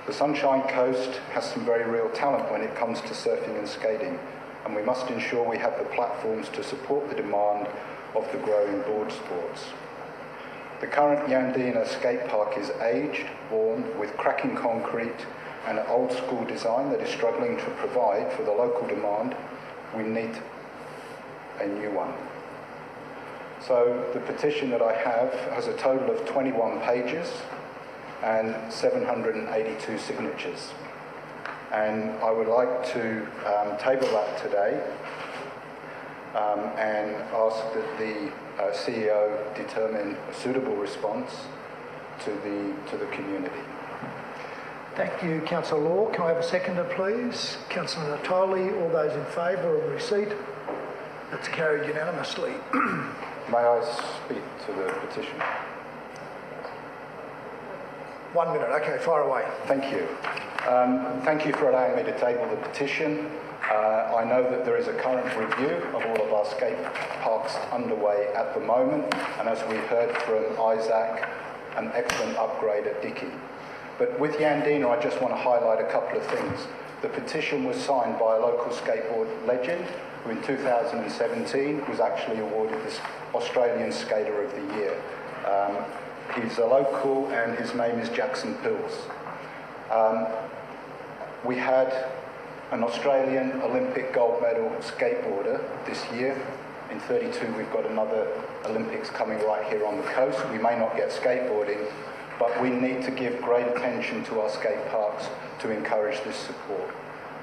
The Sunshine Coast has some very real talent when it comes to surfing and skating, and we must ensure we have the platforms to support the demand of the growing board sports. The current Yandina skate park is aged, worn, with cracking concrete and an old school design that is struggling to provide for the local demand. We need a new one. So the petition that I have has a total of 21 pages and 782 signatures. And I would like to table that today and ask that the CEO determine a suitable response to the community. Thank you, Councillor Law. Can I have a seconder, please? Councillor Natoli. All those in favour of receipt? That's carried unanimously. May I speak to the petition? 1 minute. Okay, fire away. Thank you. Thank you for allowing me to table the petition. I know that there is a current review of all of our skate parks underway at the moment, and as we heard from Isaac, an excellent upgrade at Dicky. But with Yandina, I just want to highlight a couple of things. The petition was signed by a local skateboard legend who in 2017 was actually awarded the Australian Skater of the Year. He's a local and his name is Jackson Pills. We had an Australian Olympic gold medal skateboarder this year. In 32 we've got another Olympics coming right here on the coast. We may not get skateboarding, but we need to give great attention to our skate parks to encourage this support.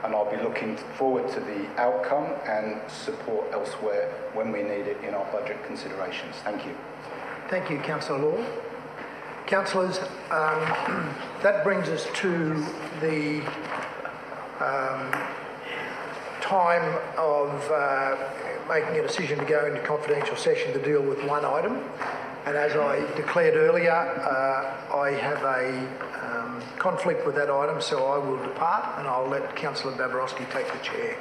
And I'll be looking forward to the outcome and support elsewhere when we need it in our budget considerations. Thank you. Thank you, Councillor Law. Councillors, that brings us to the time of making a decision to go into confidential session to deal with one item. And as I declared earlier, I have a conflict with that item, so I will depart and I'll let Councillor Babarowski take the chair.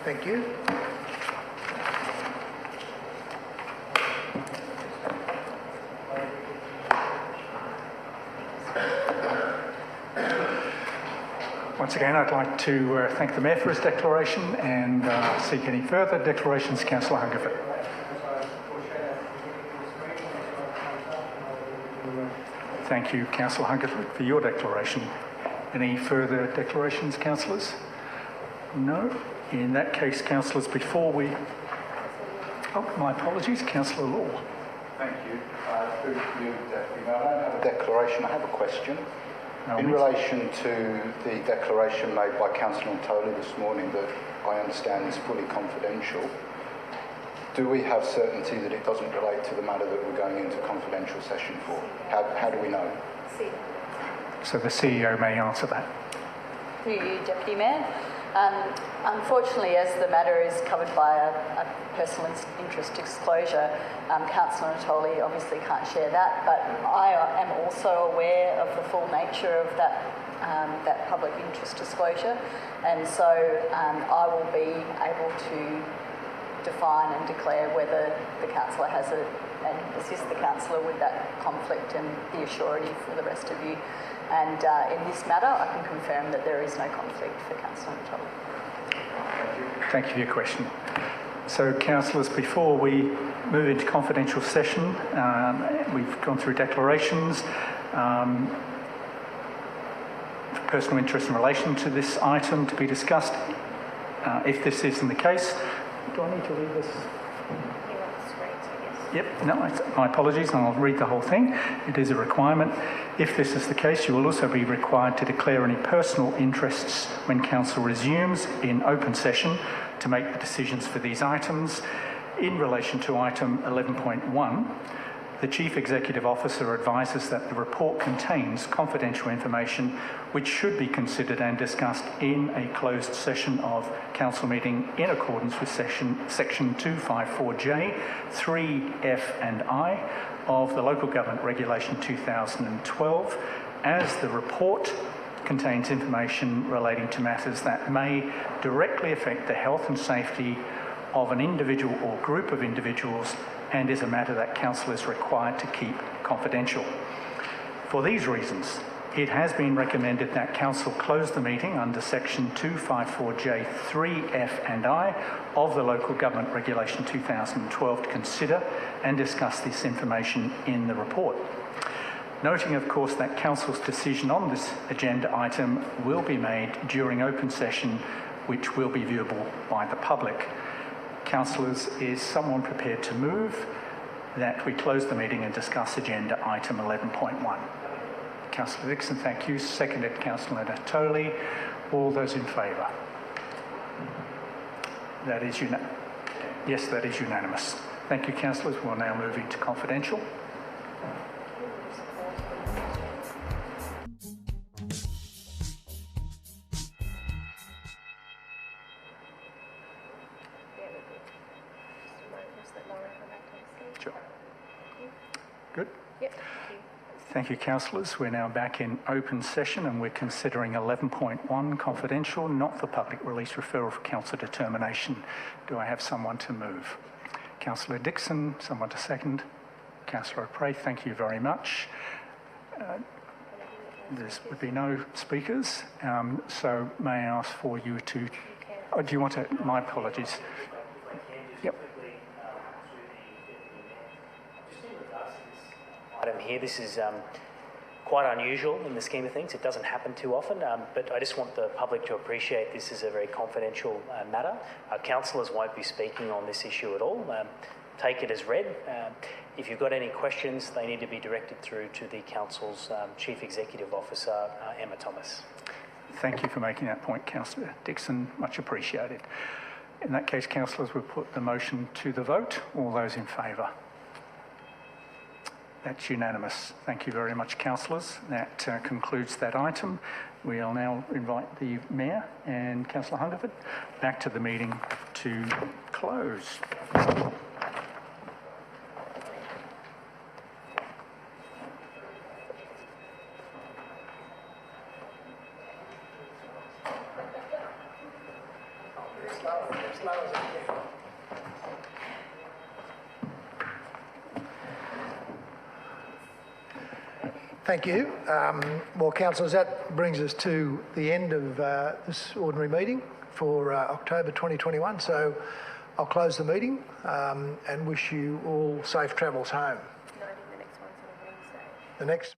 Thank you. Once again, I'd like to thank the Mayor for his declaration and seek any further declarations. Councillor Hungerford. Thank you, Councillor Hungerford, for your declaration. Any further declarations, councillors? No. In that case, councillors, before we... Oh, my apologies, Councillor Law. Thank you. Through you, Deputy Mayor, I don't have a declaration, I have a question. In relation to the declaration made by Councillor Natoli this morning that I understand is fully confidential, do we have certainty that it doesn't relate to the matter that we're going into confidential session for? How do we know? So the CEO may answer that. Through you, Deputy Mayor. Unfortunately, as the matter is covered by a personal interest disclosure, Councillor Natoli obviously can't share that, but I am also aware of the full nature of that public interest disclosure, and so I will be able to define and declare whether the councillor has and assist the councillor with that conflict and the assurity for the rest of you. And in this matter, I can confirm that there is no conflict for Councillor Natoli. Thank you for your question. So, councillors, before we move into confidential session, we've gone through declarations. Personal interest in relation to this item to be discussed. If this isn't the case, do I need to read this? Yep, no, my apologies, and I'll read the whole thing. It is a requirement. If this is the case, you will also be required to declare any personal interests when council resumes in open session to make the decisions for these items. In relation to item 11.1, the Chief Executive Officer advises that the report contains confidential information which should be considered and discussed in a closed session of council meeting in accordance with section 254J, 3F and I of the Local Government Regulation 2012, as the report contains information relating to matters that may directly affect the health and safety of an individual or group of individuals and is a matter that council is required to keep confidential. For these reasons, it has been recommended that council close the meeting under section 254J 3F and I of the Local Government Regulation 2012 to consider and discuss this information in the report. Noting, of course, that council's decision on this agenda item will be made during open session, which will be viewable by the public. Councillors, is someone prepared to move that we close the meeting and discuss agenda item 11.1? Councillor Dixon, thank you. Seconded, Councillor Natoli. All those in favour? That is unanimous. Yes, that is unanimous. Thank you, councillors. We'll now move into confidential. Sure. Good. Yep. Thank you, councillors. We're now back in open session and we're considering 11.1 confidential, not for public release, referral for council determination. Do I have someone to move? Councillor Dixon, someone to second. Councillor O'Prey, thank you very much. There would be no speakers, so may I ask for you to... Oh, do you want to... My apologies. Yep. Item here, this is quite unusual in the scheme of things. It doesn't happen too often, but I just want the public to appreciate this is a very confidential matter. Councillors won't be speaking on this issue at all. Take it as read. If you've got any questions, they need to be directed through to the council's Chief Executive Officer, Emma Thomas. Thank you for making that point, Councillor Dixon. Much appreciated. In that case, councillors, we'll put the motion to the vote. All those in favour? That's unanimous. Thank you very much, councillors. That concludes that item. We'll now invite the Mayor and Councillor Hungerford back to the meeting to close. Thank you. Well, councillors, that brings us to the end of this ordinary meeting for October 2021. So I'll close the meeting and wish you all safe travels home. The next